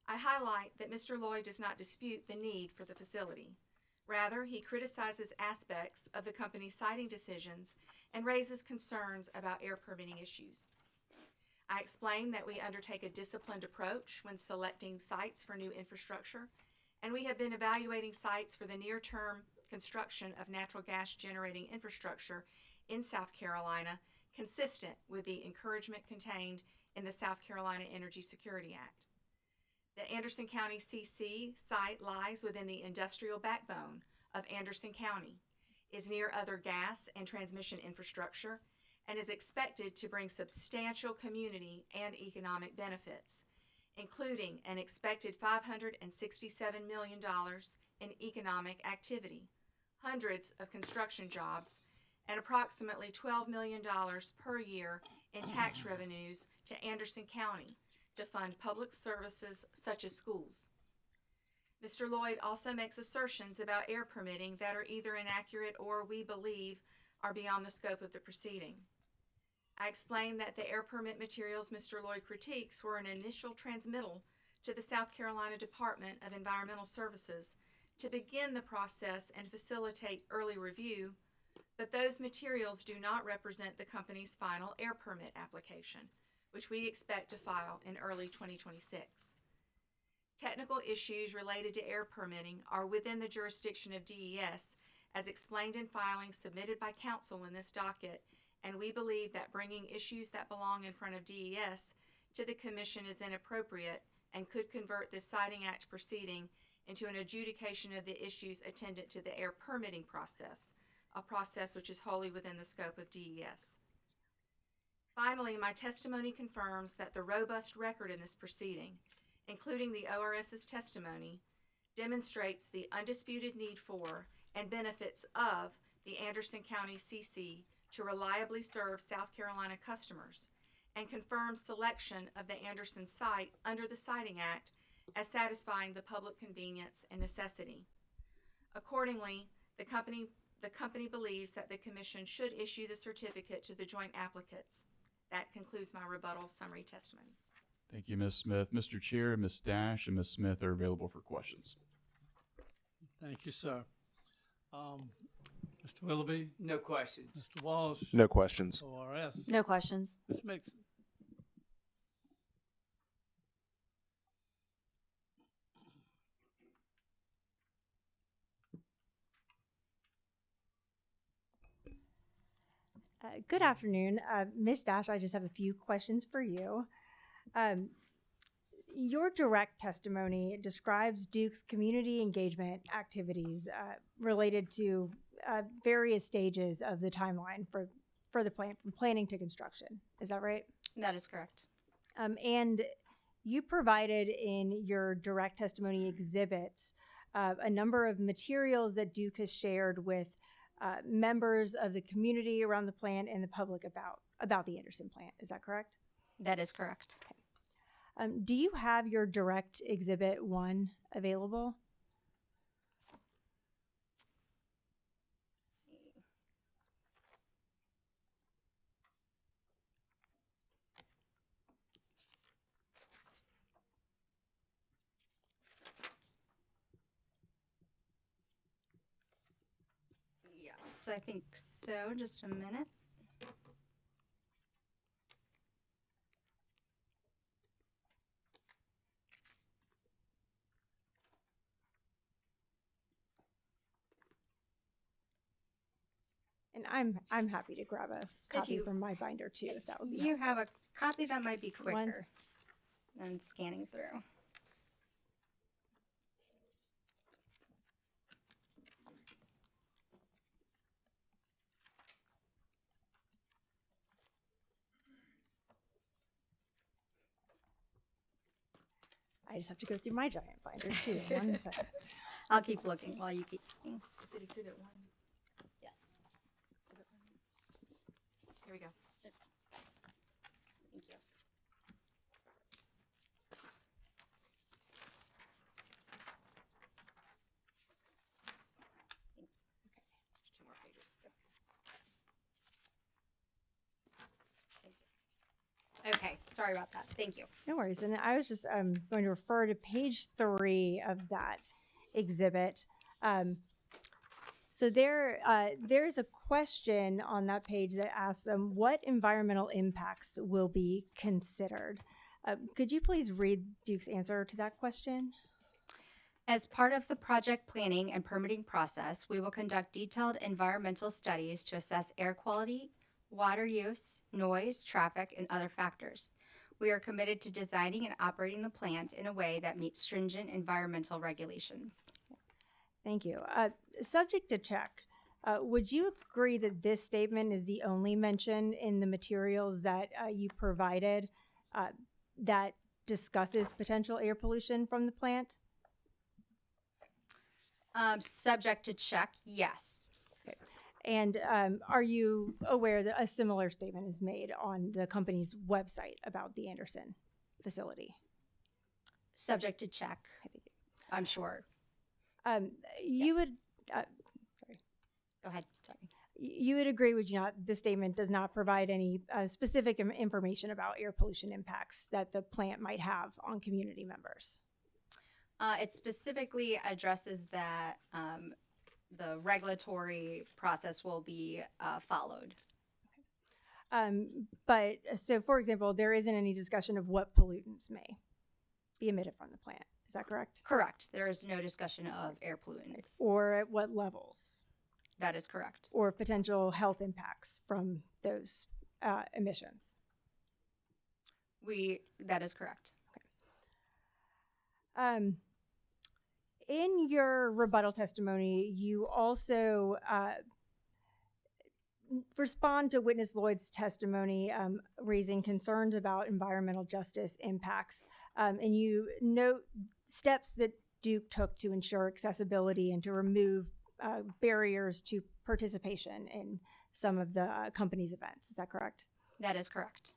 I highlight that Mr. Lloyd does not dispute the need for the facility. Rather, he criticizes aspects of the company's siting decisions and raises concerns about air permitting issues. I explain that we undertake a disciplined approach when selecting sites for new infrastructure, and we have been evaluating sites for the near-term construction of natural gas generating infrastructure in South Carolina, consistent with the encouragement contained in the South Carolina Energy Security Act. The Anderson County CC site lies within the industrial backbone of Anderson County, is near other gas and transmission infrastructure, and is expected to bring substantial community and economic benefits, including an expected $567 million in economic activity, hundreds of construction jobs, and approximately $12 million per year in tax revenues to Anderson County to fund public services such as schools. Mr. Lloyd also makes assertions about air permitting that are either inaccurate or, we believe, are beyond the scope of the proceeding. I explained that the air permit materials Mr. Lloyd critiques were an initial transmittal to the South Carolina Department of Environmental Services to begin the process and facilitate early review, but those materials do not represent the company's final air permit application, which we expect to file in early 2026. Technical issues related to air permitting are within the jurisdiction of DES, as explained in filings submitted by council in this docket, and we believe that bringing issues that belong in front of DES to the Commission is inappropriate and could convert this Siting Act proceeding into an adjudication of the issues attendant to the air permitting process, a process which is wholly within the scope of DES. Finally, my testimony confirms that the robust record in this proceeding, including the ORS's testimony, demonstrates the undisputed need for and benefits of the Anderson County CC to reliably serve South Carolina customers, and confirms selection of the Anderson site under the Siting Act as satisfying the public convenience and necessity. Accordingly, the company believes that the Commission should issue the certificate to the joint applicants. That concludes my rebuttal summary testimony. Thank you, Ms. Smith. Mr. Chair, Ms. Dash and Ms. Smith are available for questions. Thank you, sir. Mr. Willoughby? No questions. Mr. Walsh? No questions. ORS? No questions. Ms. Mixon? Good afternoon. Ms. Dash, I just have a few questions for you. Your direct testimony describes Duke's community engagement activities related to various stages of the timeline for the plant, from planning to construction. Is that right? That is correct. And you provided in your direct testimony exhibits a number of materials that Duke has shared with members of the community around the plant and the public about the Anderson plant. Is that correct? That is correct. Okay. Do you have your direct exhibit 1 available? Yes, I think so. Just a minute. And I'm happy to grab a copy from my binder too, if that would be You helpful. have a copy that might be quicker One's- than scanning through. I just have to go through my giant binder too. 1 second. I'll keep looking while you keep looking. Is it exhibit 1? Yes. Exhibit 1. Here we go. Thank you. There's 2 more pages. Okay, sorry about that. Thank you. No worries. And I was just going to refer to page 3 of that exhibit. So there's a question on that page that asks what environmental impacts will be considered. Could you please read Duke's answer to that question? As part of the project planning and permitting process, we will conduct detailed environmental studies to assess air quality, water use, noise, traffic, and other factors. We are committed to designing and operating the plant in a way that meets stringent environmental regulations. Thank you. Subject to check, would you agree that this statement is the only mention in the materials that you provided that discusses potential air pollution from the plant? Subject to check, yes. Okay. And are you aware that a similar statement is made on the company's website about the Anderson facility? Subject to check, I'm sure. You would, sorry. Go ahead, sorry. You would agree, would you not? This statement does not provide any specific information about air pollution impacts that the plant might have on community members. It specifically addresses that the regulatory process will be followed. But so, for example, there isn't any discussion of what pollutants may be emitted from the plant. Is that correct? Correct. There is no discussion of air pollutants. Or at what levels? That is correct. Or potential health impacts from those emissions. That is correct. Okay. In your rebuttal testimony, you also respond to witness Lloyd's testimony, raising concerns about environmental justice impacts, and you note steps that Duke took to ensure accessibility and to remove barriers to participation in some of the company's events. Is that correct? That is correct.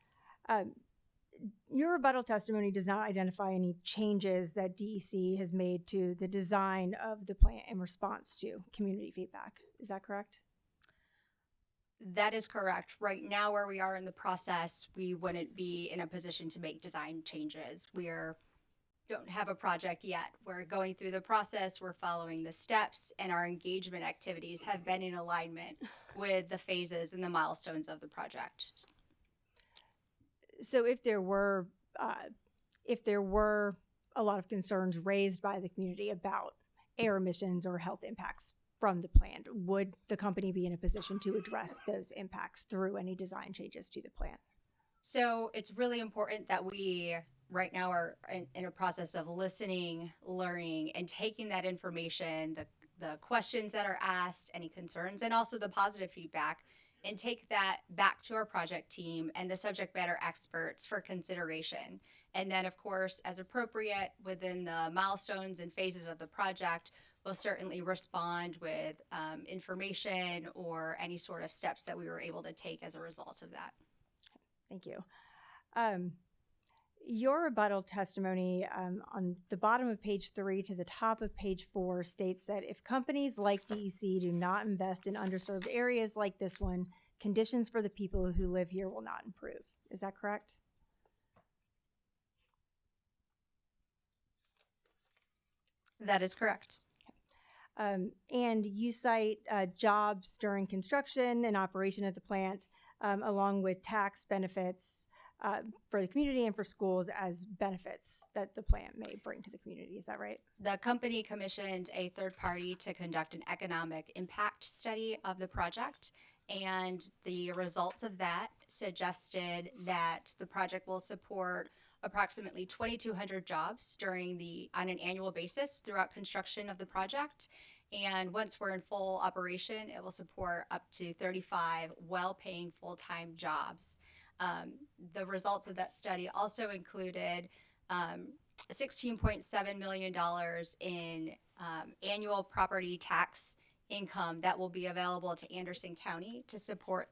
Your rebuttal testimony does not identify any changes that DEC has made to the design of the plant in response to community feedback. Is that correct? That is correct. Right now, where we are in the process, we wouldn't be in a position to make design changes. Don't have a project yet. We're going through the process, we're following the steps, and our engagement activities have been in alignment with the phases and the milestones of the project. So if there were a lot of concerns raised by the community about air emissions or health impacts from the plant, would the company be in a position to address those impacts through any design changes to the plant? So it's really important that we right now are in a process of listening, learning, and taking that information, the questions that are asked, any concerns, and also the positive feedback, and take that back to our project team and the subject matter experts for consideration. And then, of course, as appropriate within the milestones and phases of the project, we'll certainly respond with information or any sort of steps that we were able to take as a result of that. Thank you. Your rebuttal testimony on the bottom of page 3 to the top of page 4 states that if companies like DEC do not invest in underserved areas like this one, conditions for the people who live here will not improve. Is that correct? That is correct. And you cite jobs during construction and operation of the plant, along with tax benefits for the community and for schools as benefits that the plant may bring to the community. Is that right? The company commissioned a third party to conduct an economic impact study of the project, and the results of that suggested that the project will support approximately 2,200 jobs on an annual basis throughout construction of the project. And once we're in full operation, it will support up to 35 well-paying full-time jobs. The results of that study also included $16.7 million in annual property tax income that will be available to Anderson County to support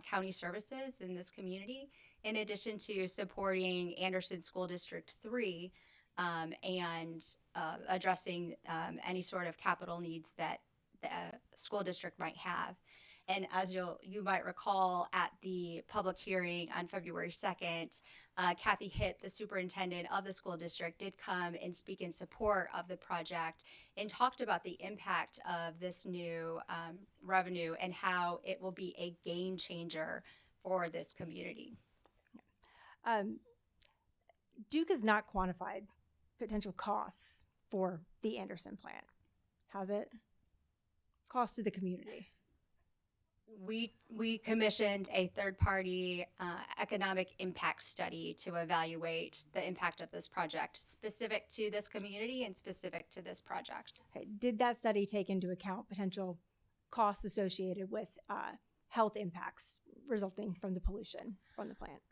county services in this community, in addition to supporting Anderson School District 3 and addressing any sort of capital needs that the school district might have. And as you might recall, at the public hearing on February 2nd, Kathy Hipp, the superintendent of the school district, did come and speak in support of the project and talked about the impact of this new revenue and how it will be a game changer for this community. Duke has not quantified potential costs for the Anderson plant, has it? Cost to the community. We commissioned a third-party economic impact study to evaluate the impact of this project, specific to this community and specific to this project. Okay. Did that study take into account potential costs associated with health impacts resulting from the pollution from the plant?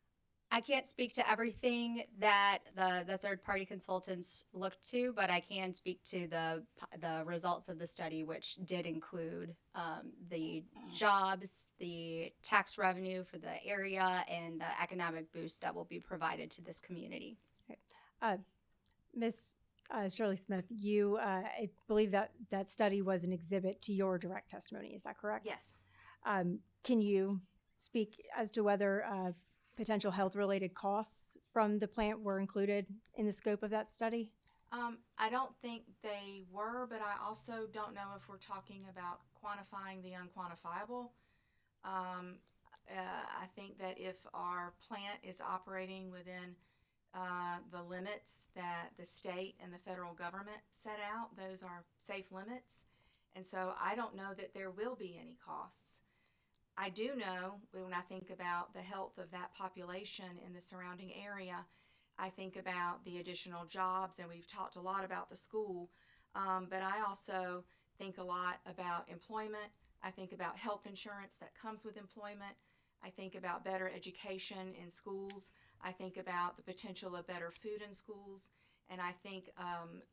I can't speak to everything that the third-party consultants looked to, but I can speak to the results of the study, which did include the jobs, the tax revenue for the area, and the economic boost that will be provided to this community. Okay. Ms. Shirley Smith, I believe that study was an exhibit to your direct testimony. Is that correct? Yes. Can you speak as to whether potential health-related costs from the plant were included in the scope of that study? I don't think they were, but I also don't know if we're talking about quantifying the unquantifiable. I think that if our plant is operating within the limits that the state and the federal government set out, those are safe limits. And so I don't know that there will be any costs. I do know when I think about the health of that population in the surrounding area, I think about the additional jobs, and we've talked a lot about the school, but I also think a lot about employment. I think about health insurance that comes with employment. I think about better education in schools. I think about the potential of better food in schools. And I think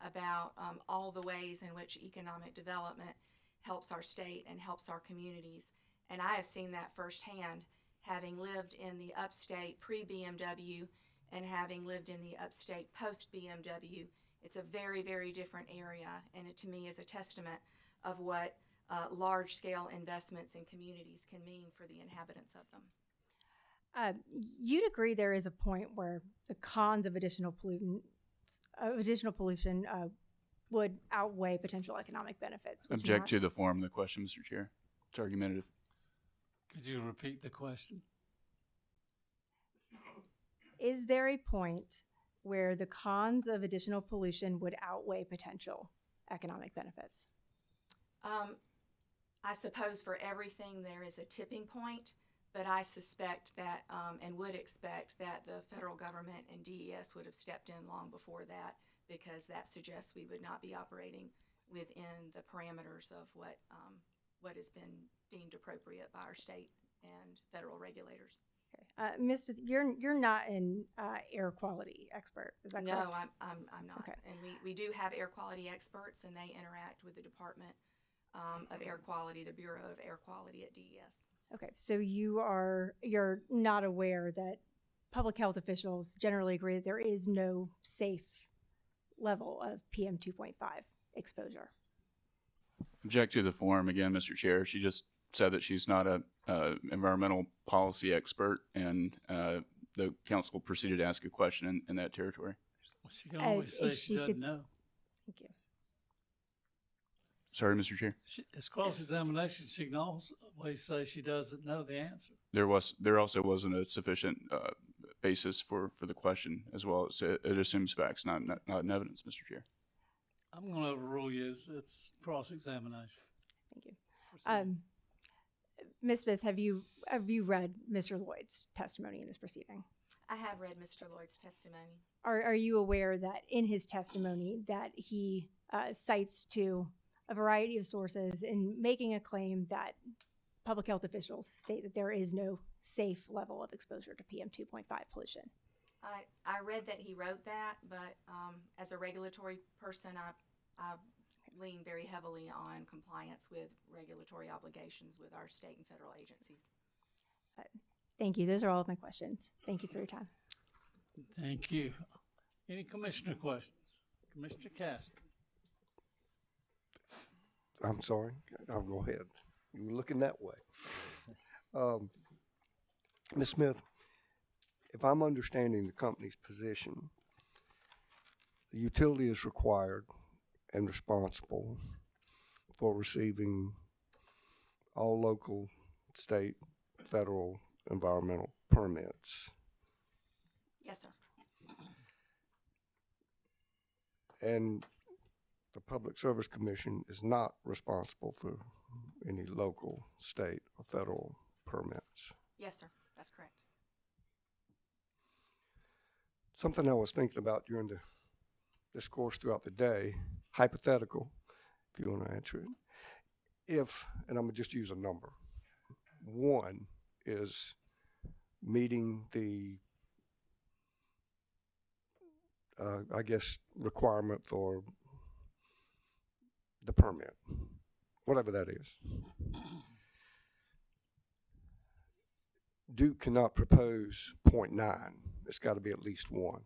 about all the ways in which economic development helps our state and helps our communities. And I have seen that firsthand, having lived in the upstate pre-BMW and having lived in the upstate post-BMW. It's a very, very different area, and it to me is a testament of what large-scale investments in communities can mean for the inhabitants of them. You'd agree there is a point where the cons of additional pollution would outweigh potential economic benefits. would you Object not? to the form of the question, Mr. Chair. It's argumentative. Could you repeat the question? Is there a point where the cons of additional pollution would outweigh potential economic benefits? I suppose for everything there is a tipping point, but I suspect that and would expect that the federal government and DES would have stepped in long before that, because that suggests we would not be operating within the parameters of what has been deemed appropriate by our state and federal regulators. Ms. Smith, you're not an air quality expert, is that correct? No, I'm not. Okay. And we do have air quality experts, and they interact with the Department of Air Quality, the Bureau of Air Quality at DES. Okay, so you're not aware that public health officials generally agree that there is no safe level of PM 2.5 exposure. Object to the form again, Mr. Chair. She just said that she's not a environmental policy expert, and the council proceeded to ask a question in that territory. Well, she can always say she doesn't know. Thank you. Sorry, Mr. Chair. It's cross-examination. She can always say she doesn't know the answer. There also wasn't a sufficient basis for the question as well. It assumes facts, not in evidence, Mr. Chair. I'm going to overrule you. It's cross-examination. Thank you. Ms. Smith, have you read Mr. Lloyd's testimony in this proceeding? I have read Mr. Lloyd's testimony. Are you aware that in his testimony that he cites to a variety of sources in making a claim that public health officials state that there is no safe level of exposure to PM 2.5 pollution? I read that he wrote that, but as a regulatory person, I lean very heavily on compliance with regulatory obligations with our state and federal agencies. Thank you. Those are all of my questions. Thank you for your time. Thank you. Any commissioner questions? Commissioner Cassidy. I'm sorry. I'll go ahead. You were looking that way. Ms. Smith, if I'm understanding the company's position, the utility is required and responsible for receiving all local, state, federal environmental permits. Yes, sir. And the Public Service Commission is not responsible for any local, state, or federal permits. Yes, sir. That's correct. Something I was thinking about during the discourse throughout the day, hypothetical, if you want to answer it. If, and I'm going to just use a number, 1 is meeting the, requirement for the permit, whatever that is. Duke cannot propose 0.9. It's got to be at least 1.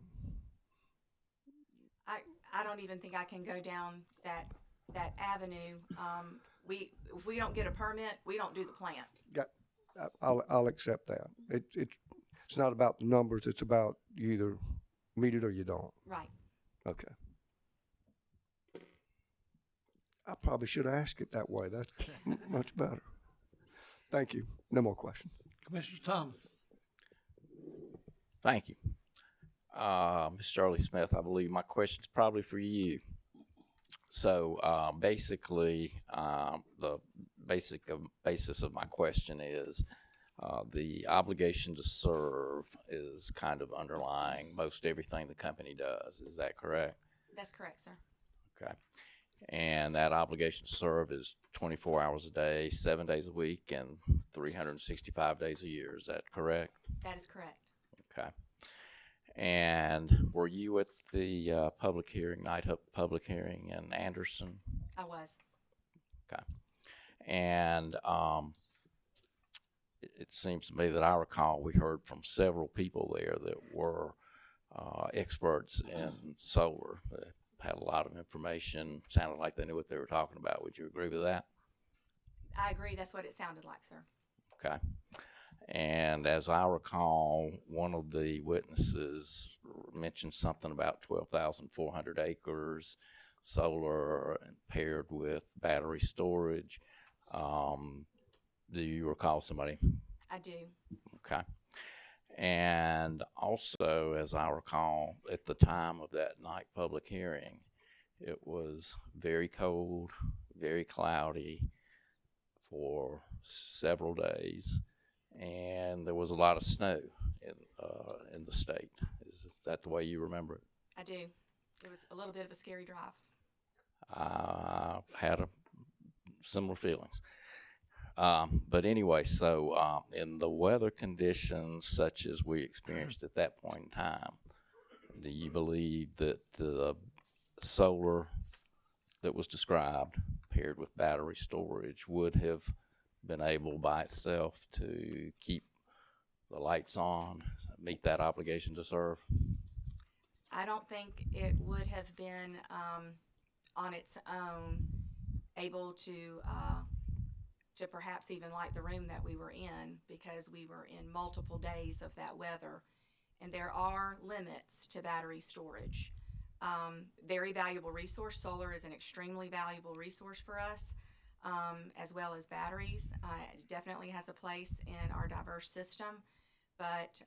I don't even think I can go down that that avenue. If we don't get a permit, we don't do the plant. I'll accept that. It's not about the numbers. It's about you either meet it or you don't. Right. Okay. I probably should have asked it that way. That's much better. Thank you. No more questions. Commissioner Thomas. Thank you. Ms. Shirley Smith, I believe my question's probably for you. So basically, the basis of my question is the obligation to serve is kind of underlying most everything the company does. Is that correct? That's correct, sir. Okay. And that obligation to serve is 24 hours a day, 7 days a week, and 365 days a year. Is that correct? That is correct. Okay. And were you at the public hearing, public hearing in Anderson? I was. Okay. And it seems to me that I recall we heard from several people there that were experts in solar, that had a lot of information, sounded like they knew what they were talking about. Would you agree with that? I agree. That's what it sounded like, sir. Okay. And as I recall, one of the witnesses mentioned something about 12,400 acres, solar paired with battery storage. Do you recall somebody? I do. Okay. And also, as I recall, at the time of that night public hearing, it was very cold, very cloudy for several days, and there was a lot of snow in the state. Is that the way you remember it? I do. It was a little bit of a scary drive. I had similar feelings. But anyway, so in the weather conditions such as we experienced at that point in time, do you believe that the solar that was described paired with battery storage would have been able by itself to keep the lights on, meet that obligation to serve? I don't think it would have been on its own able to perhaps even light the room that we were in, because we were in multiple days of that weather, and there are limits to battery storage. Very valuable resource. Solar is an extremely valuable resource for us, as well as batteries. It definitely has a place in our diverse system, but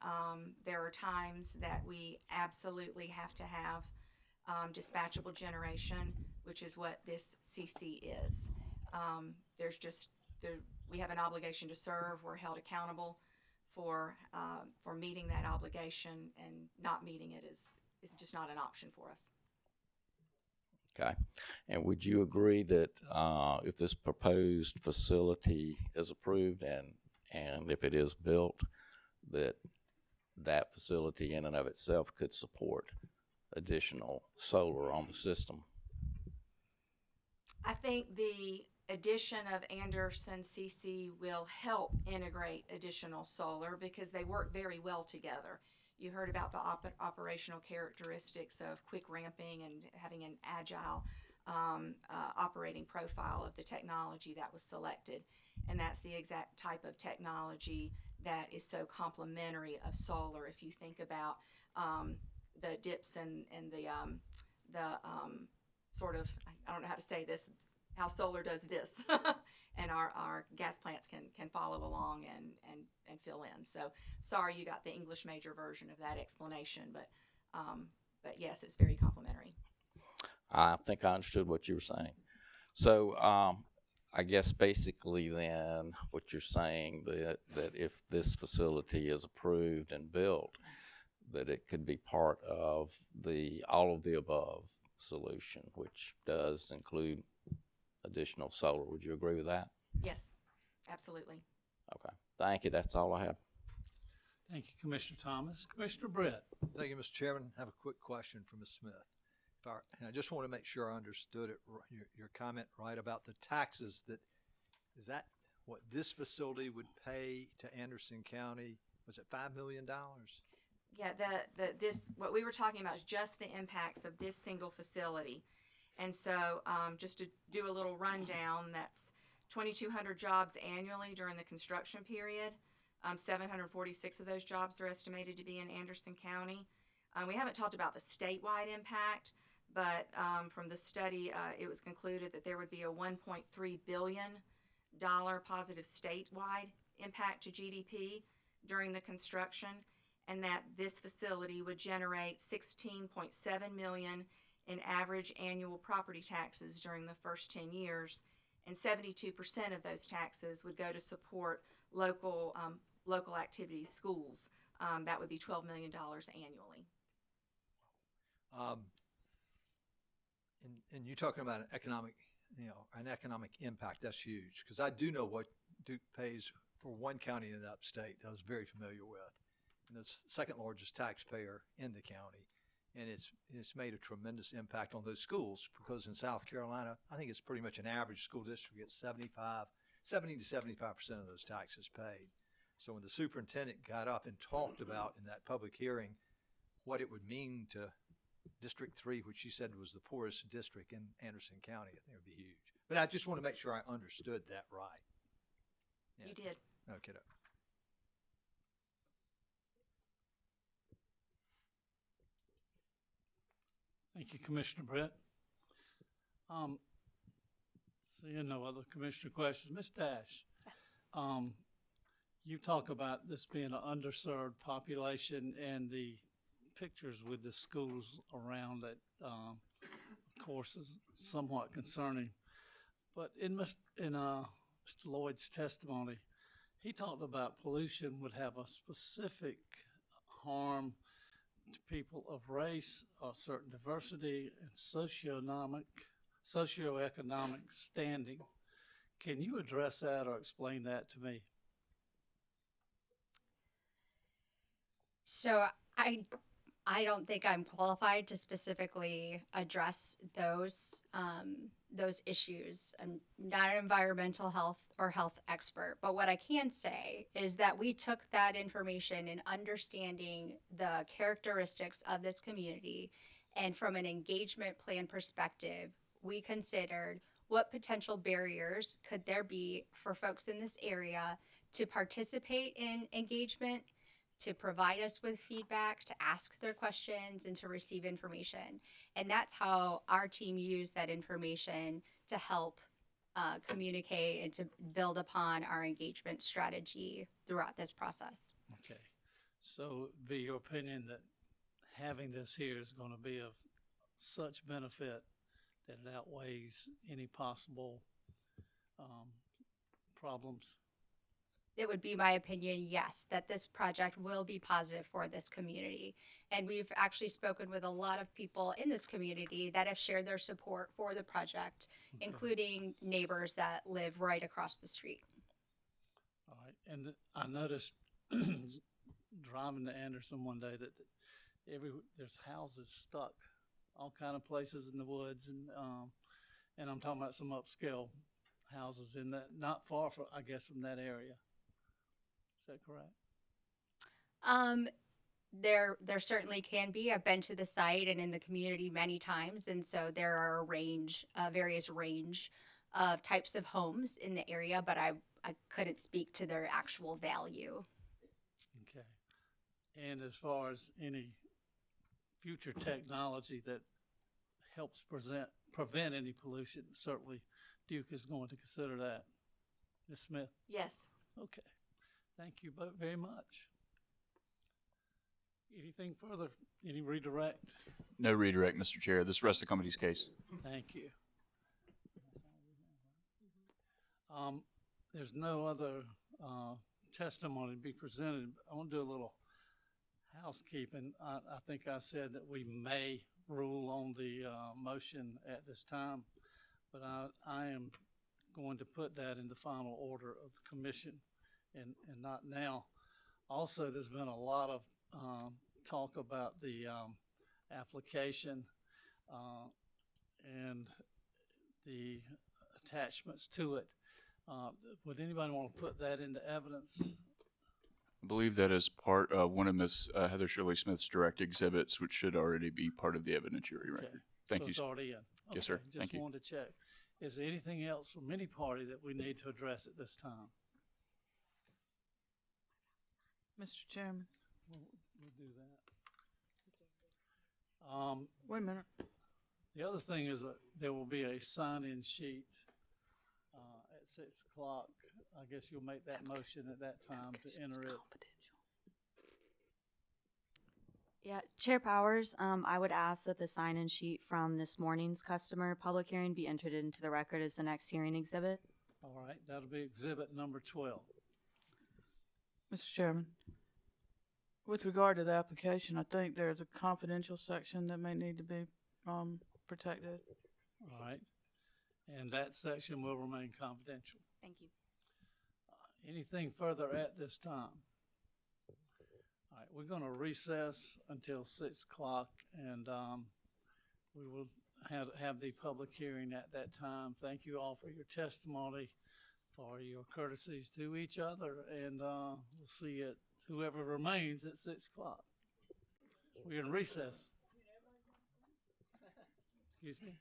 there are times that we absolutely have to have dispatchable generation, which is what this CC is. We have an obligation to serve. We're held accountable for meeting that obligation, and not meeting it is just not an option for us. Okay. And would you agree that if this proposed facility is approved and if it is built, that facility in and of itself could support additional solar on the system? I think the addition of Anderson CC will help integrate additional solar because they work very well together. You heard about the operational characteristics of quick ramping and having an agile operating profile of the technology that was selected. And that's the exact type of technology that is so complementary of solar. If you think about the dips and the sort of, I don't know how to say this, how solar does this. And our gas plants can follow along and fill in. So sorry you got the English major version of that explanation, but yes, it's very complimentary. I think I understood what you were saying. So I guess basically then what you're saying that if this facility is approved and built, that it could be part of the all of the above solution, which does include additional solar. Would you agree with that? Yes, absolutely. Okay. Thank you. That's all I have. Thank you, Commissioner Thomas. Commissioner Brett. Thank you, Mr. Chairman. I have a quick question for Ms. Smith. And I just want to make sure I understood it, your comment right about the taxes. Is that what this facility would pay to Anderson County? Was it $5 million? Yeah, what we were talking about is just the impacts of this single facility. And so just to do a little rundown, that's 2,200 jobs annually during the construction period. 746 of those jobs are estimated to be in Anderson County. We haven't talked about the statewide impact, but from the study, it was concluded that there would be a $1.3 billion positive statewide impact to GDP during the construction, and that this facility would generate $16.7 million in average annual property taxes during the first 10 years, and 72% of those taxes would go to support local activities, schools. That would be $12 million annually. And you're talking about an economic impact. That's huge, because I do know what Duke pays for one county in the upstate I was very familiar with, and the second largest taxpayer in the county. And it's made a tremendous impact on those schools, because in South Carolina, I think it's pretty much an average school district gets 70 to 75% of those taxes paid. So when the superintendent got up and talked about in that public hearing what it would mean to District 3, which she said was the poorest district in Anderson County, I think it would be huge. But I just want to make sure I understood that right. You did. Okay. Thank you, Commissioner Brett. Seeing no other commissioner questions, Ms. Dash. Yes. You talk about this being an underserved population, and the pictures with the schools around that, of course, is somewhat concerning. But in Mr. Lloyd's testimony, he talked about pollution would have a specific harm to people of race or certain diversity and socioeconomic standing. Can you address that or explain that to me? So I don't think I'm qualified to specifically address those issues. I'm not an environmental health or health expert, but what I can say is that we took that information in understanding the characteristics of this community, and from an engagement plan perspective, we considered what potential barriers could there be for folks in this area to participate in engagement, to provide us with feedback, to ask their questions, and to receive information. And that's how our team used that information to help communicate and to build upon our engagement strategy throughout this process. Okay. So it'd be your opinion that having this here is going to be of such benefit that it outweighs any possible problems? It would be my opinion, yes, that this project will be positive for this community. And we've actually spoken with a lot of people in this community that have shared their support for the project, including neighbors that live right across the street. All right. And I noticed driving to Anderson one day that there's houses stuck all kind of places in the woods, and I'm talking about some upscale houses in that, not far from, I guess, from that area. Is that correct? There certainly can be. I've been to the site and in the community many times, and so there are various range of types of homes in the area, but I couldn't speak to their actual value. Okay. And as far as any future technology that helps prevent any pollution, certainly Duke is going to consider that. Ms. Smith? Yes. Okay. Thank you both very much. Anything further? Any redirect? No redirect, Mr. Chair. This rests the company's case. Thank you. There's no other testimony to be presented. I want to do a little housekeeping. I think I said that we may rule on the motion at this time, but I am going to put that in the final order of the commission and not now. Also, there's been a lot of talk about the application and the attachments to it. Would anybody want to put that into evidence? I believe that is one of Ms. Heather Shirley Smith's direct exhibits, which should already be part of the evidentiary record. Okay. Thank So you, it's sir. already in? Yes, sir. Okay, Thank you. Just wanted to check. Is there anything else from any party that we need to address at this time? Mr. Chairman, We'll do that. wait a minute. The other thing is there will be a sign-in sheet at 6 o'clock. I guess you'll make that motion at that time to enter it. Yeah, Chair Powers, I would ask that the sign-in sheet from this morning's customer public hearing be entered into the record as the next hearing exhibit. All right, that'll be exhibit number 12. Mr. Chairman, with regard to the application, I think there's a confidential section that may need to be protected. All right, and that section will remain confidential. Thank you. Anything further at this time? All right, we're going to recess until 6 o'clock, and we will have the public hearing at that time. Thank you all for your testimony, for your courtesies to each other, and we'll see it, whoever remains, at 6 o'clock. We're in recess. Excuse me?